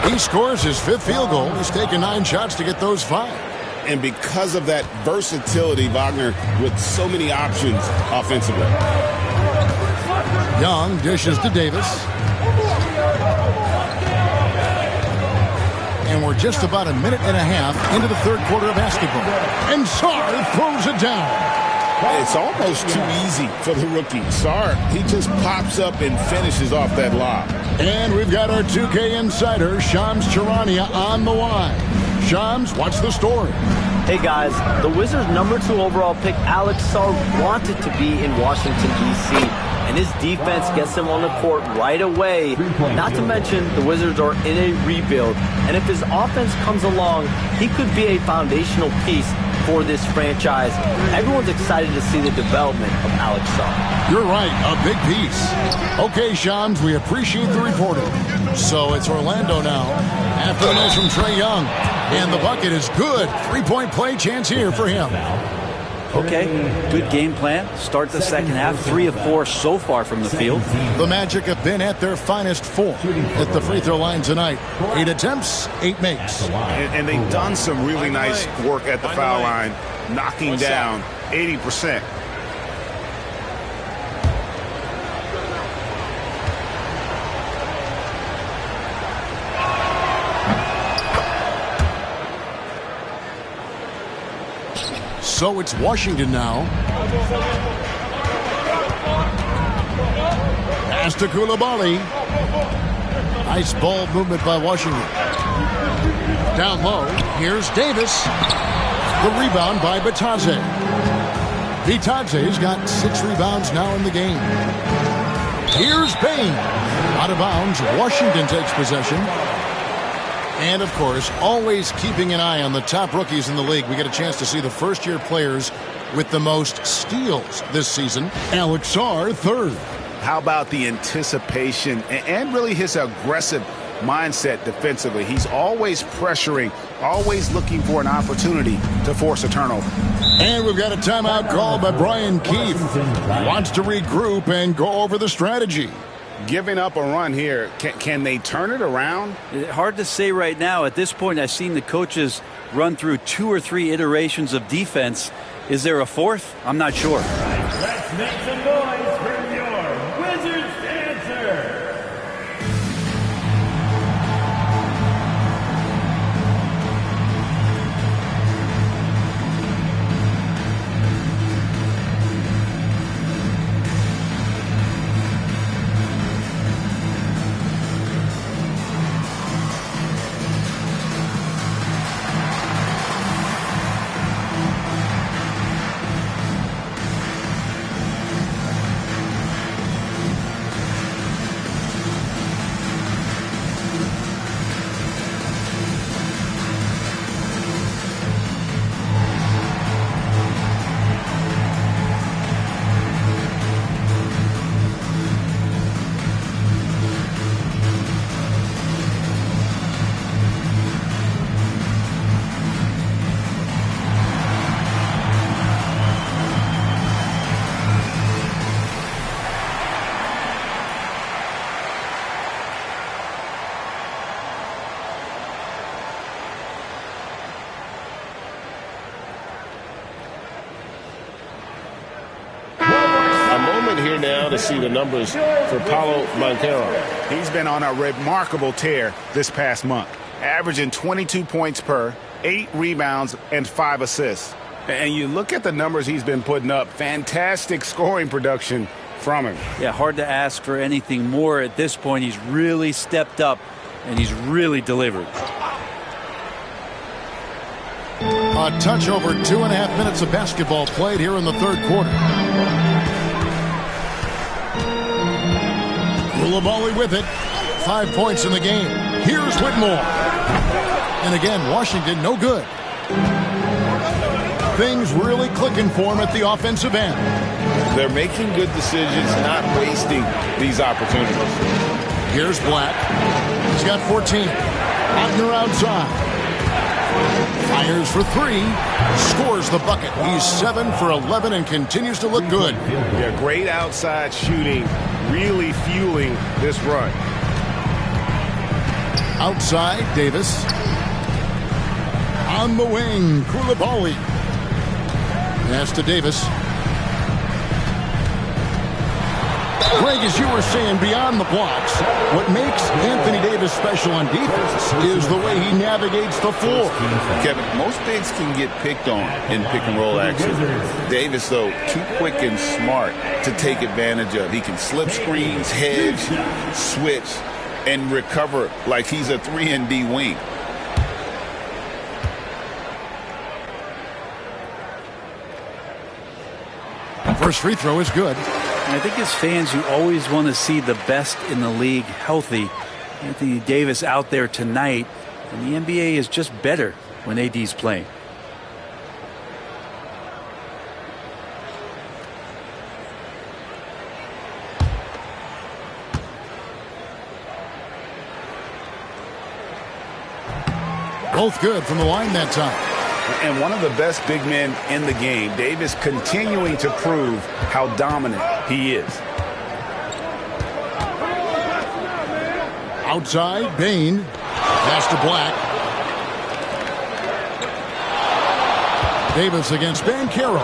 He scores his 5th field goal. He's taken 9 shots to get those 5. And because of that versatility, Wagner with so many options offensively. Young dishes to Davis. And we're just about a minute and a half into the 3rd quarter of basketball. And Sarr throws it down. It's almost too easy for the rookie. Sarr, he just pops up and finishes off that lob. And we've got our 2K insider, Shams Charania, on the line. Shams, what's the story? Hey guys, the Wizards' #2 overall pick, Alex Sarr, wanted to be in Washington, D.C., and his defense gets him on the court right away. Not to mention, the Wizards are in a rebuild, and if his offense comes along, he could be a foundational piece for this franchise. Everyone's excited to see the development of Alex Sarr. You're right, a big piece. Okay, Shams, we appreciate the reporting. So it's Orlando now, after the miss from Trae Young. And the bucket is good. 3-point play chance here for him. Okay, good game plan. Start the second half. 3 of 4 so far from the field. The Magic have been at their finest 4 at the free throw line tonight. 8 attempts, 8 makes. And they've done some really nice work at the foul line, knocking down 80%. So it's Washington now. Pass to Coulibaly. Nice ball movement by Washington. Down low, here's Davis. The rebound by Bitadze. Bitadze's got 6 rebounds now in the game. Here's Payne. Out of bounds, Washington takes possession. And, of course, always keeping an eye on the top rookies in the league. We get a chance to see the first-year players with the most steals this season. Alex Sarr, 3rd. How about the anticipation and really his aggressive mindset defensively? He's always pressuring, always looking for an opportunity to force a turnover. And we've got a timeout called by Brian Keefe. He wants to regroup and go over the strategy. Giving up a run here, can they turn it around? Hard to say right now. At this point, I've seen the coaches run through 2 or 3 iterations of defense. Is there a 4th? I'm not sure. Let's make some noise for your Wizards dancer. Here now to see the numbers for Paolo Banchero. He's been on a remarkable tear this past month, averaging 22 points per, 8 rebounds, and 5 assists. And you look at the numbers he's been putting up, fantastic scoring production from him. Yeah, hard to ask for anything more at this point. He's really stepped up, and he's really delivered. A touch over 2.5 minutes of basketball played here in the 3rd quarter. Coulibaly with it. 5 points in the game. Here's Whitmore. And again, Washington no good. Things really clicking for him at the offensive end. They're making good decisions, not wasting these opportunities. Here's Black. He's got 14. Wagner outside. Fires for 3. Scores the bucket. He's 7 for 11 and continues to look good. Yeah, great outside shooting, really fueling this run. Outside, Davis. On the wing, Koulibaly. Pass to Davis. Greg, as you were saying, beyond the blocks, what makes Anthony Davis special on defense is the way he navigates the floor. Kevin, most bigs can get picked on in pick and roll action. Davis, though, too quick and smart to take advantage of. He can slip screens, hedge, switch, and recover like he's a 3-and-D wing. First free throw is good. And I think as fans, you always want to see the best in the league healthy. Anthony Davis out there tonight, and the NBA is just better when AD's playing. Both good from the line that time. And one of the best big men in the game, Davis continuing to prove how dominant he is. Outside, Bain. Pass to Black. Davis against Banchero.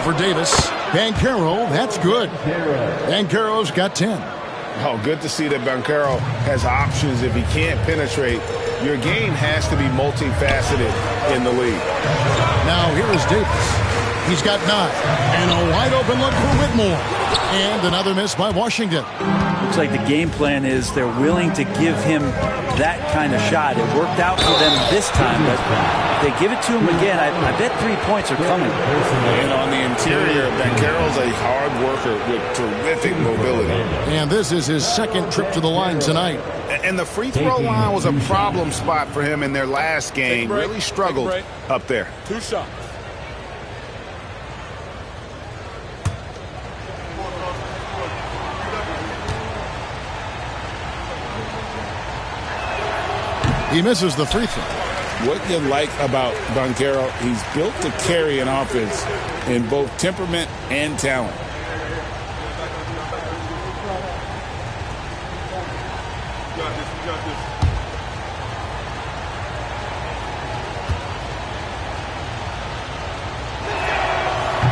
For Davis. Banchero, that's good. Banchero's got 10. Oh, good to see that Banchero has options if he can't penetrate. Your game has to be multifaceted in the league. Now here is Davis. He's got 9. And a wide open look for Whitmore. And another miss by Washington. Looks like the game plan is they're willing to give him that kind of shot. It worked out for them this time, but if they give it to him again, I bet 3 points are coming. And on the interior, Banchero's a hard worker with terrific mobility. And this is his second trip to the line tonight. And the free throw line was a problem spot for him in their last game. Really struggled up there. 2 shots. He misses the free throw. What you like about Banchero, he's built to carry an offense in both temperament and talent.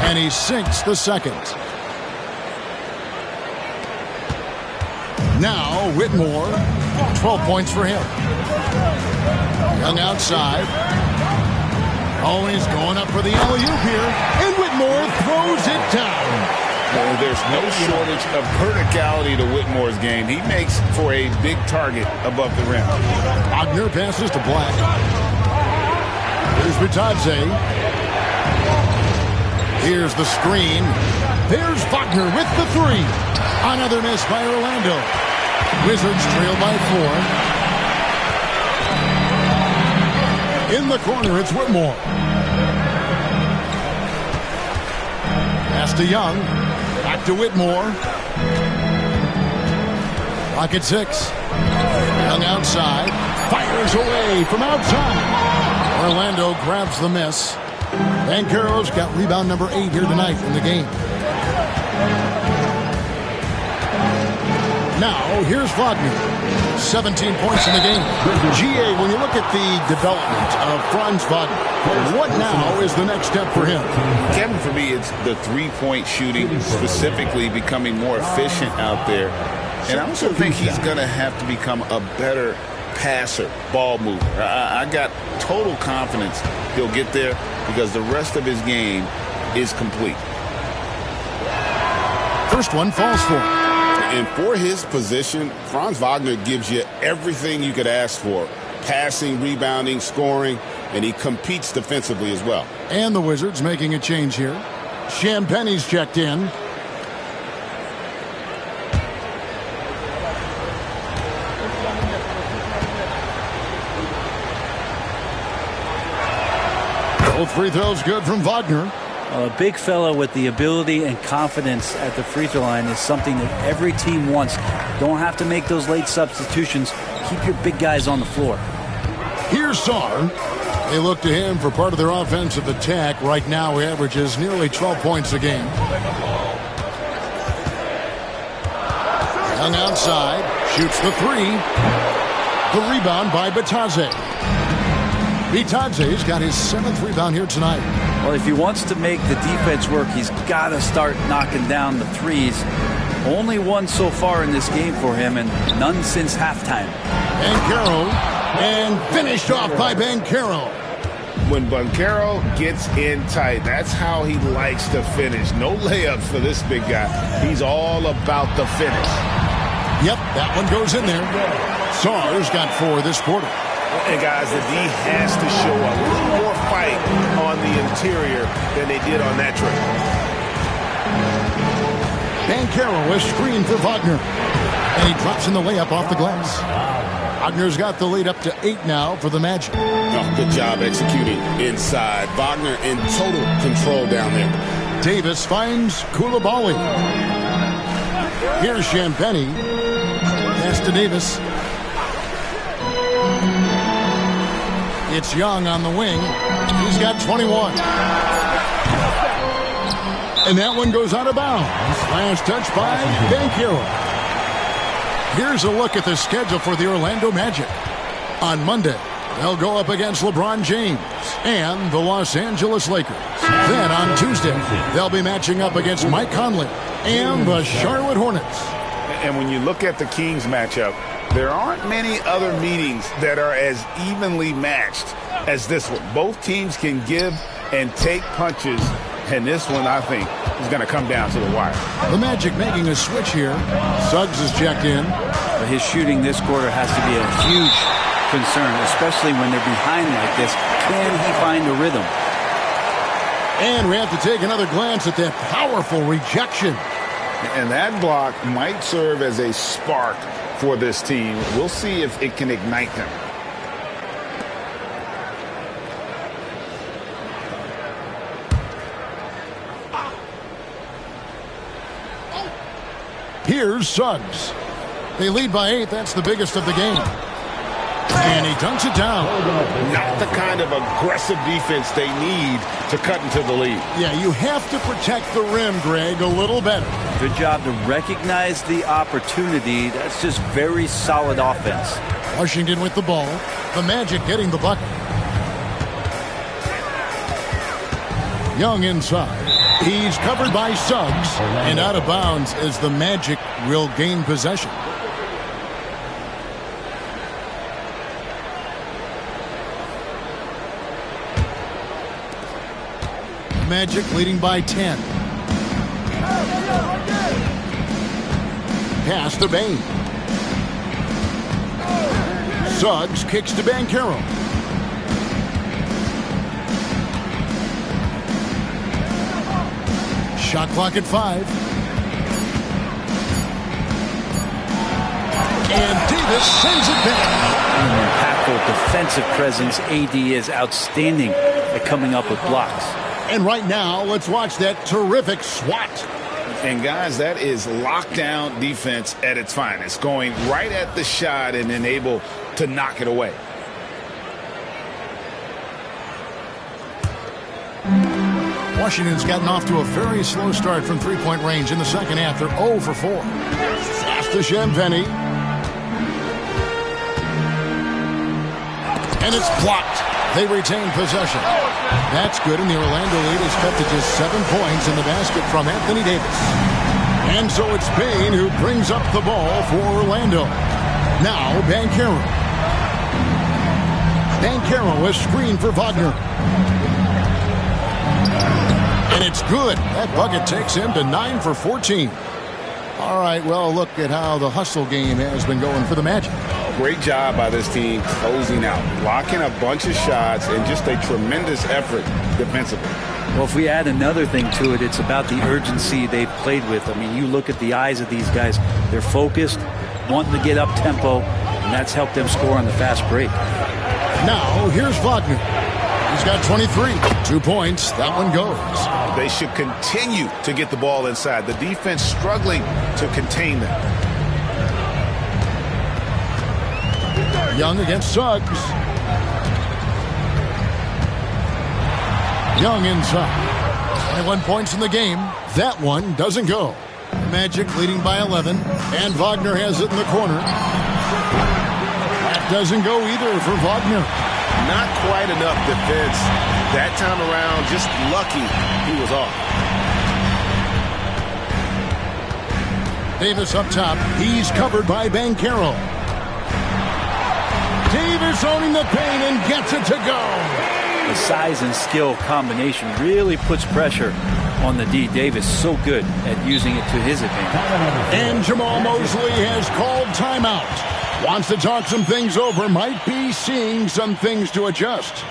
And he sinks the second. Now Whitmore, 12 points for him. Young outside. Oh, he's going up for the alley-oop here. And Whitmore throws it down. Well, there's no shortage of verticality to Whitmore's game. He makes for a big target above the rim. Wagner passes to Black. Here's Bitadze. Here's the screen. There's Wagner with the 3. Another miss by Orlando. Wizards trail by 4. In the corner, it's Whitmore. Pass to Young. Back to Whitmore. Clock at 6. Young outside. Fires away from outside. Orlando grabs the miss. Banchero's got rebound number 8 here tonight in the game. Now, here's Wagner. 17 points in the game. GA, when you look at the development of Franz Wagner, what now is the next step for him? Kevin, for me, it's the three-point shooting, specifically becoming more efficient out there. And I also think he's going to have to become a better passer, ball mover. I got total confidence he'll get there because the rest of his game is complete. First one falls for him. And for his position, Franz Wagner gives you everything you could ask for. Passing, rebounding, scoring, and he competes defensively as well. And the Wizards making a change here. Champagne's checked in. Both free throws good from Wagner. A big fella with the ability and confidence at the free throw line is something that every team wants. Don't have to make those late substitutions. Keep your big guys on the floor. Here's Sarr. They look to him for part of their offensive attack. Right now, he averages nearly 12 points a game. Young outside. Shoots the 3. The rebound by Bitadze. Bitadze's got his 7th rebound here tonight. Well, if he wants to make the defense work, he's got to start knocking down the threes. Only one so far in this game for him, and none since halftime. Banchero, and finished off by Banchero. When Banchero gets in tight, that's how he likes to finish. No layups for this big guy. He's all about the finish. Yep, that one goes in there. Sarr's got 4 this quarter. And guys, the D has to show a little more fight on the interior than they did on that trip. Banchero is screened for Wagner. And he drops in the layup off the glass. Wagner's got the lead up to 8 now for the Magic. Oh, good job executing inside. Wagner in total control down there. Davis finds Koulibaly. Here's Champagny. Pass to Davis. It's Young on the wing. He's got 21. And that one goes out of bounds. Last touch by Banchero. Here's a look at the schedule for the Orlando Magic. On Monday, they'll go up against LeBron James and the Los Angeles Lakers. Then on Tuesday, they'll be matching up against Mike Conley and the Charlotte Hornets. And when you look at the Kings matchup, there aren't many other meetings that are as evenly matched as this one. Both teams can give and take punches, and this one, I think, is going to come down to the wire. The Magic making a switch here. Suggs is checked in. But his shooting this quarter has to be a huge concern, especially when they're behind like this. Can he find a rhythm? And we have to take another glance at that powerful rejection. And that block might serve as a spark for this team. We'll see if it can ignite them. Here's Suggs. They lead by 8. That's the biggest of the game. And he dunks it down. Not the kind of aggressive defense they need to cut into the lead. Yeah, you have to protect the rim, Greg, a little better. Good job to recognize the opportunity. That's just very solid offense. Washington with the ball. The Magic getting the bucket. Young inside. He's covered by Suggs. And out of bounds as the Magic will gain possession. Magic leading by 10. Pass to Bane. Suggs kicks to Banchero. Shot clock at 5. And Davis sends it back. Impactful defensive presence. AD is outstanding at coming up with blocks. And right now, let's watch that terrific swat. And guys, that is lockdown defense at its finest. Going right at the shot and then able to knock it away. Washington's gotten off to a very slow start from three-point range in the second half. They're 0 for 4. Pass to Champagny. And it's blocked. They retain possession. That's good, and the Orlando lead is cut to just 7 points in the basket from Anthony Davis. And so it's Bane who brings up the ball for Orlando. Now Banchero. Banchero is screened for Wagner. And it's good. That bucket takes him to 9 for 14. All right, well, look at how the hustle game has been going for the Magic. Great job by this team closing out, blocking a bunch of shots, and just a tremendous effort defensively. Well, if we add another thing to it, it's about the urgency they've played with. I mean, you look at the eyes of these guys. They're focused, wanting to get up tempo, and that's helped them score on the fast break. Now, here's Wagner. He's got 23. 2 points. That one goes. They should continue to get the ball inside. The defense struggling to contain them. Young against Suggs. Young inside. 21 points in the game. That one doesn't go. Magic leading by 11. And Wagner has it in the corner. doesn't go either for Wagner. Not quite enough defense. That time around, just lucky he was off. Davis up top. He's covered by Banchero. Davis owning the paint and gets it to go. The size and skill combination really puts pressure on the D. Davis so good at using it to his advantage. And Jamal Mosley has called timeout. Wants to talk some things over. Might be seeing some things to adjust.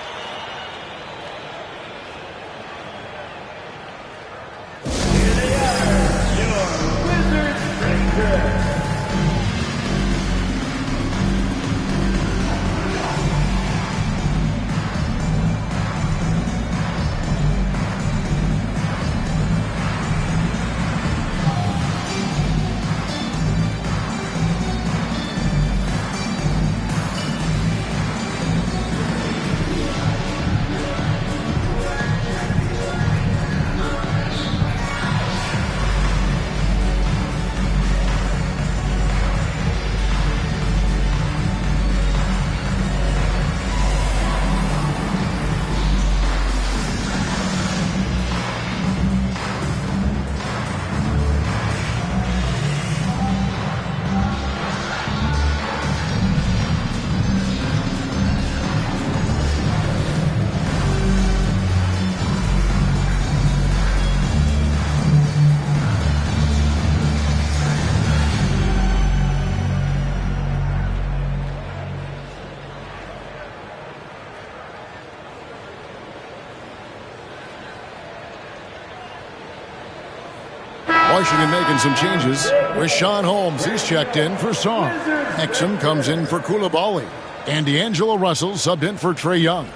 Washington making some changes. Rashawn Holmes, he's checked in for Song. Exum comes in for Coulibaly. And D'Angelo Russell subbed in for Trae Young.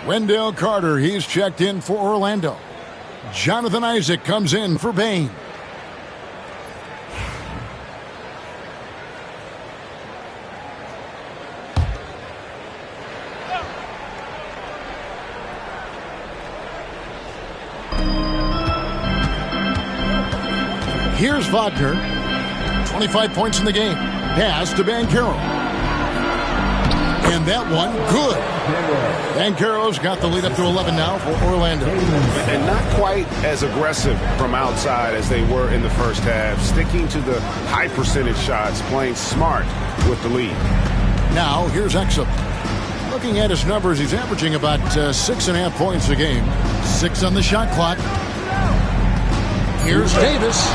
Wendell Carter, he's checked in for Orlando. Jonathan Isaac comes in for Bane. Here's Wagner. 25 points in the game. Pass to Banchero. And that one, good. Banchero's got the lead up to 11 now for Orlando. And not quite as aggressive from outside as they were in the first half. Sticking to the high percentage shots, playing smart with the lead. Now, here's Exum. Looking at his numbers, he's averaging about 6.5 points a game. 6 on the shot clock. Here's Davis.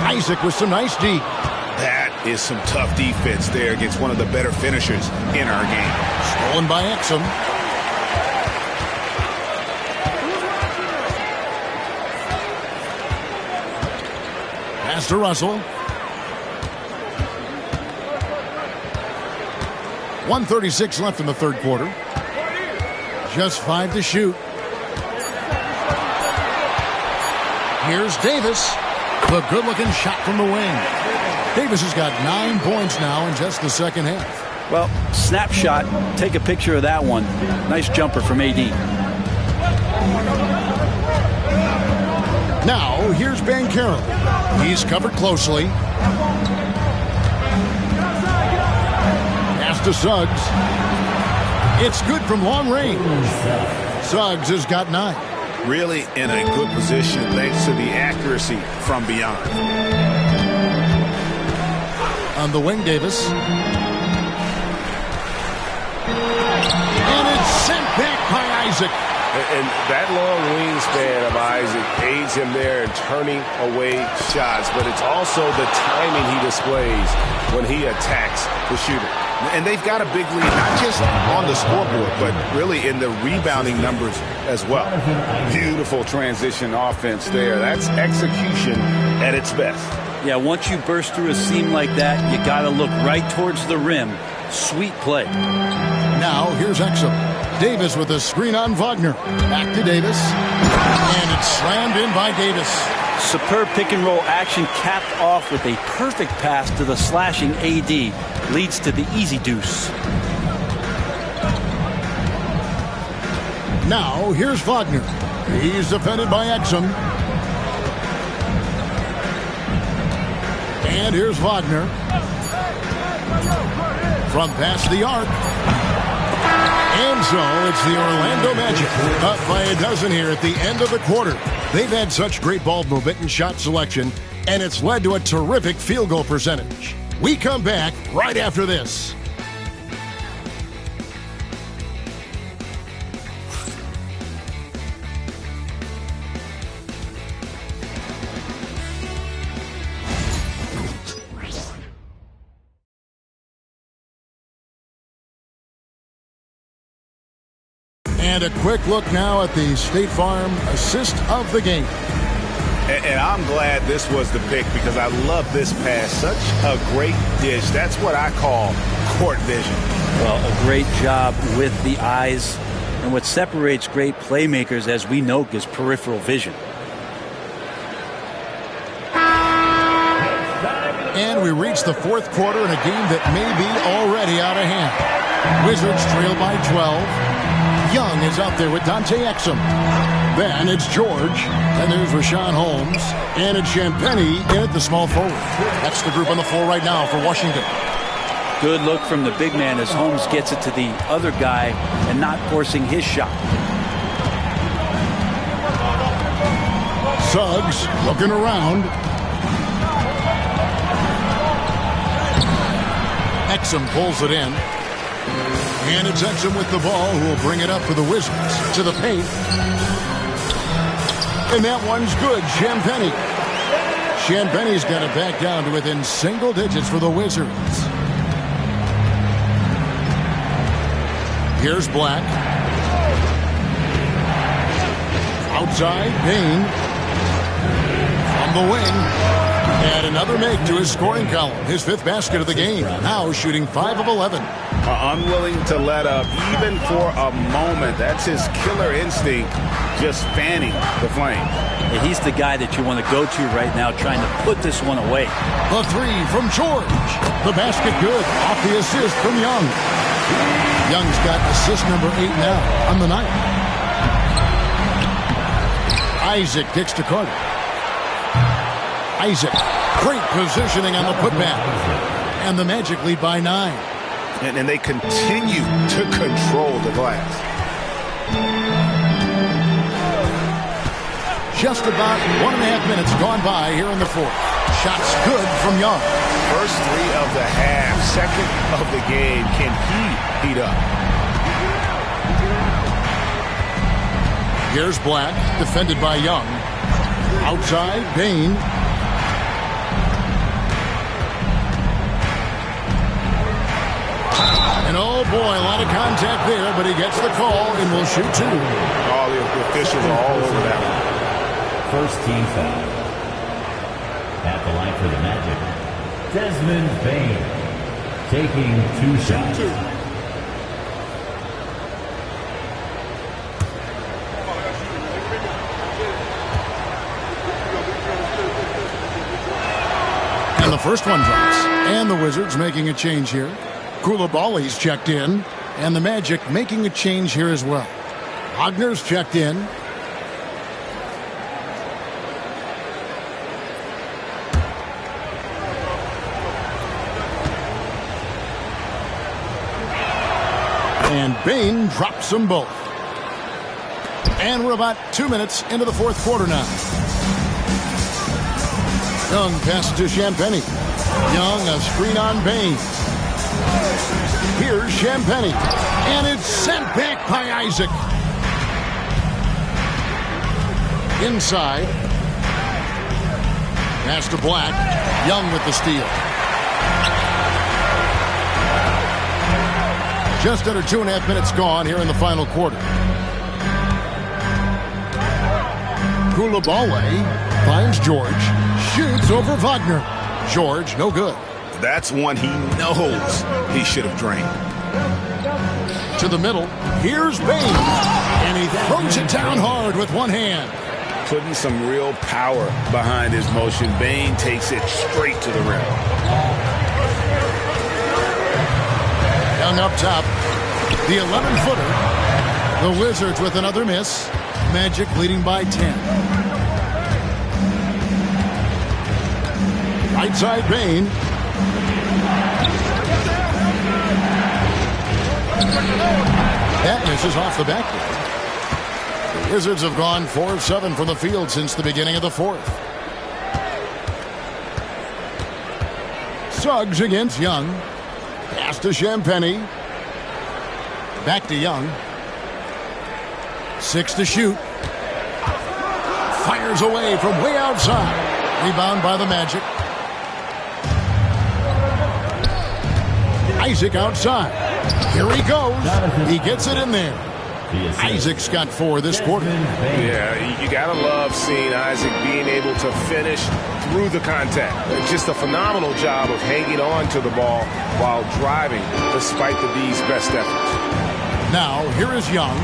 Isaac with some nice D. That is some tough defense there against one of the better finishers in our game. Stolen by Exum. Pass to Russell. 1:36 left in the third quarter. Just 5 to shoot. Here's Davis. The good-looking shot from the wing. Davis has got 9 points now in just the second half. Well, snapshot. Take a picture of that one. Nice jumper from AD. Now, here's Banchero. He's covered closely. Pass to Suggs. It's good from long range. Suggs has got 9. Really in a good position thanks to the accuracy from beyond. On the wing, Davis. And it's sent back by Isaac. And that long wingspan of Isaac aids him there in turning away shots, but it's also the timing he displays when he attacks the shooter. And they've got a big lead, not just on the scoreboard, but really in the rebounding numbers as well. Beautiful transition offense there. That's execution at its best. Yeah, once you burst through a seam like that, you got to look right towards the rim. Sweet play. Now, here's Exum. Davis with a screen on Wagner. Back to Davis. And it's slammed in by Davis. Superb pick-and-roll action capped off with a perfect pass to the slashing AD. Leads to the easy deuce. Now, here's Wagner. He's defended by Exum. And here's Wagner. From past the arc. And so it's the Orlando Magic up by a dozen here at the end of the quarter. They've had such great ball movement and shot selection, and it's led to a terrific field goal percentage. We come back right after this. And a quick look now at the State Farm assist of the game. And I'm glad this was the pick because I love this pass. Such a great dish. That's what I call court vision. Well, a great job with the eyes. And what separates great playmakers, as we know, is peripheral vision. And we reach the fourth quarter in a game that may be already out of hand. Wizards trail by 12. Young is out there with Dante Exum. Then it's George. And there's Rashawn Holmes. And it's Champagnie in at the small forward. That's the group on the floor right now for Washington. Good look from the big man as Holmes gets it to the other guy and not forcing his shot. Suggs looking around. Exum pulls it in. And it's Exum with the ball who will bring it up for the Wizards to the paint. And that one's good. Champagnie's got it back down to within single digits for the Wizards. Here's Black. Outside, Bain. From the wing. And another make to his scoring column. His fifth basket of the game. Now shooting 5 of 11. Unwilling to let up even for a moment. That's his killer instinct, just fanning the flame. Yeah, he's the guy that you want to go to right now, trying to put this one away. The three from George. The basket good. Off the assist from Young. Young's got assist number 8 now on the night. Isaac kicks to Carter. Isaac, great positioning on the putback. And the Magic lead by 9. And they continue to control the glass. Just about 1.5 minutes gone by here in the fourth. Shots good from Young. First 3 of the half, second of the game. Can he heat up? Here's Black, defended by Young. Outside, Bain. And oh boy, a lot of contact there, but he gets the call and will shoot 2. All the officials are all over that one. First team foul. At the line for the Magic, Desmond Bain taking 2 shots. And the first one drops. And the Wizards making a change here. Koulibaly's checked in. And the Magic making a change here as well. Wagner's checked in. And Bain drops them both. And we're about 2 minutes into the fourth quarter now. Young passes to Champagnie. Young, a screen on Bain. Here's Champagnie. And it's sent back by Isaac. Inside. Pass to Black. Young with the steal. Just under 2.5 minutes gone here in the final quarter. Koulibaly finds George. Shoots over Wagner. George, no good. That's one he knows he should have drained. To the middle. Here's Bain. And he throws it down hard with one hand. Putting some real power behind his motion. Bain takes it straight to the rim. Young up top. The 11-footer. The Wizards with another miss. Magic leading by 10. Right side Bain. That misses off the backboard. The Wizards have gone 4 of 7 from the field since the beginning of the fourth. Suggs against Young. Pass to Champagny. Back to Young. 6 to shoot. Fires away from way outside. Rebound by the Magic. Isaac outside. Here he goes. He gets it in there. Isaac's got 4 this quarter. Yeah, you got to love seeing Isaac being able to finish through the contact. Just a phenomenal job of hanging on to the ball while driving despite the D's best efforts. Now, here is Young.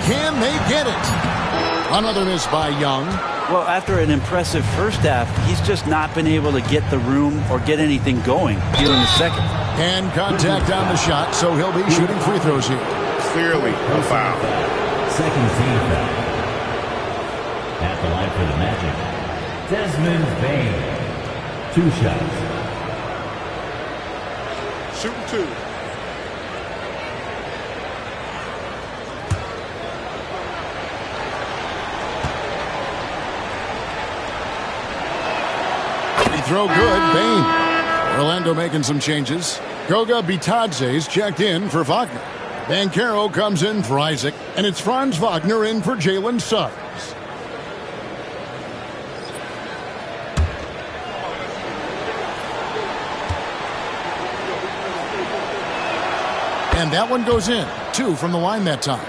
Can they get it? Another miss by Young. Well, after an impressive first half, he's just not been able to get the room or get anything going here in the second. And contact on the shot, so he'll be shooting free throws here. Clearly a foul. Second team foul. At the line for the Magic, Desmond Bain. 2 shots. Shooting 2. Throw good, Bain. Orlando making some changes. Goga Bitadze's checked in for Wagner. Banchero comes in for Isaac, and it's Franz Wagner in for Jalen Suggs. And that one goes in. 2 from the line that time.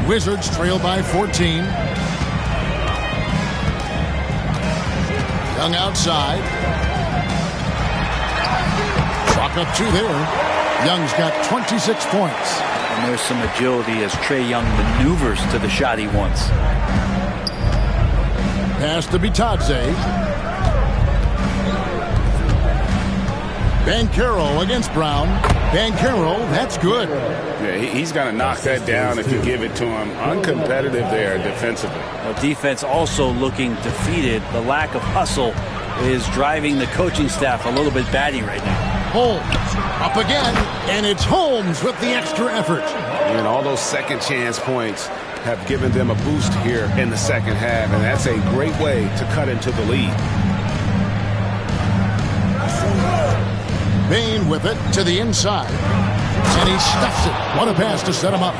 Wizards trail by 14. Young outside. Chalk up 2 there. Young's got 26 points. And there's some agility as Trae Young maneuvers to the shot he wants. Pass to Bitadze. Banchero against Brown. Banchero, that's good. Yeah, he's going to knock that down if you give it to him. Uncompetitive there defensively. Well, defense also looking defeated. The lack of hustle is driving the coaching staff a little bit batty right now. Holmes up again, and it's Holmes with the extra effort. And all those second chance points have given them a boost here in the second half, and that's a great way to cut into the lead. Bain with it to the inside. And he stuffs it. What a pass to set him up.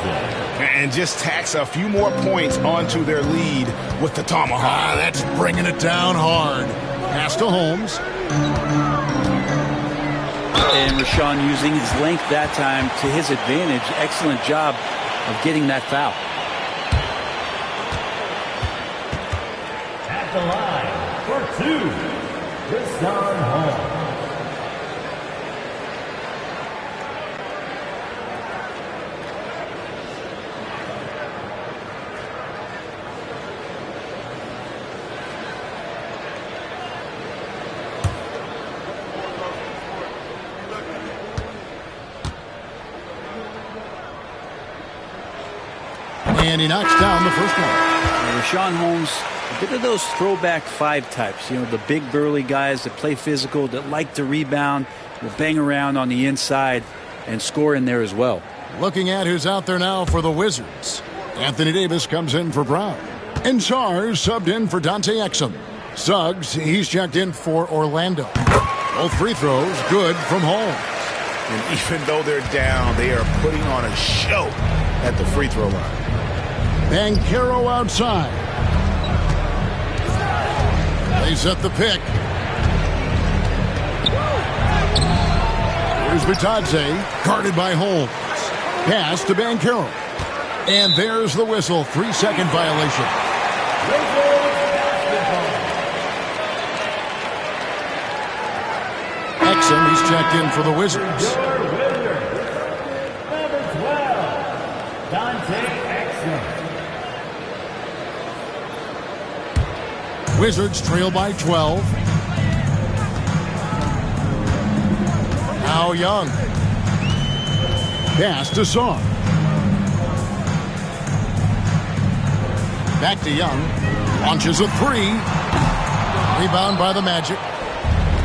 And just tacks a few more points onto their lead with the tomahawk. That's bringing it down hard. Pass to Holmes. And Rashawn using his length that time to his advantage. Excellent job of getting that foul. At the line for 2, Rashawn Holmes. And he knocks down the first one. Rashawn Holmes, a bit of those throwback 5 types. You know, the big burly guys that play physical, that like to rebound, will bang around on the inside and score in there as well. Looking at who's out there now for the Wizards. Anthony Davis comes in for Brown. And Sars subbed in for Dante Exum. Suggs, he's checked in for Orlando. Both free throws good from Holmes. And even though they're down, they are putting on a show at the free throw line. Banchero outside. They set the pick. Here's Bitadze, guarded by Holmes. Pass to Banchero. And there's the whistle. 3-second violation. Exum, he's checked in for the Wizards. Number 12, Dante Exum. Wizards trail by 12. Now Young. Pass to Song. Back to Young. Launches a three. Rebound by the Magic.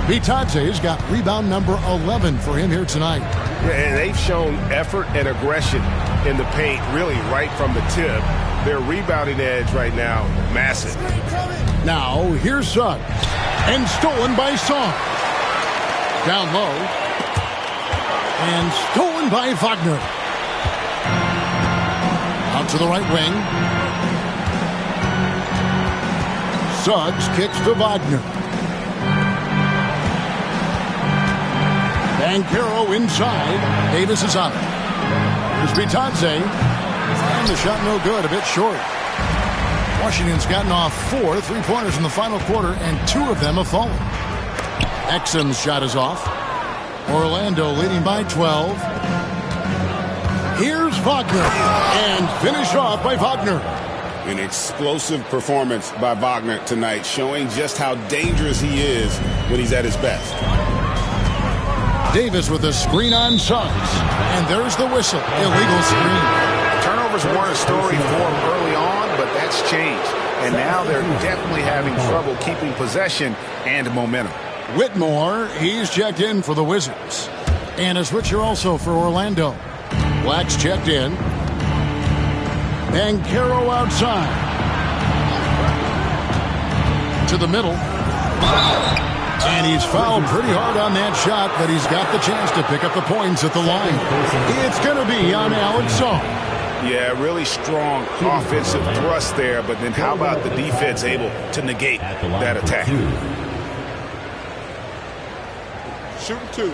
Bitadze's got rebound number 11 for him here tonight. Yeah, and they've shown effort and aggression in the paint, really right from the tip. Their rebounding edge right now, massive. Now, here's Suggs. And stolen by Song. Down low. And stolen by Wagner. Out to the right wing. Suggs kicks to Wagner. Banchero inside. Davis is on it. Here's Bitadze. And the shot no good, a bit short. Washington's gotten off 4 3-pointers in the final quarter, and 2 of them have fallen. Exum's shot is off. Orlando leading by 12. Here's Wagner. And finished off by Wagner. An explosive performance by Wagner tonight, showing just how dangerous he is when he's at his best. Davis with a screen on Suggs. And there's the whistle. Illegal screen. Turnovers weren't a story for him early on, but that's changed. And now they're definitely having trouble keeping possession and momentum. Whitmore, he's checked in for the Wizards. And a switcher also for Orlando. Black's checked in. Banchero outside. To the middle. And he's fouled pretty hard on that shot, but he's got the chance to pick up the points at the line. It's going to be on Alex Song. Yeah, really strong offensive thrust there, but then how about the defense able to negate that attack? Shooting 2.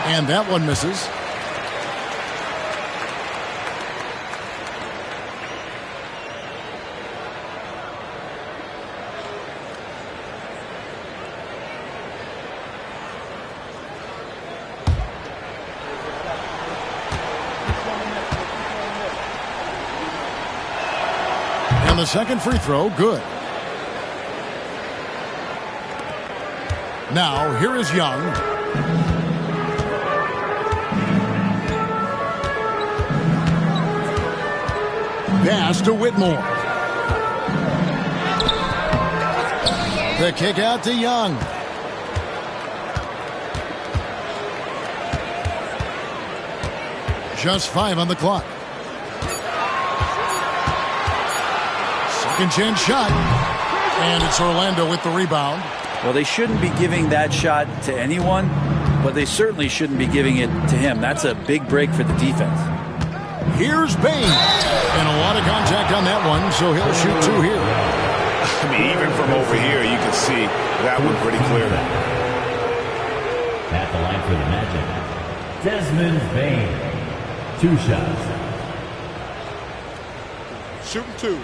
And that one misses. And the second free throw, good. Now, here is Young. Pass to Whitmore. The kick out to Young. Just 5 on the clock. Second chance shot. And it's Orlando with the rebound. Well, they shouldn't be giving that shot to anyone, but they certainly shouldn't be giving it to him. That's a big break for the defense. Here's Bain. And a lot of contact on that one, so he'll shoot 2 here. I mean, even from over here, you can see that one pretty clearly. At the line for the Magic, Desmond Bain. 2 shots. Shooting 2.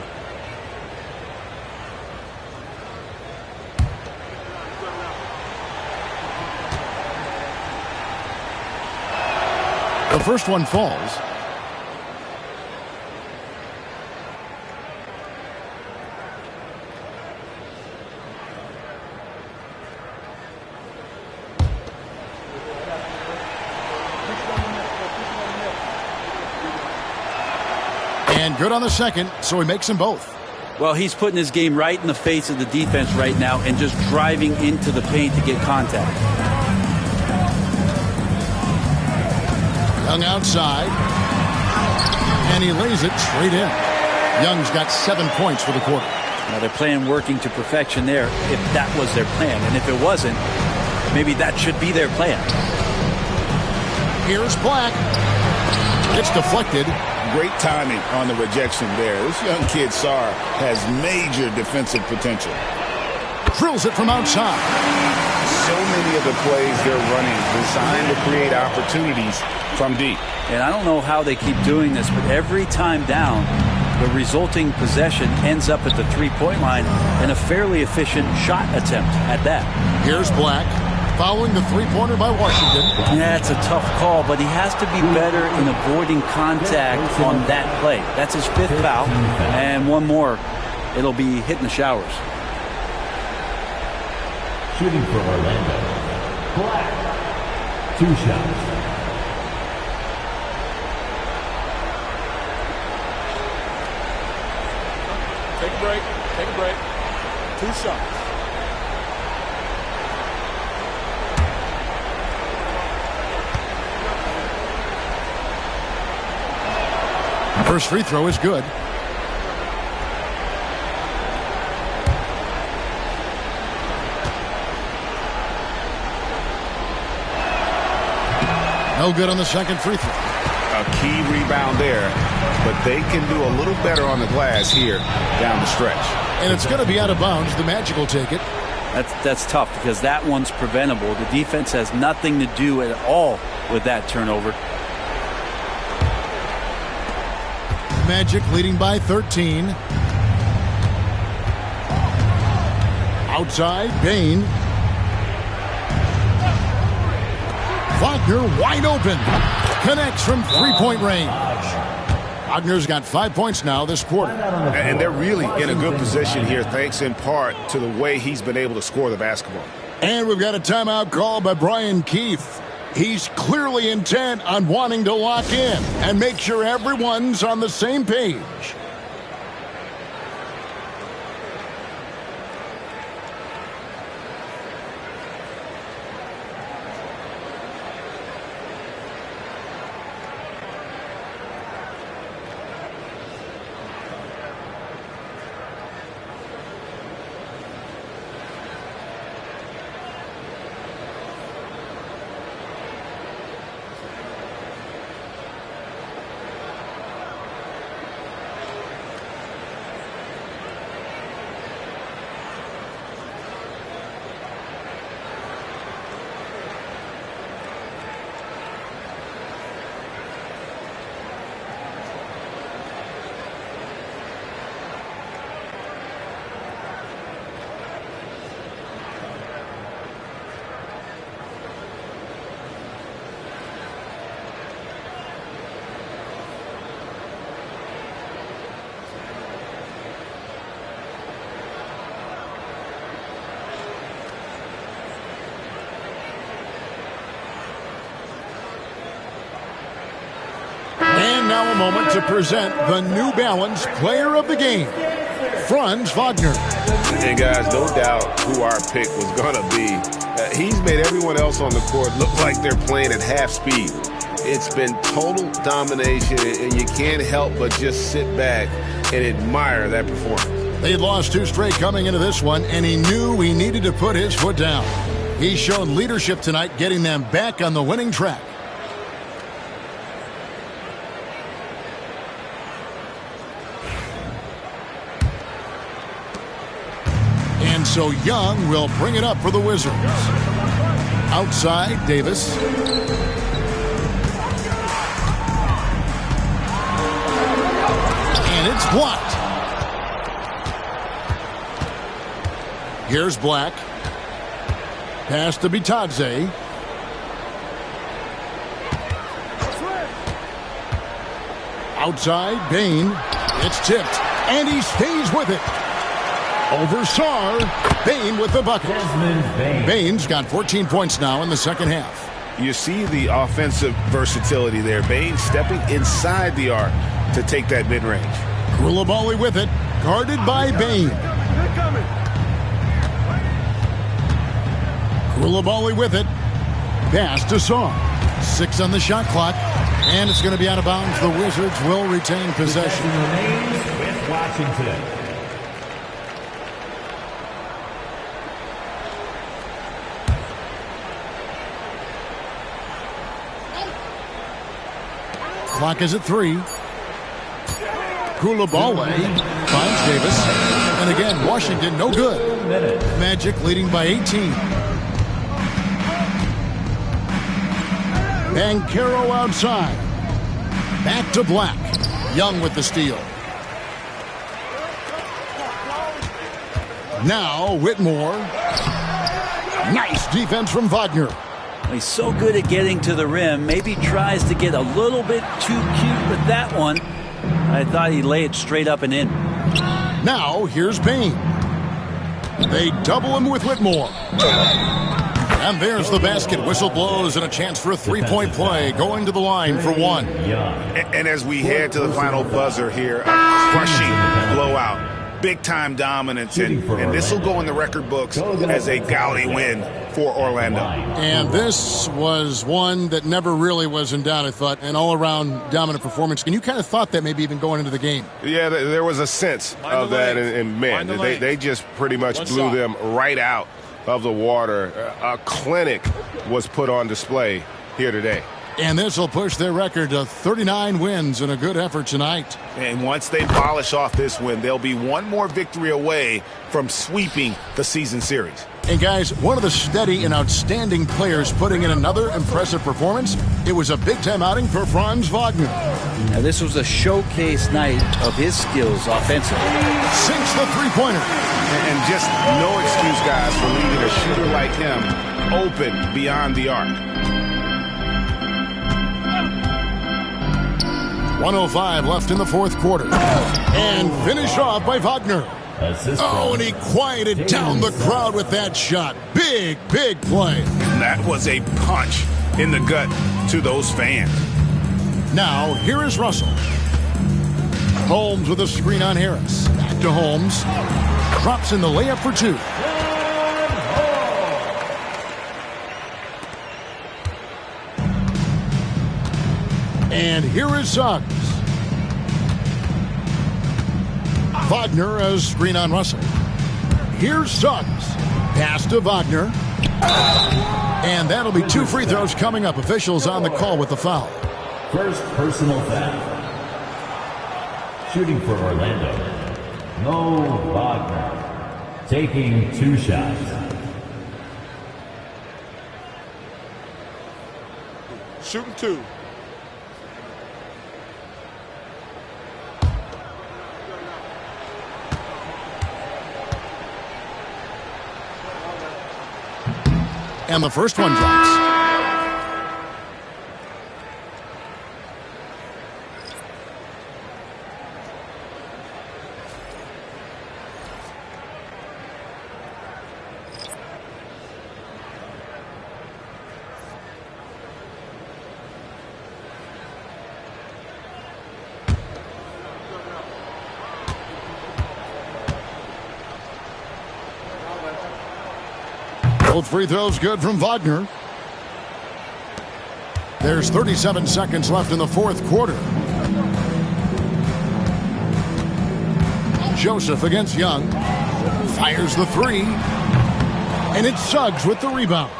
The first one falls. And good on the second, so he makes them both. Well, he's putting his game right in the face of the defense right now and just driving into the paint to get contact. Young outside. And he lays it straight in. Young's got 7 points for the quarter. Now they're playing working to perfection there if that was their plan. And if it wasn't, maybe that should be their plan. Here's Black. It's deflected. Great timing on the rejection there. This young kid, Sarr, has major defensive potential. Drills it from outside. So many of the plays they're running designed to create opportunities from deep. And I don't know how they keep doing this, but every time down, the resulting possession ends up at the three-point line and a fairly efficient shot attempt at that. Here's Black. Following the three-pointer by Washington. Yeah, it's a tough call, but he has to be better in avoiding contact on that play. That's his 5th foul, and one more, it'll be hitting the showers. Shooting for Orlando, Black. 2 shots. Take a break. Take a break. 2 shots. First free throw is good. No good on the second free throw. A key rebound there, but they can do a little better on the glass here down the stretch. And it's going to be out of bounds. The Magic will take it. That's tough because that one's preventable. The defense has nothing to do at all with that turnover. Magic leading by 13. Outside, Bain. Wagner wide open. Connects from three-point range. Wagner's got 5 points now this quarter. And they're really in a good position here, thanks in part to the way he's been able to score the basketball. And we've got a timeout called by Brian Keefe. He's clearly intent on wanting to lock in and make sure everyone's on the same page. Now a moment to present the New Balance Player of the Game, Franz Wagner. And guys, no doubt who our pick was going to be. He's made everyone else on the court look like they're playing at half speed. It's been total domination, and you can't help but just sit back and admire that performance. They had lost 2 straight coming into this one, and he knew he needed to put his foot down. He showed leadership tonight, getting them back on the winning track. And so Young will bring it up for the Wizards. Outside, Davis. And it's blocked. Here's Black. Pass to Bitadze. Outside, Bain. It's tipped. And he stays with it. Over Sarr. Bain with the bucket. Bain's got 14 points now in the second half. You see the offensive versatility there. Bain stepping inside the arc to take that mid-range. Koulibaly with it. Guarded by Bain. Koulibaly with it. Pass to Sarr. 6 on the shot clock. And it's going to be out of bounds. The Wizards will retain possession. Remains with Washington. Clock is at 3. Koulibaly finds Davis. And again, Washington no good. Magic leading by 18. Banchero outside. Back to Black. Young with the steal. Now Whitmore. Nice defense from Wagner. He's so good at getting to the rim. Maybe tries to get a little bit too cute with that one. I thought he'd lay it straight up and in. Now here's Bain. They double him with Whitmore. And there's the basket. Whistle blows and a chance for a three-point play going to the line for one. And as we head to the final buzzer here, a crushing blowout. Big-time dominance, and this will go in the record books as a gaudy win for Orlando. And this was one that never really was in doubt, I thought, an all-around dominant performance. And you kind of thought that maybe even going into the game. Yeah, there was a sense of that, and man, they just pretty much blew them right out of the water. A clinic was put on display here today. And this will push their record to 39 wins and a good effort tonight. And once they polish off this win, they'll be one more victory away from sweeping the season series. And guys, one of the steady and outstanding players putting in another impressive performance, it was a big-time outing for Franz Wagner. Now this was a showcase night of his skills offensively. Sinks the three-pointer. And just no excuse, guys, for leaving a shooter like him open beyond the arc. 1:05 left in the fourth quarter. And finished off by Wagner. Oh, and he quieted down the crowd with that shot. Big, big play. And that was a punch in the gut to those fans. Now, here is Russell. Holmes with a screen on Harris. Back to Holmes. Drops in the layup for two. And here is Suggs. Wagner as screen on Russell. Here's Suggs. Pass to Wagner. And that'll be two free throws coming up. Officials on the call with the foul. First personal foul. Shooting for Orlando. Mo Wagner. Taking 2 shots. Shooting 2. And the first one drops. Both free throws good from Wagner. There's 37 seconds left in the fourth quarter. Joseph against Young. Fires the three. And it's Suggs with the rebound.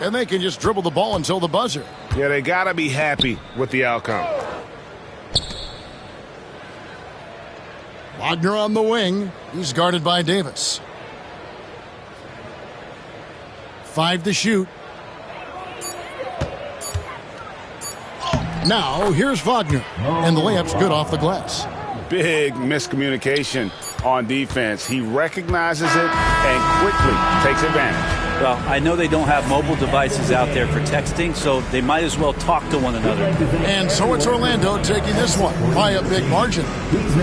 And they can just dribble the ball until the buzzer. Yeah, they got to be happy with the outcome. Wagner on the wing. He's guarded by Davis. 5 to shoot. Now, here's Wagner. And the layup's good off the glass. Big miscommunication on defense. He recognizes it and quickly takes advantage. Well, I know they don't have mobile devices out there for texting, so they might as well talk to one another. And so it's Orlando taking this one by a big margin.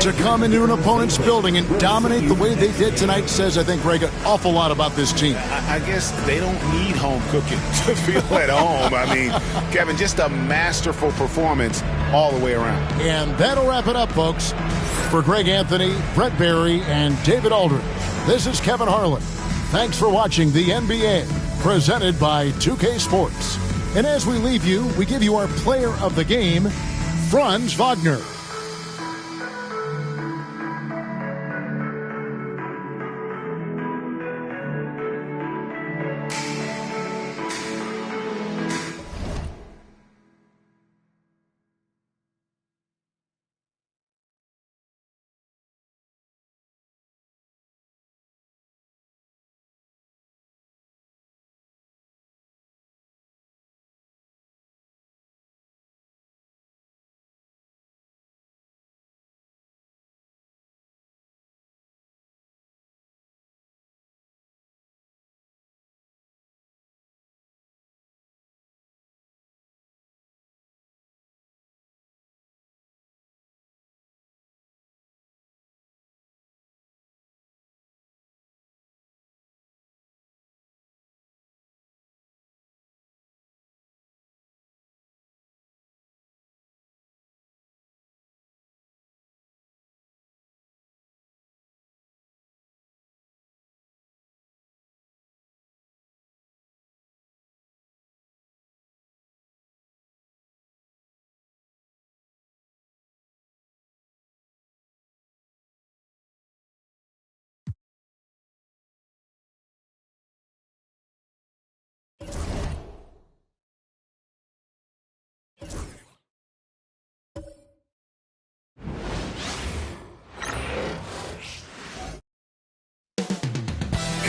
To come into an opponent's building and dominate the way they did tonight says, I think, Greg, an awful lot about this team. I guess they don't need home cooking to feel at home. I mean, Kevin, just a masterful performance all the way around. And that'll wrap it up, folks. For Greg Anthony, Brett Barry, and David Aldridge, this is Kevin Harlan. Thanks for watching the NBA, presented by 2K Sports. And as we leave you, we give you our player of the game, Franz Wagner.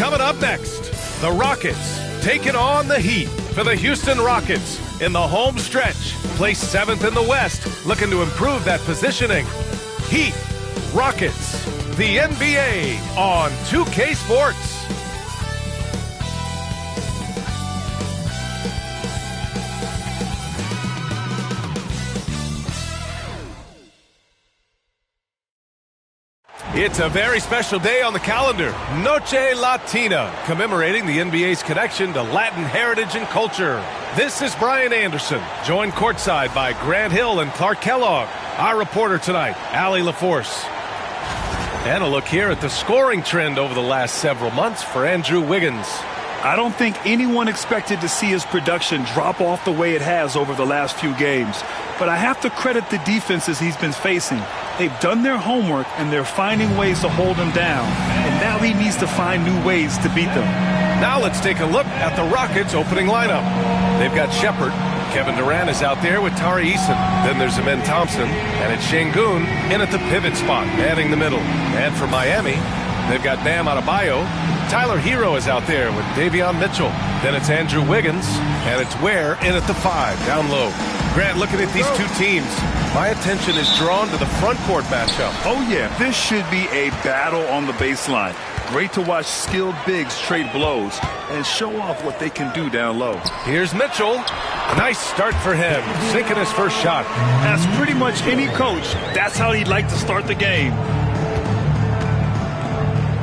Coming up next, the Rockets taking on the Heat for the Houston Rockets in the home stretch. Placed 7th in the West, looking to improve that positioning. Heat, Rockets, the NBA on 2K Sports. It's a very special day on the calendar, Noche Latina, commemorating the NBA's connection to Latin heritage and culture. This is Brian Anderson, joined courtside by Grant Hill and Clark Kellogg. Our reporter tonight, Allie LaForce. And a look here at the scoring trend over the last several months for Andrew Wiggins. I don't think anyone expected to see his production drop off the way it has over the last few games. But I have to credit the defenses he's been facing. They've done their homework, and they're finding ways to hold him down. And now he needs to find new ways to beat them. Now let's take a look at the Rockets' opening lineup. They've got Shepard. Kevin Durant is out there with Tari Eason. Then there's Amen Thompson, and it's Şengün in at the pivot spot, manning the middle. And for Miami, they've got Bam Adebayo. Tyler Hero is out there with Davion Mitchell. Then it's Andrew Wiggins, and it's Ware in at the 5, down low. Grant, looking at these two teams, my attention is drawn to the front court matchup. Oh, yeah, this should be a battle on the baseline. Great to watch skilled bigs trade blows and show off what they can do down low. Here's Mitchell. Nice start for him, sinking his first shot. As pretty much any coach, that's how he'd like to start the game.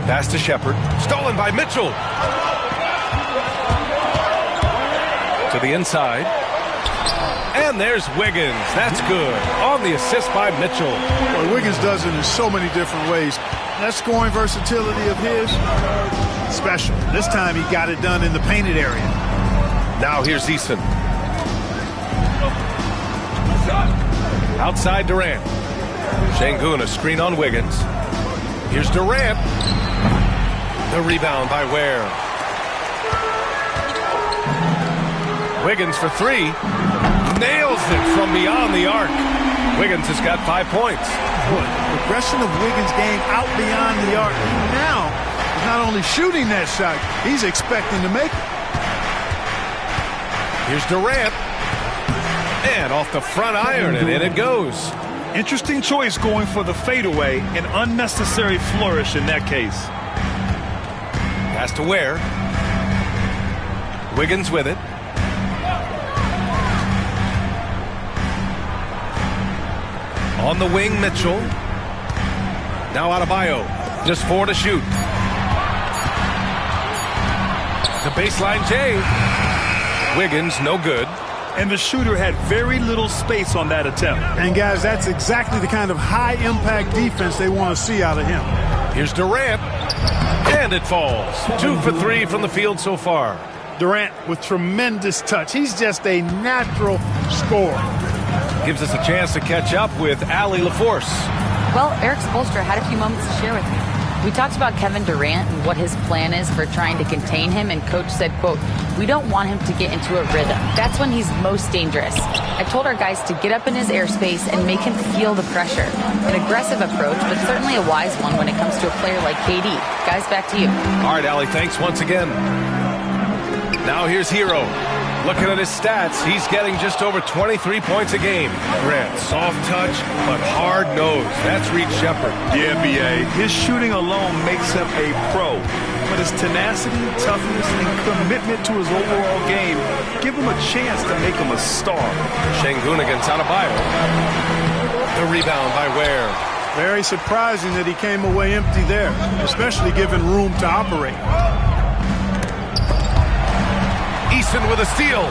Pass to Shepard. Stolen by Mitchell. To the inside. And there's Wiggins. That's good. On the assist by Mitchell. Well, Wiggins does it in so many different ways. That scoring versatility of his, special. This time he got it done in the painted area. Now here's Eason. Outside Durant. Şengün, a screen on Wiggins. Here's Durant. The rebound by Ware. Wiggins for 3. Nails it from beyond the arc. Wiggins has got 5 points. Progression of Wiggins' game out beyond the arc. Now, he's not only shooting that shot, he's expecting to make it. Here's Durant. And off the front iron, and in it goes. Interesting choice going for the fadeaway, an unnecessary flourish in that case. Pass to Ware. Wiggins with it. On the wing, Mitchell. Now Adebayo. Just 4 to shoot. The baseline J. Wiggins, no good. And the shooter had very little space on that attempt. And guys, that's exactly the kind of high-impact defense they want to see out of him. Here's Durant. And it falls. 2 for 3 from the field so far. Durant with tremendous touch. He's just a natural scorer. Gives us a chance to catch up with Allie LaForce. Well, Eric Spoelstra had a few moments to share with me. We talked about Kevin Durant and what his plan is for trying to contain him, and Coach said, quote, "We don't want him to get into a rhythm. That's when he's most dangerous. I told our guys to get up in his airspace and make him feel the pressure. An aggressive approach, but certainly a wise one when it comes to a player like KD. Guys, back to you." All right, Allie, thanks once again. Now here's Hero. Looking at his stats, he's getting just over 23 points a game. Grant, soft touch, but hard nose. That's Reed Shepard. Yeah, B.A. His shooting alone makes him a pro. But his tenacity, toughness, and commitment to his overall game give him a chance to make him a star. Şengün against Adebayo. The rebound by Ware. Very surprising that he came away empty there, especially given room to operate. Eason with a steal.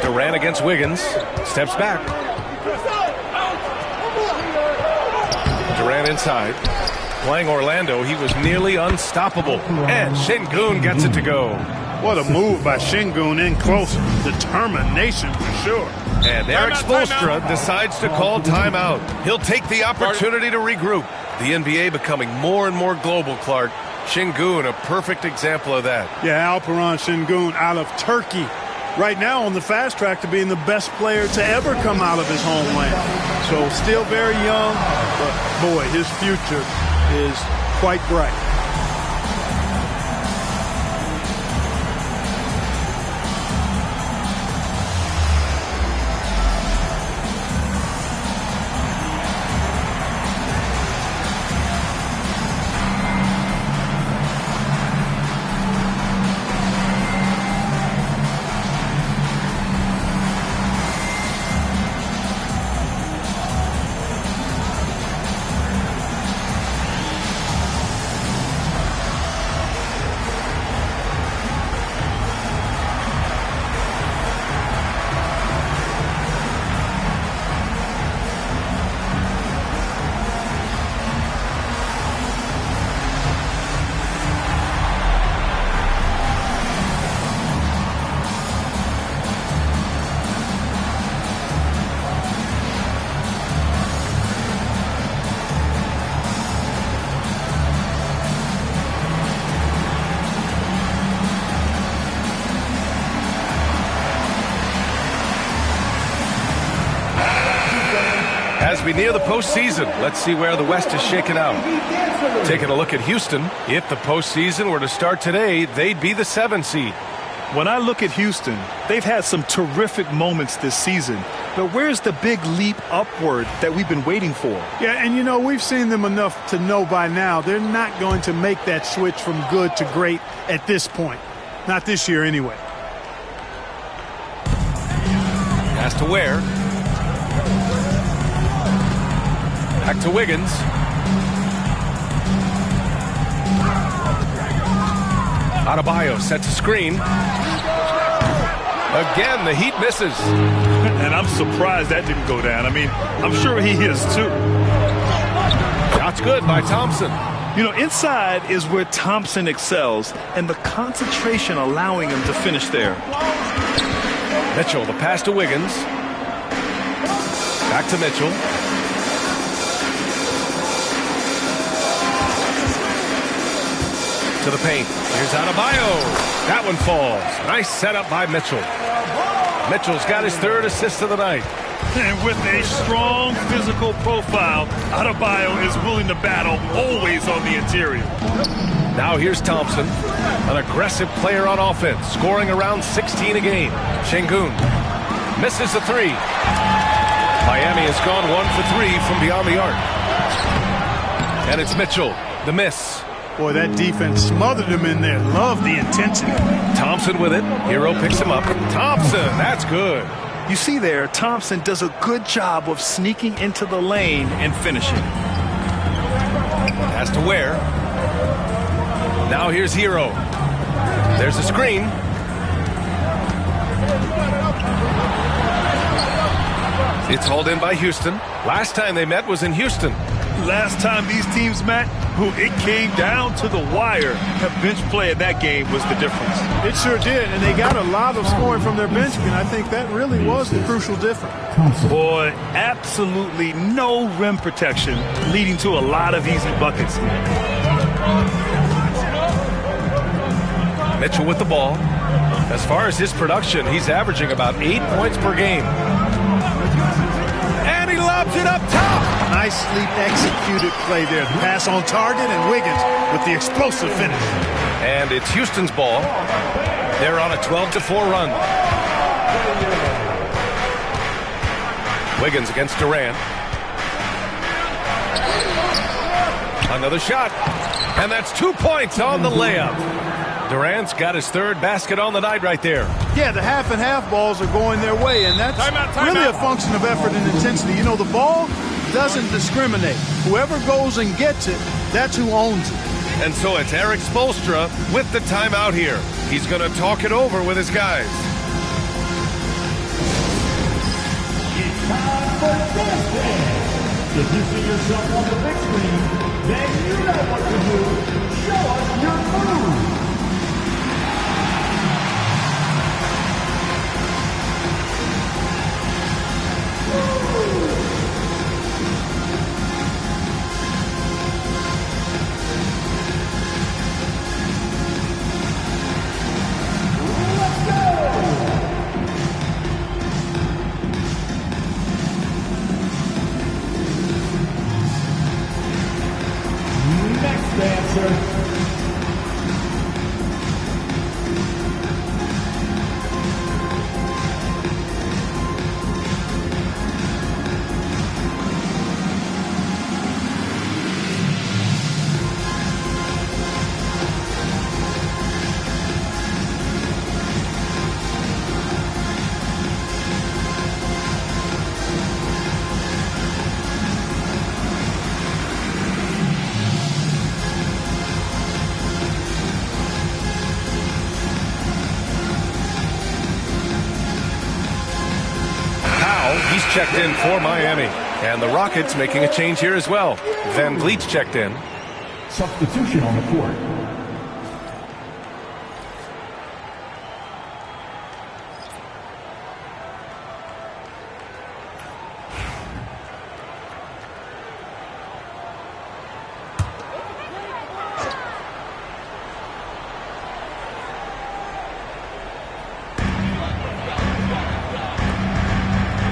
Durant against Wiggins. Steps back. Durant inside. Playing Orlando, he was nearly unstoppable. And Şengün gets it to go. What a move by Şengün in close. Determination for sure. And Eric Spoelstra decides to call timeout. He'll take the opportunity to regroup. The NBA becoming more and more global, Clark. Şengün, a perfect example of that. Yeah, Alperen Şengün out of Turkey. Right now on the fast track to being the best player to ever come out of his homeland. So still very young, but boy, his future is quite bright. As we near the postseason, let's see where the West is shaken out. Taking a look at Houston, if the postseason were to start today, they'd be the 7th seed. When I look at Houston, they've had some terrific moments this season. But where's the big leap upward that we've been waiting for? Yeah, and you know, we've seen them enough to know by now they're not going to make that switch from good to great at this point. Not this year anyway. Pass to Ware. Back to Wiggins. Adebayo sets a screen. Again, the Heat misses. And I'm surprised that didn't go down. I mean, I'm sure he is too. Shot's good by Thompson. You know, inside is where Thompson excels, and the concentration allowing him to finish there. Mitchell, the pass to Wiggins. Back to Mitchell. To the paint. Here's Adebayo. That one falls. Nice setup by Mitchell. Mitchell's got his 3rd assist of the night. And with a strong physical profile, Adebayo is willing to battle, always on the interior. Now here's Thompson, an aggressive player on offense, scoring around 16 a game. Şengün misses a 3. Miami has gone 1 for 3 from beyond the arc. And it's Mitchell, the miss. Boy, that defense smothered him in there. Love the intensity. Thompson with it. Hero picks him up. Thompson, that's good. You see there, Thompson does a good job of sneaking into the lane and finishing. Has to Ware. Now here's Hero. There's a screen. It's hauled in by Houston. Last time they met was in Houston. Last time these teams met, it came down to the wire. The bench play in that game was the difference. It sure did, and they got a lot of scoring from their bench, and I think that really was the crucial difference. Boy, absolutely no rim protection, leading to a lot of easy buckets. Mitchell with the ball. As far as his production, he's averaging about 8 points per game. And he lobs it up top. Nicely executed play there. Pass on target, and Wiggins with the explosive finish. And it's Houston's ball. They're on a 12-4 run. Wiggins against Durant. Another shot. And that's 2 points on the layup. Durant's got his 3rd basket on the night right there. Yeah, the half and half balls are going their way, and that's really a function of effort and intensity. You know, the ball doesn't discriminate. Whoever goes and gets it, that's who owns it. And so it's Eric Spoelstra with the timeout here. He's going to talk it over with his guys. It's time for this game. If you see yourself on the big screen, then you know what to do. Show us your move. sir. He's checked in for Miami. And the Rockets making a change here as well. Van Vliet's checked in. Substitution on the court.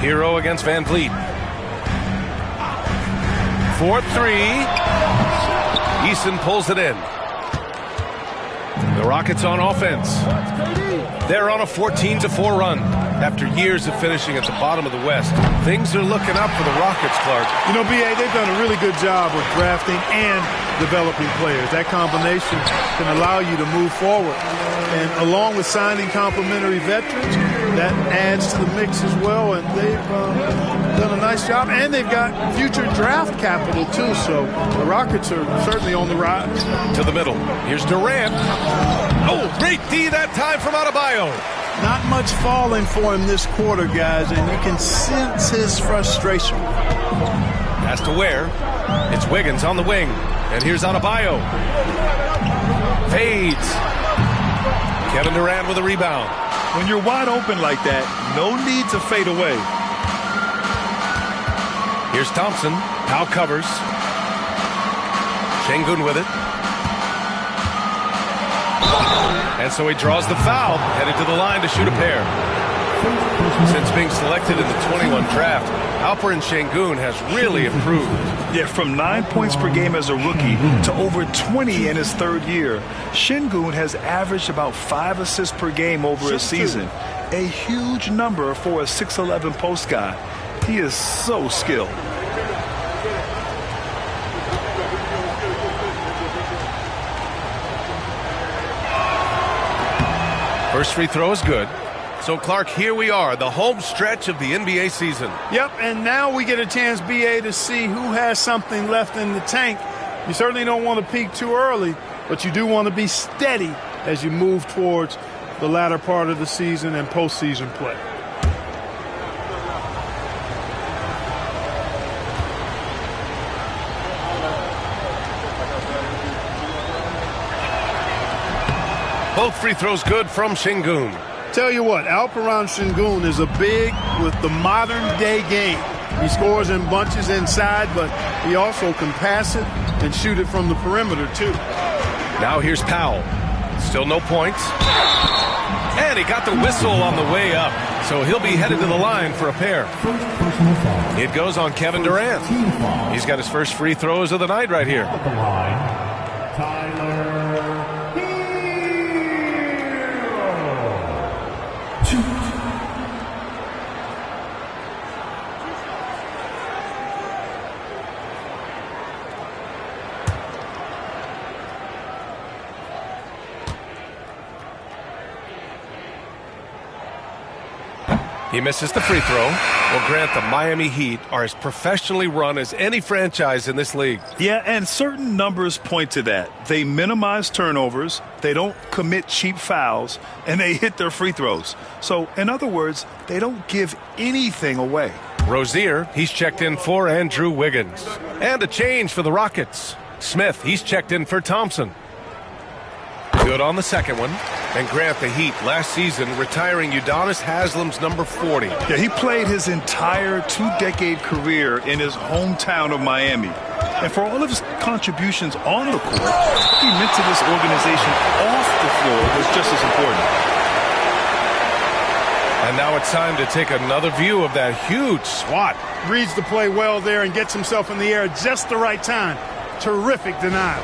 Hero against Van Vliet. 4-3. Eason pulls it in. The Rockets on offense. They're on a 14-4 run. After years of finishing at the bottom of the West, things are looking up for the Rockets, Clark. You know, B.A., they've done a really good job of drafting and developing players. That combination can allow you to move forward. And along with signing complementary veterans, that adds to the mix as well. And they've done a nice job. And they've got future draft capital, too. So the Rockets are certainly on the rise. To the middle. Here's Durant. Oh, great D that time from Adebayo. Not much falling for him this quarter, guys, and you can sense his frustration. Has to Ware. It's Wiggins on the wing. And here's Adebayo. Fades. Kevin Durant with a rebound. When you're wide open like that, no need to fade away. Here's Thompson. Powell covers. Şengün with it. And so he draws the foul, headed to the line to shoot a pair. Since being selected in the 21 draft, Alperen Şengün has really improved. Yeah, from 9 points per game as a rookie to over 20 in his third year, Şengün has averaged about 5 assists per game over a season. A huge number for a 6'11 post guy. He is so skilled. First free throw is good. So, Clark, here we are, the home stretch of the NBA season. Yep, and now we get a chance, B.A., to see who has something left in the tank. You certainly don't want to peak too early, but you do want to be steady as you move towards the latter part of the season and postseason play. Both free throws good from Şengün. Tell you what, Alperen Şengün is a big with the modern-day game. He scores in bunches inside, but he also can pass it and shoot it from the perimeter, too. Now here's Powell. Still no points. And he got the whistle on the way up, so he'll be headed to the line for a pair. It goes on Kevin Durant. He's got his first free throws of the night right here. He misses the free throw. Well, Grant, the Miami Heat are as professionally run as any franchise in this league. Yeah, and certain numbers point to that. They minimize turnovers, they don't commit cheap fouls, and they hit their free throws. So, in other words, they don't give anything away. Rozier, he's checked in for Andrew Wiggins. And a change for the Rockets. Smith, he's checked in for Thompson. Good on the second one. And Grant, the Heat, last season retiring Udonis Haslam's number 40. Yeah, he played his entire two-decade career in his hometown of Miami. And for all of his contributions on the court, what he meant to this organization off the floor was just as important. And now it's time to take another view of that huge swat. Reads the play well there and gets himself in the air at just the right time. Terrific denial.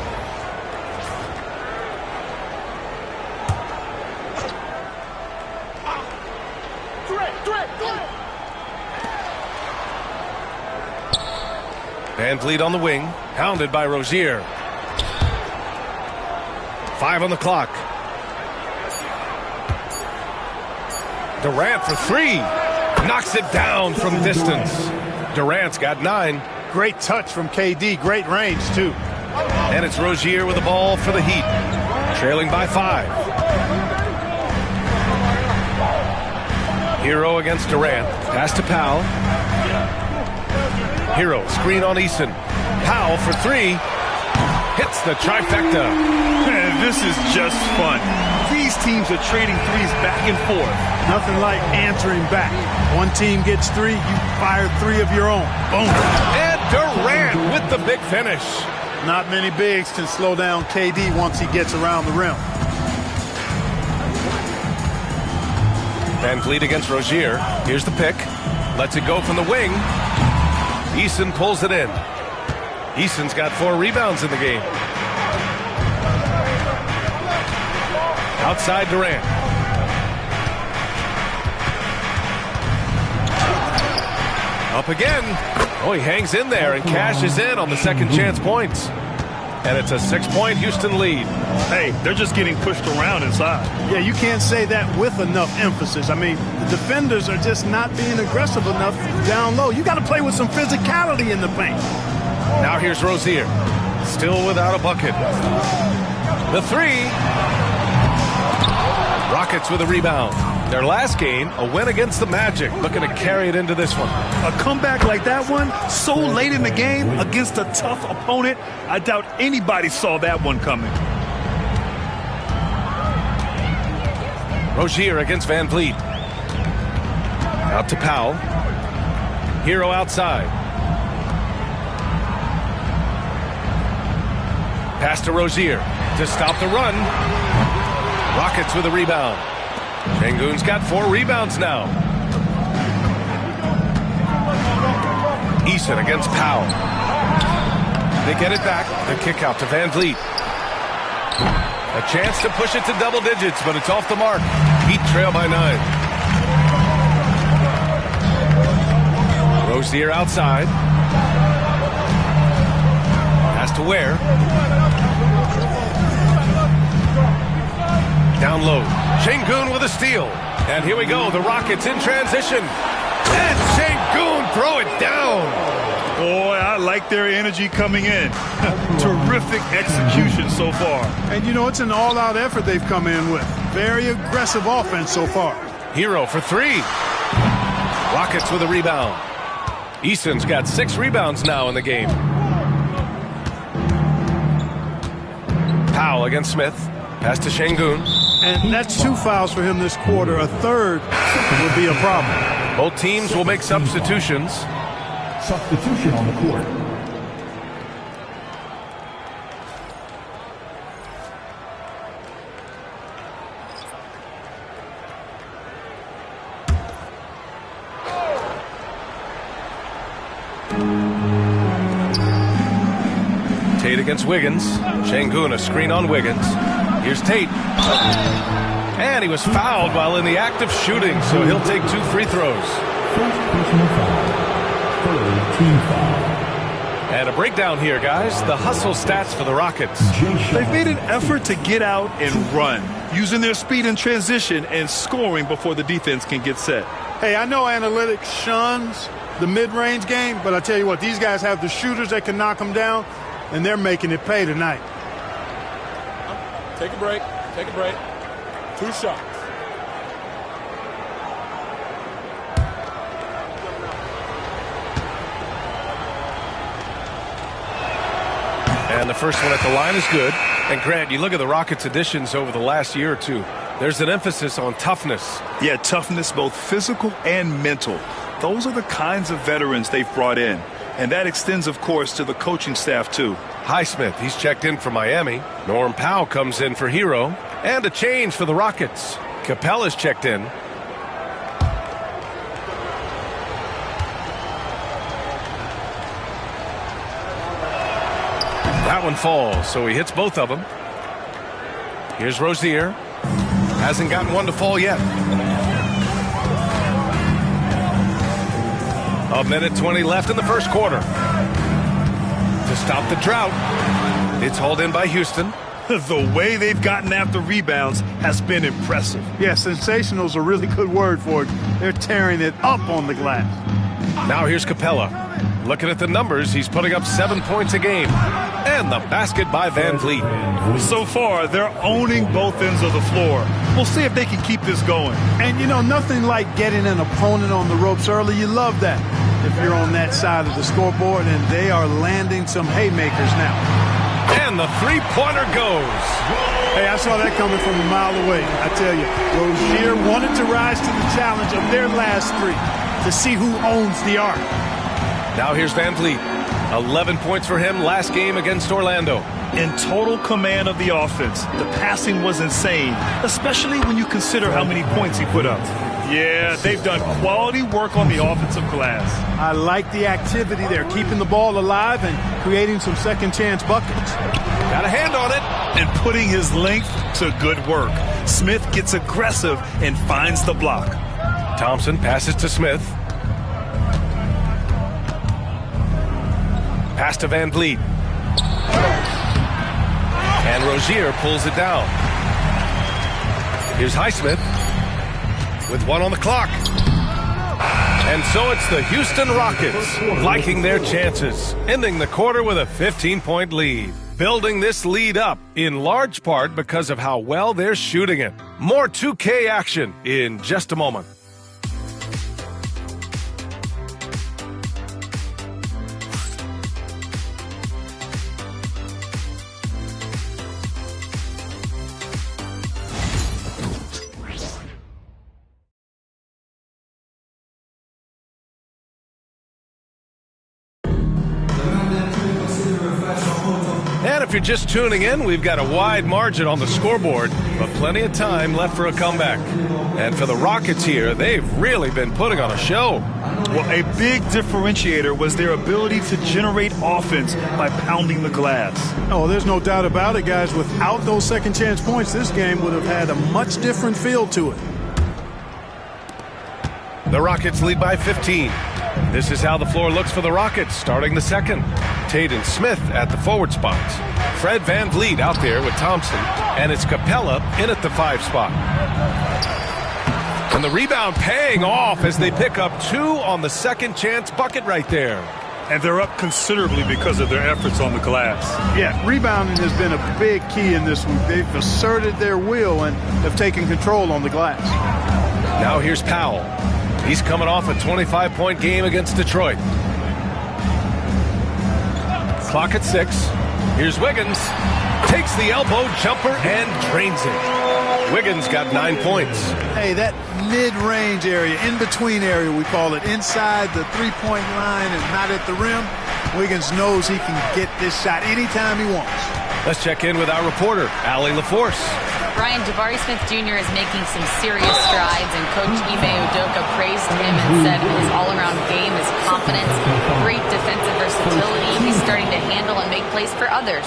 Van Vliet on the wing, hounded by Rozier. 5 on the clock. Durant for 3. Knocks it down from distance. Durant's got 9. Great touch from KD. Great range, too. And it's Rozier with the ball for the Heat. Trailing by 5. Hero against Durant. Pass to Powell. Hero, screen on Eason. Powell for 3. Hits the trifecta. Man, this is just fun. These teams are trading threes back and forth. Nothing like answering back. One team gets 3, you fire 3 of your own. Boom. And Durant with the big finish. Not many bigs can slow down KD once he gets around the rim. Van Vliet against Rozier. Here's the pick. Lets it go from the wing. Eason pulls it in. Eason's got 4 rebounds in the game. Outside Durant. Up again. Oh, he hangs in there and cashes in on the second chance points. And it's a 6-point Houston lead. Hey, they're just getting pushed around inside. Yeah, you can't say that with enough emphasis. I mean, the defenders are just not being aggressive enough down low. You got to play with some physicality in the paint. Now here's Rozier. Still without a bucket. The 3. Rockets with a rebound. Their last game, a win against the Magic, looking to carry it into this one. A comeback like that one, so late in the game against a tough opponent, I doubt anybody saw that one coming. Rozier against Van Vliet. Out to Powell. Hero outside. Pass to Rozier to stop the run. Rockets with a rebound. Şengün's got 4 rebounds now. Eason against Powell. They get it back. The kick out to Van Vliet. A chance to push it to double digits, but it's off the mark. Heat trail by 9. Rozier outside. Pass to Ware. Down low. Şengün with a steal. And here we go. The Rockets in transition. And Şengün throw it down. Boy, I like their energy coming in. Terrific execution so far. And, you know, it's an all-out effort they've come in with. Very aggressive offense so far. Hero for 3. Rockets with a rebound. Eason's got 6 rebounds now in the game. Powell against Smith. Pass to Şengün. And that's 2 fouls for him this quarter. A third will be a problem. Both teams will make substitutions. Substitution on the court. Tate against Wiggins. Şengün a screen on Wiggins. Here's Tate. And he was fouled while in the act of shooting, so he'll take 2 free throws. And a breakdown here, guys. The hustle stats for the Rockets. They've made an effort to get out and run, using their speed in transition and scoring before the defense can get set. Hey, I know analytics shuns the mid-range game, but I tell you what, these guys have the shooters that can knock them down, and they're making it pay tonight. Take a break. Take a break. 2 shots. And the first one at the line is good. And Grant, you look at the Rockets' additions over the last year or 2. There's an emphasis on toughness. Yeah, toughness, both physical and mental. Those are the kinds of veterans they've brought in. And that extends, of course, to the coaching staff, too. Highsmith, he's checked in for Miami. Norm Powell comes in for Hero. And a change for the Rockets. Capella's checked in. That one falls, so he hits both of them. Here's Rozier. Hasn't gotten one to fall yet. A minute 20 left in the first quarter. stop the drought. It's hauled in by Houston. The way they've gotten after rebounds has been impressive. Yeah, sensational is a really good word for it. They're tearing it up on the glass. Now here's Capella. Looking at the numbers, he's putting up 7 points a game. And the basket by Van Vliet. So far, they're owning both ends of the floor. We'll see if they can keep this going. And, you know, nothing like getting an opponent on the ropes early. You love that if you're on that side of the scoreboard, and they are landing some haymakers now. And the three-pointer goes. Hey, I saw that coming from a mile away. I tell you, Rozier wanted to rise to the challenge of their last three to see who owns the arc. Now here's Van Vliet. 11 points for him last game against Orlando. In total command of the offense, the passing was insane, especially when you consider how many points he put up. Yeah, they've done quality work on the offensive glass. I like the activity there, keeping the ball alive and creating some second-chance buckets. Got a hand on it. And putting his length to good work. Smith gets aggressive and finds the block. Thompson passes to Smith. Pass to Van Vliet. And Rozier pulls it down. Here's Highsmith with one on the clock. And so it's the Houston Rockets liking their chances, ending the quarter with a 15-point lead. Building this lead up in large part because of how well they're shooting it. More 2K action in just a moment. And if you're just tuning in, we've got a wide margin on the scoreboard, but plenty of time left for a comeback. And for the Rockets here, they've really been putting on a show. Well, a big differentiator was their ability to generate offense by pounding the glass. Oh, there's no doubt about it, guys. Without those second-chance points, this game would have had a much different feel to it. The Rockets lead by 15. This is how the floor looks for the Rockets starting the second. Tate and Smith at the forward spots. Fred Van Vliet out there with Thompson. And it's Capella in at the 5 spot. And the rebound paying off as they pick up 2 on the second chance bucket right there. And they're up considerably because of their efforts on the glass. Yeah, rebounding has been a big key in this one. They've asserted their will and have taken control on the glass. Now here's Powell. He's coming off a 25-point game against Detroit. Clock at 6. Here's Wiggins. Takes the elbow jumper and drains it. Wiggins got 9 points. Hey, that mid-range area, in-between area, we call it, inside the three-point line and not at the rim, Wiggins knows he can get this shot anytime he wants. Let's check in with our reporter, Allie LaForce. Brian, Jabari Smith Jr. is making some serious strides, and Coach Ime Udoka praised him and said his all-around game, his confidence, great defensive versatility. He's starting to handle and make plays for others.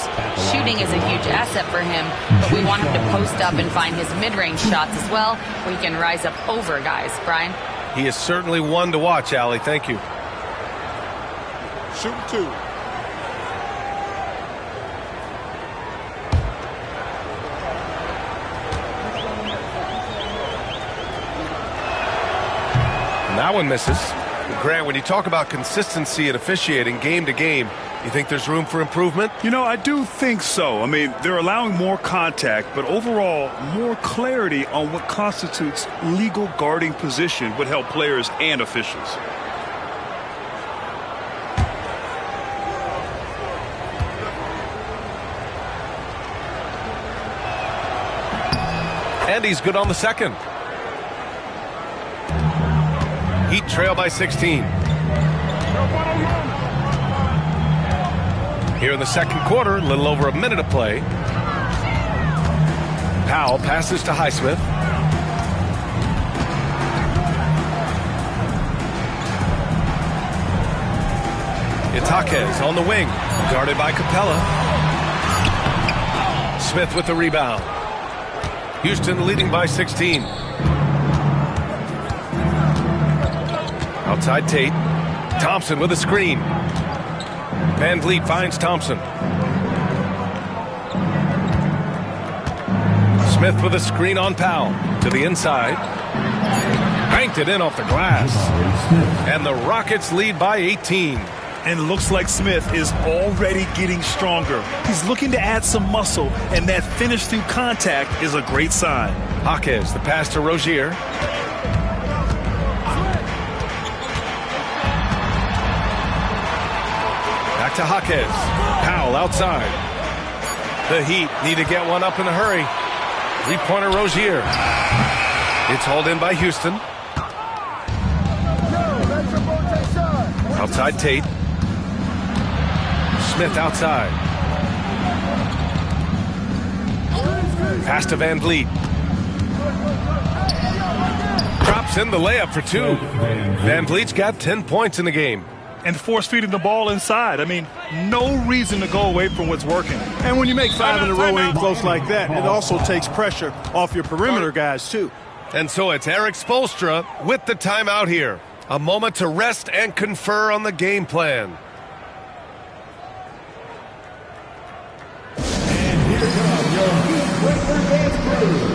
Shooting is a huge asset for him, but we want him to post up and find his mid-range shots as well, where he can rise up over guys. Brian? He is certainly one to watch, Allie. Thank you. Shoot 2. That one misses. Grant, when you talk about consistency and officiating game to game, you think there's room for improvement? You know, I do think so. I mean, they're allowing more contact, but overall, more clarity on what constitutes legal guarding position would help players and officials. And he's good on the second. Heat trail by 16. Here in the second quarter, a little over a minute of play. Powell passes to Highsmith. Itaquez on the wing, guarded by Capella. Smith with the rebound. Houston leading by 16. Outside Tate. Thompson with a screen. Van Vliet finds Thompson. Smith with a screen on Powell to the inside. Banked it in off the glass. And the Rockets lead by 18. And looks like Smith is already getting stronger. He's looking to add some muscle, and that finish through contact is a great sign. Jaquez, the pass to Rozier. Back to Jaquez. Powell outside. The Heat need to get one up in a hurry. Three-pointer Rozier. It's hauled in by Houston. Outside Tate. Smith outside. Pass to Van Vliet. Drops in the layup for two. Van Vliet's got 10 points in the game. And force-feeding the ball inside. I mean, no reason to go away from what's working. And when you make 5 in a row in close like that, it also takes pressure off your perimeter guys, too. And so it's Eric Spoelstra with the timeout here. A moment to rest and confer on the game plan. And here come your Heat Breaker Dance Crew.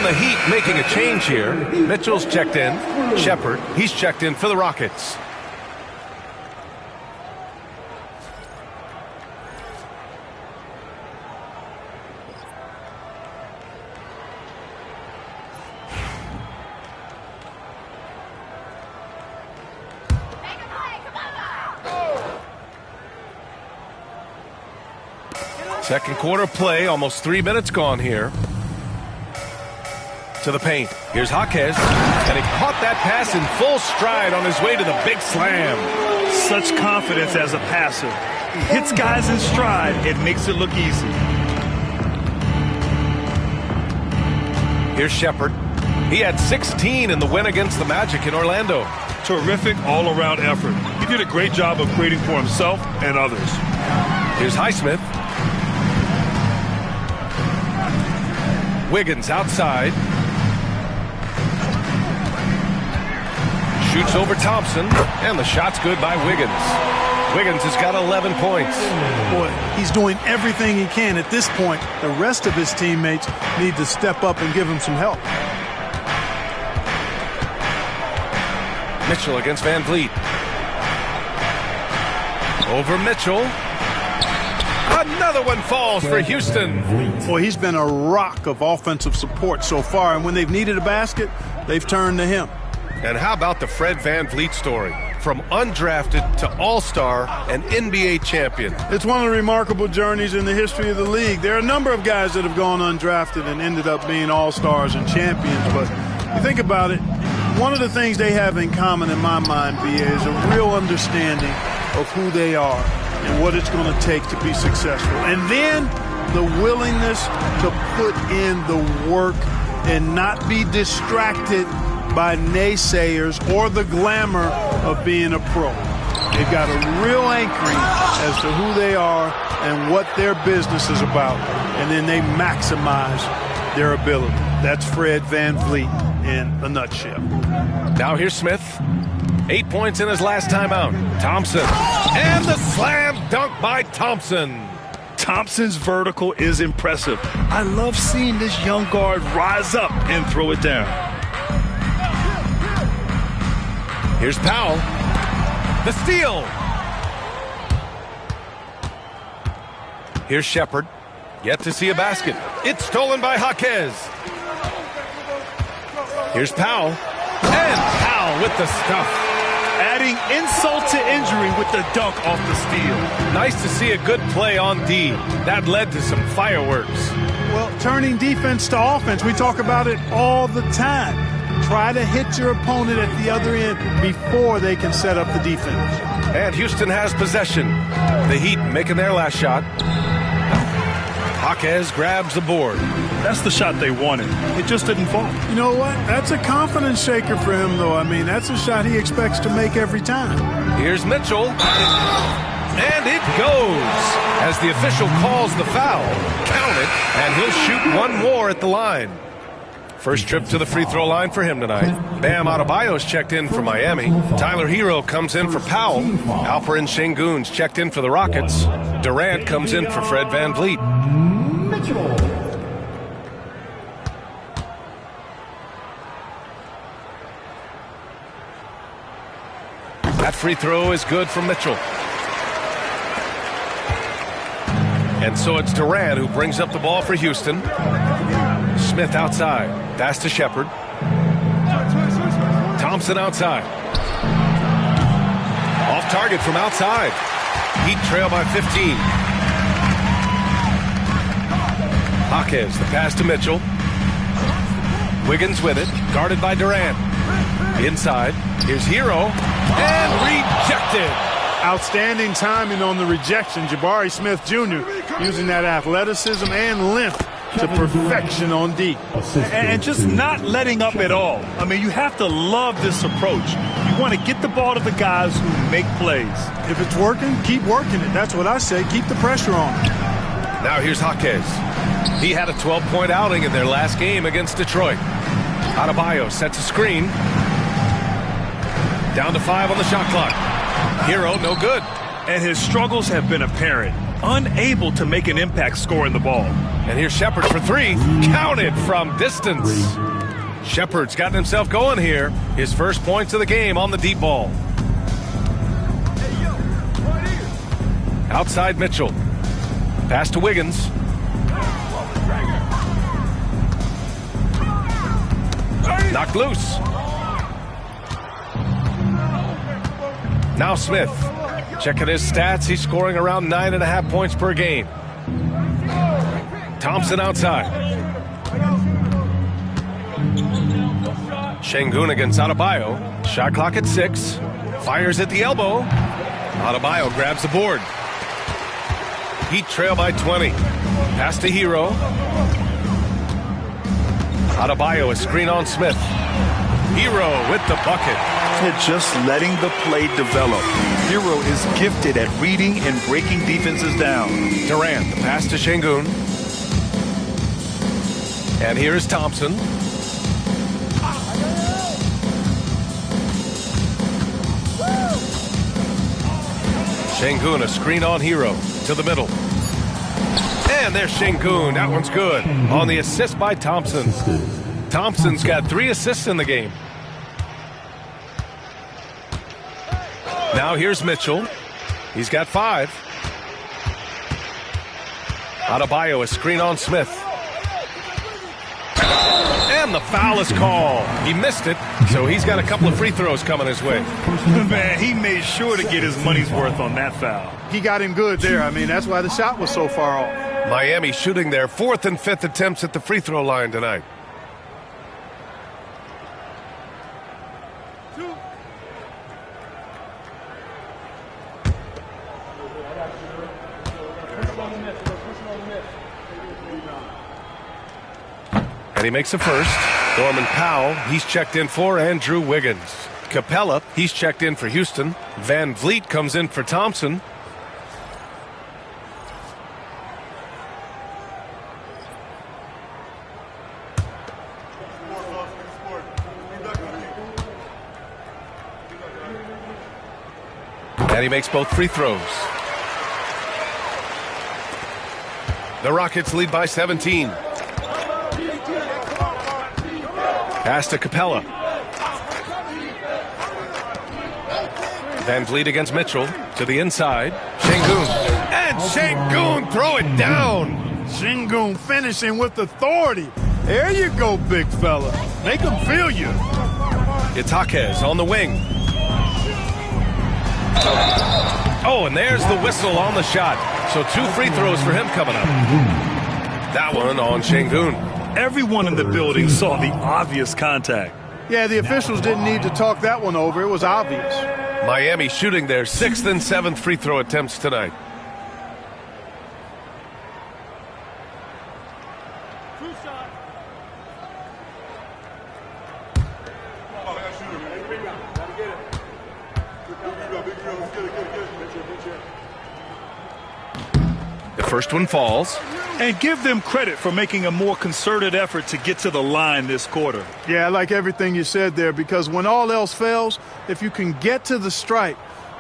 The Heat making a change here. Mitchell's checked in. Shepard, he's checked in for the Rockets. Second quarter play, almost 3 minutes gone here. To the paint. Here's Jaquez. And he caught that pass in full stride on his way to the big slam. Such confidence as a passer. He hits guys in stride. It makes it look easy. Here's Shepard. He had 16 in the win against the Magic in Orlando. Terrific all-around effort. He did a great job of creating for himself and others. Here's Highsmith. Wiggins outside. Shoots over Thompson, and the shot's good by Wiggins. Wiggins has got 11 points. Boy, he's doing everything he can at this point. The rest of his teammates need to step up and give him some help. Mitchell against Van Vliet. Over Mitchell. Another one falls for Houston. Boy, he's been a rock of offensive support so far, and when they've needed a basket, they've turned to him. And how about the Fred Van Vliet story? From undrafted to all-star and NBA champion. It's one of the remarkable journeys in the history of the league. There are a number of guys that have gone undrafted and ended up being all-stars and champions, but you think about it, one of the things they have in common in my mind, B.A., is a real understanding of who they are and what it's going to take to be successful. And then the willingness to put in the work and not be distracted by naysayers or the glamour of being a pro. They've got a real anchoring as to who they are and what their business is about, and then they maximize their ability. That's Fred Van Vliet in a nutshell. Now here's Smith. 8 points in his last time out. Thompson. And the slam dunk by Thompson. Thompson's vertical is impressive. I love seeing this young guard rise up and throw it down. Here's Powell. The steal. Here's Shepard. Yet to see a basket. It's stolen by Jaquez. Here's Powell. And Powell with the stuff. Adding insult to injury with the dunk off the steal. Nice to see a good play on D. That led to some fireworks. Well, turning defense to offense, we talk about it all the time. Try to hit your opponent at the other end before they can set up the defense. And Houston has possession. The Heat making their last shot. Jaquez grabs the board. That's the shot they wanted. It just didn't fall. You know what? That's a confidence shaker for him, though. I mean, that's a shot he expects to make every time. Here's Mitchell. And it goes. As the official calls the foul. Count it. And he'll shoot one more at the line. First trip to the free throw line for him tonight. Bam Adebayo's checked in for Miami. Tyler Hero comes in for Powell. Alperen Sengun's checked in for the Rockets. Durant comes in for Fred VanVleet. That free throw is good from Mitchell. And so it's Durant who brings up the ball for Houston. Smith outside. Pass to Shepard. Thompson outside. Off target from outside. Heat trail by 15. Jaquez, the pass to Mitchell. Wiggins with it. Guarded by Durant. Inside. Here's Hero. And rejected. Outstanding timing on the rejection. Jabari Smith Jr. using that athleticism and length to perfection on D. And just not letting up at all. I mean, you have to love this approach. You want to get the ball to the guys who make plays. If it's working, keep working it. That's what I say. Keep the pressure on. Now here's Jaquez. He had a 12-point outing in their last game against Detroit. Adebayo sets a screen. Down to 5 on the shot clock. Hero, no good. And his struggles have been apparent. Unable to make an impact scoring the ball. And here's Shepard for 3. Counted from distance. Shepard's gotten himself going here. His first points of the game on the deep ball. Outside Mitchell. Pass to Wiggins. Knocked loose. Now Smith. Checking his stats, he's scoring around 9.5 points per game. Thompson outside. Sengun against Adebayo. Shot clock at 6. Fires at the elbow. Adebayo grabs the board. Heat trail by 20. Pass to Hero. Adebayo, a screen on Smith. Hero with the bucket. Just letting the play develop. Hero is gifted at reading and breaking defenses down. Durant, the pass to Sengun. And here's Thompson. Sengun, a screen on Hero. To the middle. And there's Sengun. That one's good. On the assist by Thompson. Thompson's got 3 assists in the game. Now here's Mitchell. He's got 5. Adebayo, a screen on Smith. And the foul is called. He missed it, so he's got a couple of free throws coming his way. Man, he made sure to get his money's worth on that foul. He got him good there. I mean, that's why the shot was so far off. Miami shooting their 4th and 5th attempts at the free throw line tonight. And he makes the first. Norman Powell, he's checked in for Andrew Wiggins. Capella, he's checked in for Houston. VanVleet comes in for Thompson. And he makes both free throws. The Rockets lead by 17. Pass to Capella. Van Vliet against Mitchell to the inside. Şengün. And Şengün throw it down. Şengün finishing with authority. There you go, big fella. Make him feel you. Itakes on the wing. Oh, and there's the whistle on the shot. So 2 free throws for him coming up. That one on Şengün. Everyone in the building saw the obvious contact. Yeah, the officials didn't need to talk that one over. It was obvious. Miami shooting their 6th and 7th free throw attempts tonight. The first one falls. And give them credit for making a more concerted effort to get to the line this quarter. Yeah, I like everything you said there, because when all else fails, if you can get to the stripe,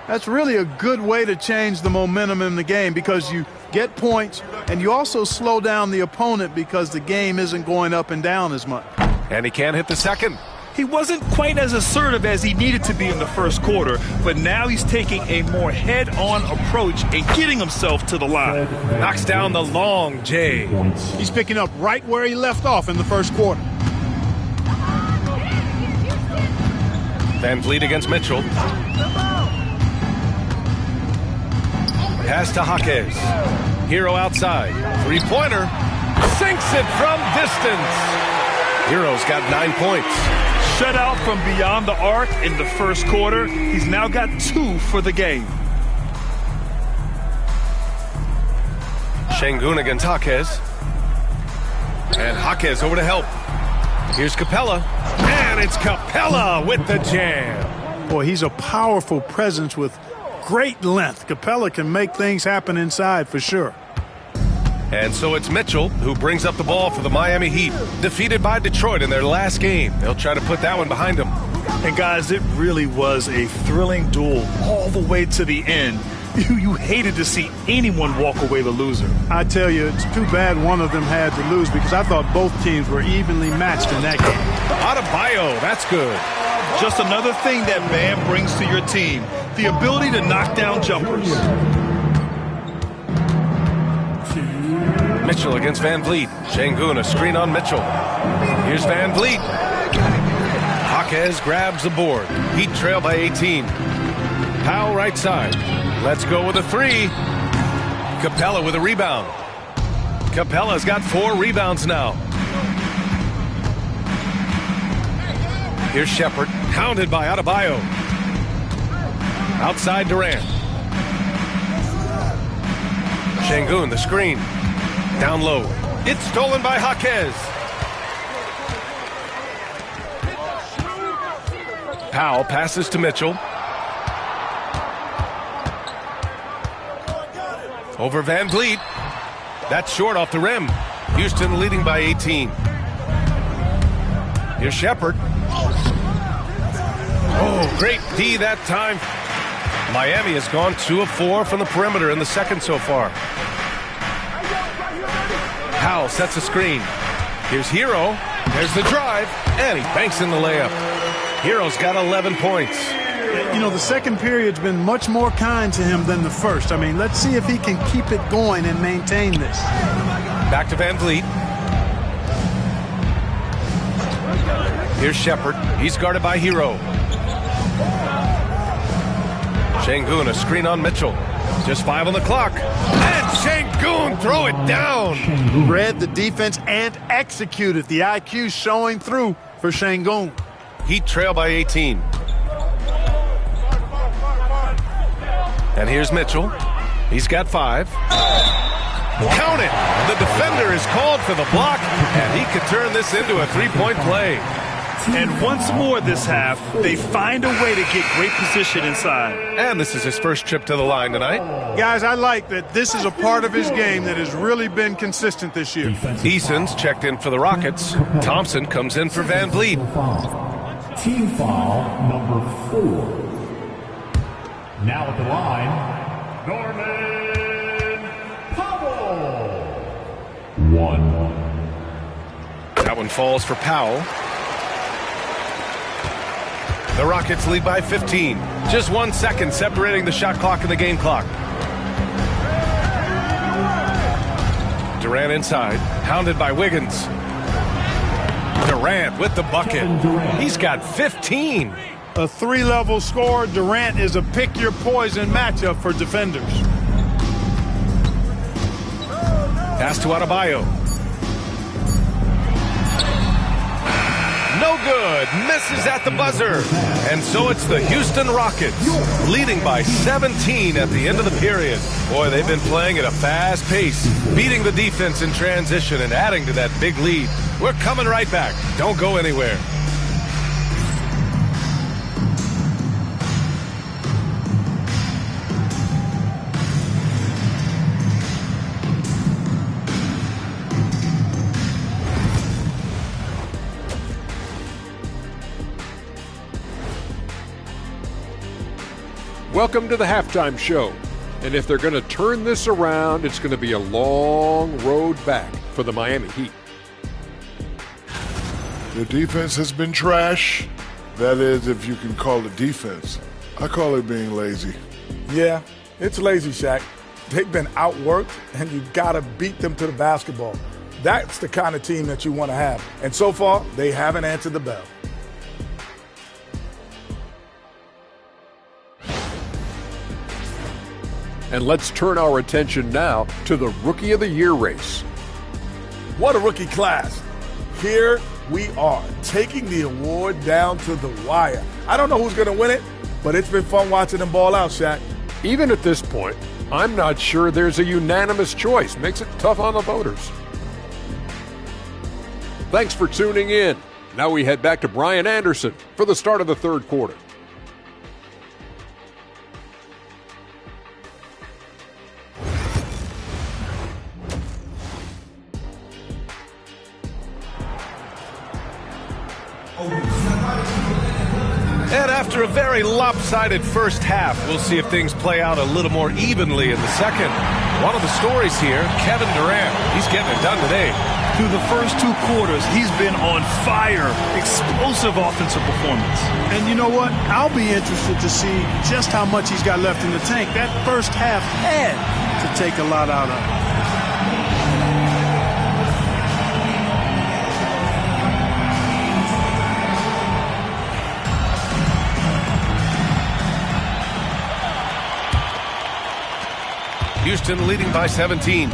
that's really a good way to change the momentum in the game, because you get points and you also slow down the opponent because the game isn't going up and down as much. And he can't hit the second. He wasn't quite as assertive as he needed to be in the first quarter, but now he's taking a more head-on approach and getting himself to the line. Knocks down the long J. He's picking up right where he left off in the first quarter. Van Vliet against Mitchell. Pass to Jaquez. Hero outside. Three-pointer. Sinks it from distance. Hero's got 9 points. Shut out from beyond the arc in the first quarter. He's now got 2 for the game. Şengün against Jaquez. And Jaquez over to help. Here's Capella. And it's Capella with the jam. Boy, he's a powerful presence with great length. Capella can make things happen inside for sure. And so it's Mitchell who brings up the ball for the Miami Heat, defeated by Detroit in their last game. They'll try to put that one behind them. And guys, it really was a thrilling duel all the way to the end. You hated to see anyone walk away the loser. I tell you, it's too bad one of them had to lose, because I thought both teams were evenly matched in that game. Adebayo, that's good. Just another thing that man brings to your team, the ability to knock down jumpers. Mitchell against Van Vliet. Şengün, a screen on Mitchell. Here's Van Vliet. Jaquez grabs the board. Heat trail by 18. Powell right side. Let's go with a 3. Capella with a rebound. Capella's got 4 rebounds now. Here's Shepard, hounded by Adebayo. Outside Durant. Şengün, the screen. Down low. It's stolen by Jaquez. Powell passes to Mitchell. Over Van Vliet. That's short off the rim. Houston leading by 18. Here's Shepard. Oh, great D that time. Miami has gone 2 of 4 from the perimeter in the second so far. Powell sets a screen. Here's Hero. There's the drive. And he banks in the layup. Hero's got 11 points. You know, the second period's been much more kind to him than the first. I mean, let's see if he can keep it going and maintain this. Back to Van Vliet. Here's Shepard. He's guarded by Hero. Şengün, a screen on Mitchell. Just 5 on the clock. And Şengün throw it down. Read the defense and executed. The IQ showing through for Şengün. Heat trail by 18. And here's Mitchell. He's got 5. Count it. The defender is called for the block, and he could turn this into a 3-point play. And once more this half, they find a way to get great position inside. And this is his first trip to the line tonight. Guys, I like that this is a part of his game that has really been consistent this year. Eason's checked in for the Rockets. Thompson comes in for Van Vliet. Team foul number 4. Now at the line, Norman Powell. 1. That one falls for Powell. The Rockets lead by 15. Just 1 second separating the shot clock and the game clock. Durant inside, hounded by Wiggins. Durant with the bucket. He's got 15. A 3-level scorer, Durant is a pick-your-poison matchup for defenders. Pass to Adebayo. No good. Misses at the buzzer. And so it's the Houston Rockets leading by 17 at the end of the period. Boy, they've been playing at a fast pace, beating the defense in transition and adding to that big lead. We're coming right back. Don't go anywhere. Welcome to the halftime show. And if they're going to turn this around, it's going to be a long road back for the Miami Heat. The defense has been trash. That is, if you can call it defense. I call it being lazy. Yeah, it's lazy, Shaq. They've been outworked, and you've got to beat them to the basketball. That's the kind of team that you want to have. And so far, they haven't answered the bell. And let's turn our attention now to the Rookie of the Year race. What a rookie class. Here we are, taking the award down to the wire. I don't know who's going to win it, but it's been fun watching them ball out, Shaq. Even at this point, I'm not sure there's a unanimous choice. Makes it tough on the voters. Thanks for tuning in. Now we head back to Brian Anderson for the start of the third quarter. And after a very lopsided first half, we'll see if things play out a little more evenly in the second. One of the stories here, Kevin Durant. He's getting it done today. Through the first 2 quarters, he's been on fire. Explosive offensive performance. And you know what? I'll be interested to see just how much he's got left in the tank. That first half had to take a lot out of him. Houston leading by 17.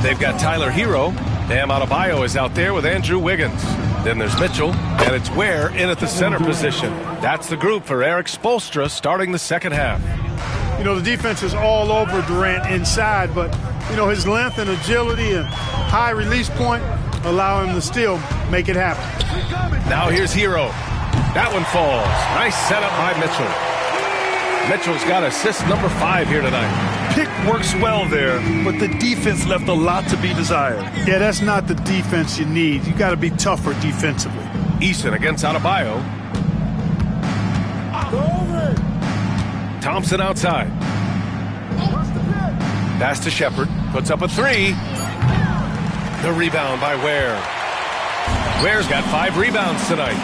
They've got Tyler Hero. Bam Adebayo is out there with Andrew Wiggins. Then there's Mitchell, and it's Ware in at the center position. That's the group for Eric Spoelstra starting the second half. You know, the defense is all over Durant inside, but, you know, his length and agility and high release point allow him to still make it happen. Now here's Hero. That one falls. Nice setup by Mitchell. Mitchell's got assist number 5 here tonight. Pick works well there, but the defense left a lot to be desired. Yeah, that's not the defense you need. You got to be tougher defensively. Eason against Adebayo. Thompson outside. Pass to Shepard. Puts up a 3. The rebound by Ware. Ware's got 5 rebounds tonight.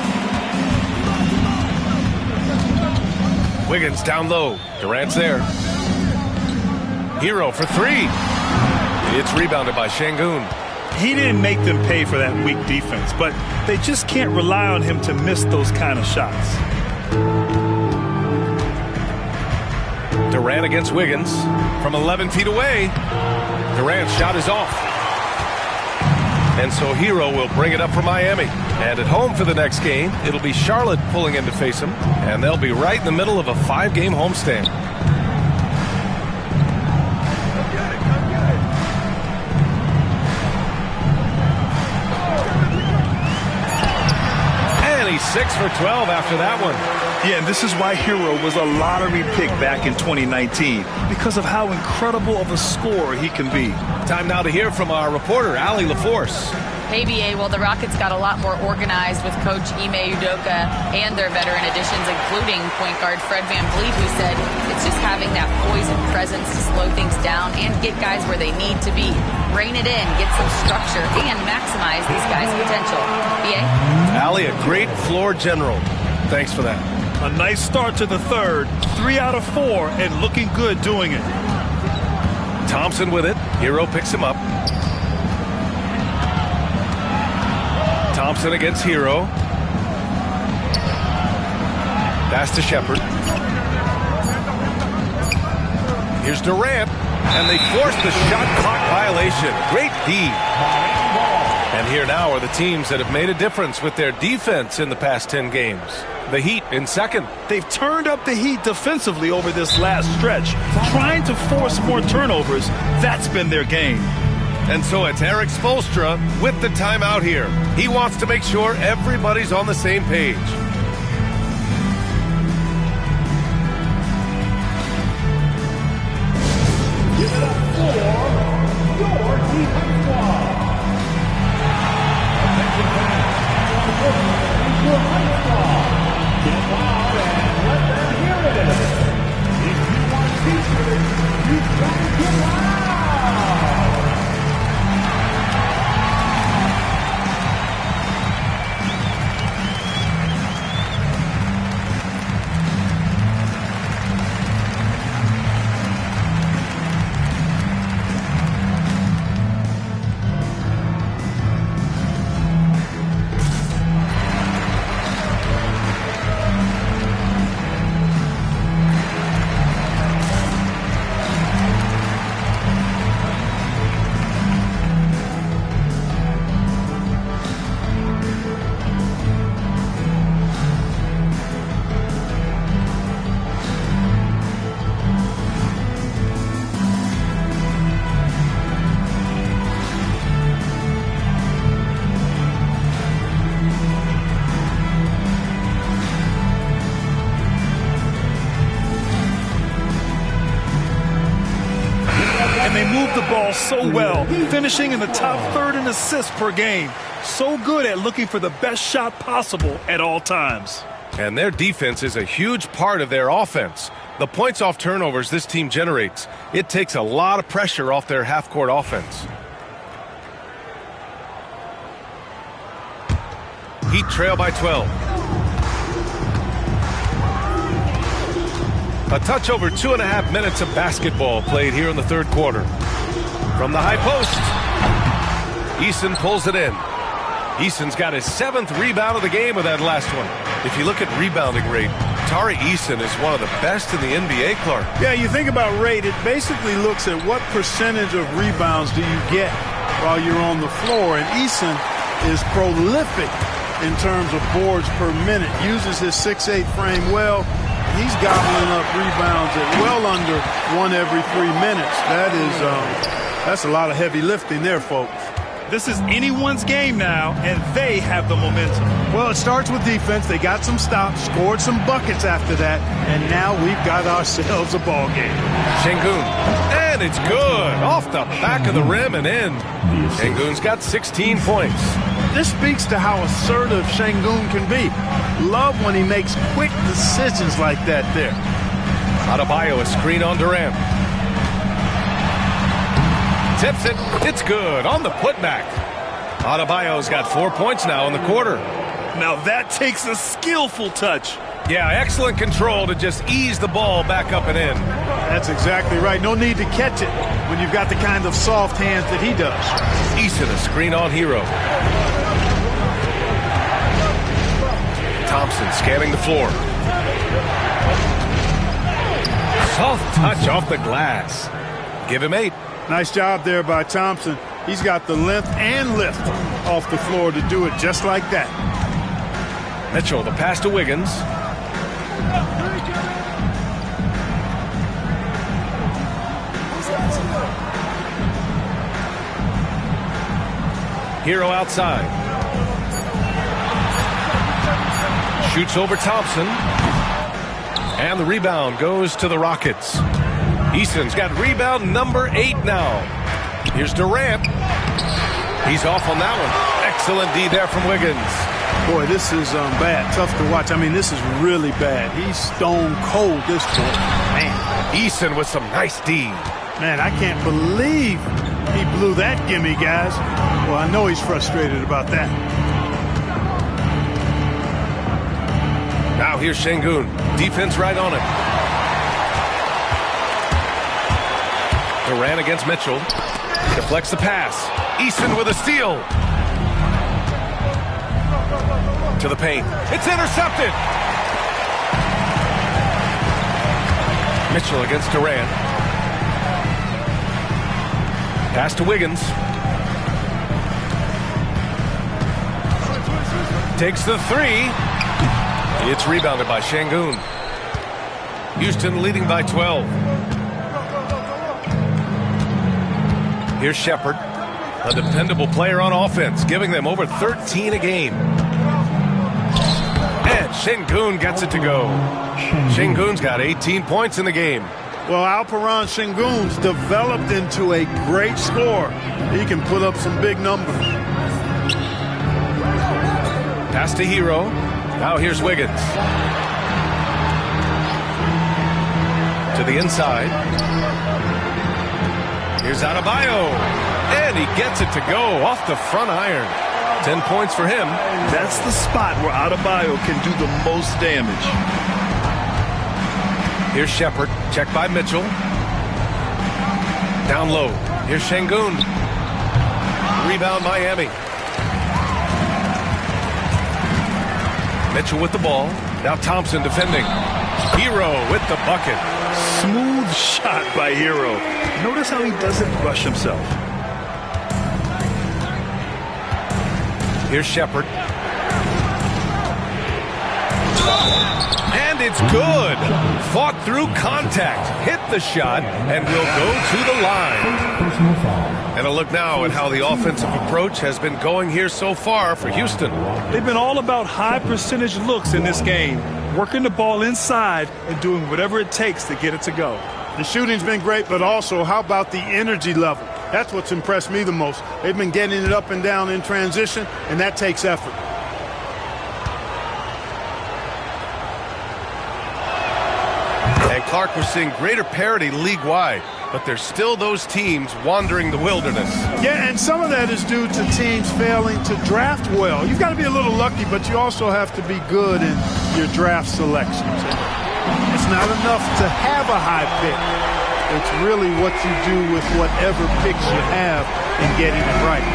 Wiggins down low. Durant's there. Hero for 3. It's rebounded by Şengün. He didn't make them pay for that weak defense, but they just can't rely on him to miss those kind of shots. Durant against Wiggins from 11 feet away. Durant's shot is off. And so Hero will bring it up for Miami. And at home for the next game, it'll be Charlotte pulling in to face him. And they'll be right in the middle of a 5-game homestand. And he's 6 for 12 after that one. Yeah, and this is why Hero was a lottery pick back in 2019, because of how incredible of a scorer he can be. Time now to hear from our reporter, Allie LaForce. Hey, BA, well, the Rockets got a lot more organized with Coach Ime Udoka and their veteran additions, including point guard Fred VanVleet, who said it's just having that poise and presence to slow things down and get guys where they need to be. rein it in, get some structure, and maximize these guys' potential. B.A.? Allie, a great floor general. Thanks for that. A nice start to the third. 3 out of 4, and looking good doing it. Thompson with it. Hero picks him up. Thompson against Hero. Pass to Shepard. Here's Durant, and they force the shot clock violation. Great D. And here now are the teams that have made a difference with their defense in the past 10 games. The Heat in second. They've turned up the heat defensively over this last stretch, trying to force more turnovers. That's been their game. And so it's Eric Spoelstra with the timeout here. He wants to make sure everybody's on the same page. Give it up for your defense squad. Attention fans, your high squad. Get loud and let them hear it. If you want features, you gotta get loud. So well, finishing in the top third in assists per game. So good at looking for the best shot possible at all times. And their defense is a huge part of their offense. The points off turnovers this team generates, it takes a lot of pressure off their half-court offense. Heat trail by 12. A touch over 2.5 minutes of basketball played here in the third quarter. From the high post, Eason pulls it in. Eason's got his 7th rebound of the game with that last one. If you look at rebounding rate, Tari Eason is one of the best in the NBA, Clark. Yeah, you think about rate, it basically looks at what percentage of rebounds do you get while you're on the floor. And Eason is prolific in terms of boards per minute. Uses his 6'8" frame well. He's gobbling up rebounds at well under 1 every 3 minutes. That's a lot of heavy lifting there, folks. This is anyone's game now, and they have the momentum. Well, it starts with defense. They got some stops, scored some buckets after that, and now we've got ourselves a ball game. Şengün, and it's good. Off the back of the rim and in. Şengün's got 16 points. This speaks to how assertive Şengün can be. Love when he makes quick decisions like that there. Adebayo, a screen on Durant. Tips it. It's good on the putback. Adebayo's got 4 points now in the quarter. Now that takes a skillful touch. Yeah, excellent control to just ease the ball back up and in. That's exactly right. No need to catch it when you've got the kind of soft hands that he does. Eason, a screen on Hero. Thompson scanning the floor. Soft touch off the glass. Give him 8. Nice job there by Thompson. He's got the length and lift off the floor to do it just like that. Mitchell, the pass to Wiggins. Hero outside. Shoots over Thompson. And the rebound goes to the Rockets. Eason's got rebound number 8 now. Here's Durant. He's off on that one. Excellent D there from Wiggins. Boy, this is bad. Tough to watch. I mean, this is really bad. He's stone cold, this boy. Man. Eason with some nice D. Man, I can't believe He blew that gimme, guys. Well, I know he's frustrated about that. Now here's Şengün. Defense right on him. Durant against Mitchell. Deflects the pass. Easton with a steal. To the paint. It's intercepted. Mitchell against Durant. Pass to Wiggins. Takes the three. It's rebounded by Şengün. Houston leading by 12. Here's Shepherd, a dependable player on offense, giving them over 13 a game. And Şengün gets it to go. Şengün's got 18 points in the game. Well, Alperen Şengün's developed into a great scorer. He can put up some big numbers. Pass to Hero. Now here's Wiggins. To the inside. Here's Adebayo. And he gets it to go off the front iron. 10 points for him. That's the spot where Adebayo can do the most damage. Here's Shepherd. Checked by Mitchell. Down low. Here's Şengün. Rebound Miami. Mitchell with the ball. Now Thompson defending. Hero with the bucket. Smooth shot by Hero. Notice how he doesn't rush himself. Here's Shepherd. And it's good. Fought through contact. Hit the shot and will go to the line. And a look now at how the offensive approach has been going here so far for Houston. They've been all about high percentage looks in this game, working the ball inside and doing whatever it takes to get it to go. The shooting's been great, but also how about the energy level? That's what's impressed me the most. They've been getting it up and down in transition, and that takes effort. And Clark, we're seeing greater parity league-wide, but there's still those teams wandering the wilderness. Yeah, and some of that is due to teams failing to draft well. You've got to be a little lucky, but you also have to be good in your draft selections. It's not enough to have a high pick. It's really what you do with whatever picks you have and getting it right.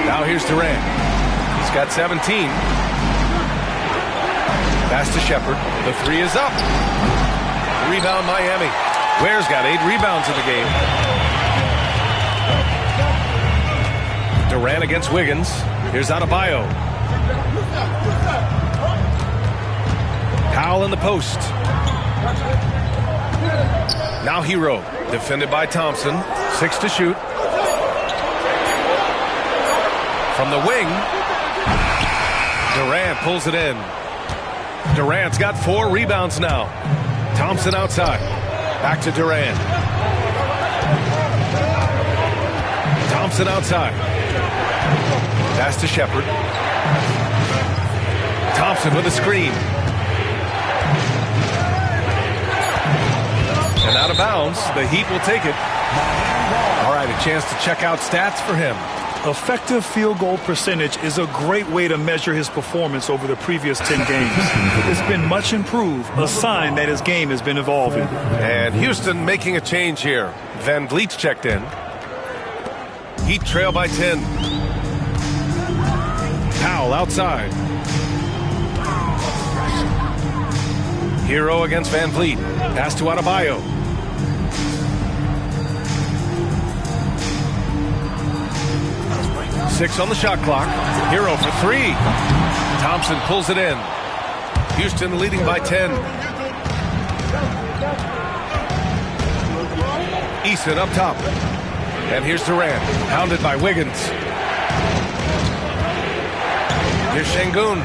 Now here's Durant. He's got 17. Pass to Shepherd. The three is up. Rebound Miami. Ware's got 8 rebounds in the game. Durant against Wiggins. Here's Adebayo. Powell in the post. Now Hero. Defended by Thompson. 6 to shoot. From the wing. Durant pulls it in. Durant's got 4 rebounds now. Thompson outside. Back to Durant. Thompson outside. Pass to Shepherd. Thompson with a screen. And out of bounds. The Heat will take it. All right, a chance to check out stats for him. Effective field goal percentage is a great way to measure his performance over the previous 10 games. It's been much improved, a sign that his game has been evolving. And Houston making a change here. Van Vliet's checked in. Heat trail by 10. Powell outside. Hero against Van Vliet. Pass to Adebayo. Six on the shot clock. Hero for 3. Thompson pulls it in. Houston leading by 10. Easton up top. And here's Durant. Pounded by Wiggins. Here's Şengün.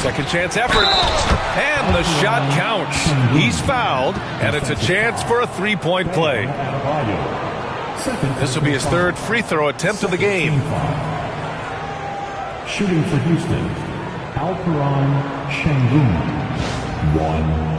Second chance effort. And the shot counts. He's fouled. And it's a chance for a 3-point play. This will be his 3rd free throw attempt of the game. Shooting for Houston, Alperen Şengün, 1.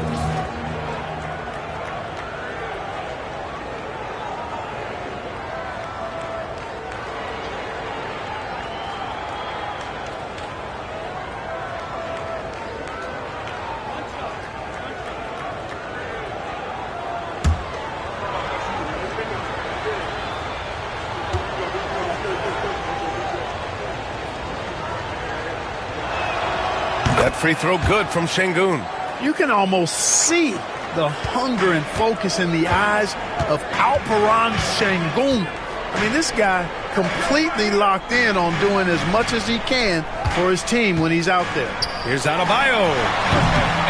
That free throw good from Şengün. You can almost see the hunger and focus in the eyes of Alperen Şengün. I mean, this guy completely locked in on doing as much as he can for his team when he's out there. Here's Adebayo.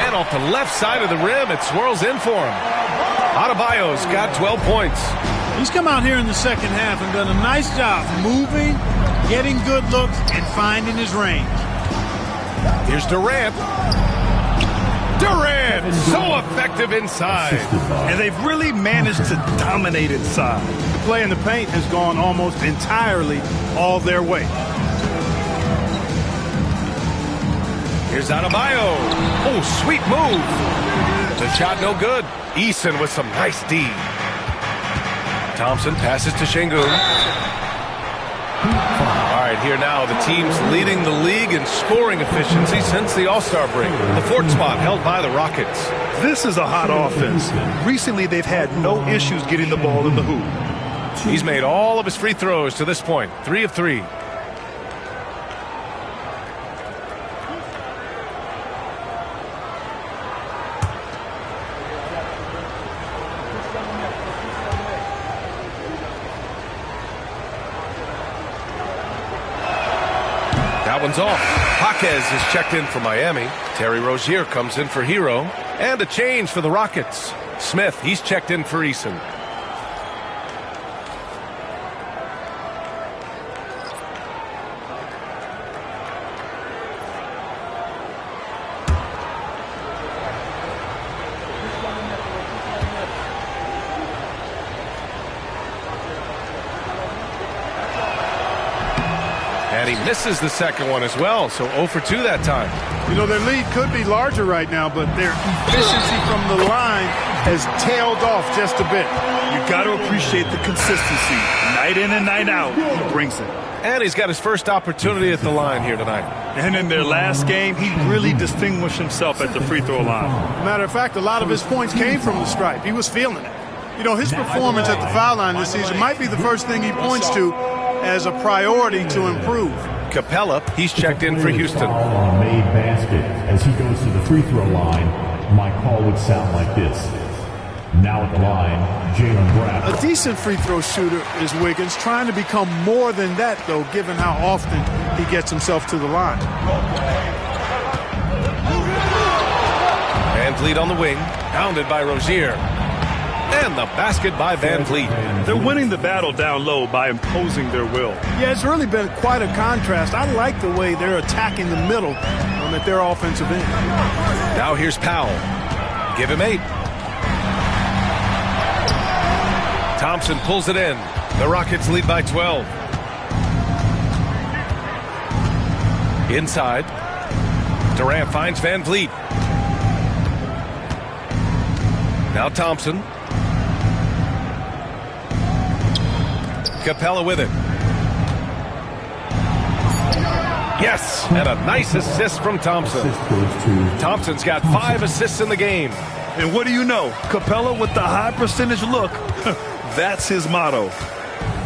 And off the left side of the rim, it swirls in for him. Adebayo's got 12 points. He's come out here in the second half and done a nice job moving, getting good looks, and finding his range. Here's Durant. Durant, so effective inside. And they've really managed to dominate inside. The play in the paint has gone almost entirely all their way. Here's Adebayo. Oh, sweet move. The shot no good. Eason with some nice D. Thompson passes to Şengün. All right, here now, the team's leading the league in scoring efficiency since the All-Star break. The fourth spot held by the Rockets. This is a hot offense. Recently, they've had no issues getting the ball in the hoop. He's made all of his free throws to this point, 3 of 3. That one's off. Jaquez is checked in for Miami. Terry Rozier comes in for Hero. And a change for the Rockets. Smith, he's checked in for Eason. And he misses the second one as well, so 0 for 2 that time. You know, their lead could be larger right now, but their efficiency from the line has tailed off just a bit. You got to appreciate the consistency. Night in and night out, he brings it. And he's got his first opportunity at the line here tonight. And in their last game, he really distinguished himself at the free throw line. Matter of fact, a lot of his points came from the stripe. He was feeling it. You know, his performance at the foul line this season might be the first thing he points to as a priority to improve. Capella, he's checked in for Houston. On a made basket as he goes to the free throw line, my call would sound like this. Now at the line, Jalen Brown. A decent free throw shooter is Wiggins, trying to become more than that, though, given how often he gets himself to the line. Van Vliet on the wing, pounded by Rozier. And the basket by Van Vliet. They're winning the battle down low by imposing their will. Yeah, it's really been quite a contrast. I like the way they're attacking the middle at their offensive end. Now here's Powell. Give him 8. Thompson pulls it in. The Rockets lead by 12. Inside. Durant finds Van Vliet. Now Thompson. Capella with it. Yes, and a nice assist from Thompson. Thompson's got 5 assists in the game. And what do you know? Capella with the high percentage look. That's his motto.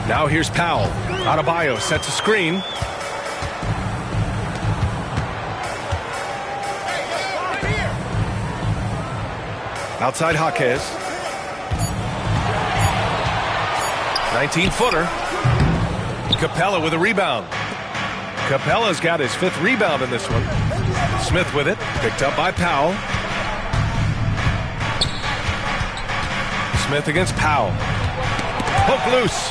Now here's Powell. Adebayo sets a screen. Outside Jaquez. 19-footer. Capella with a rebound. Capella's got his 5th rebound in this one. Smith with it. Picked up by Powell. Smith against Powell. Hook loose.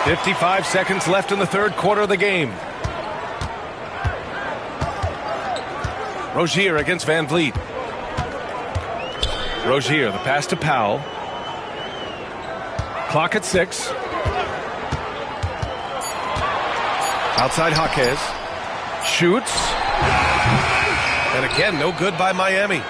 55 seconds left in the third quarter of the game. Rozier against Van Vliet. Rozier, the pass to Powell. Clock at 6. Outside Jaquez. Shoots. And again, no good by Miami.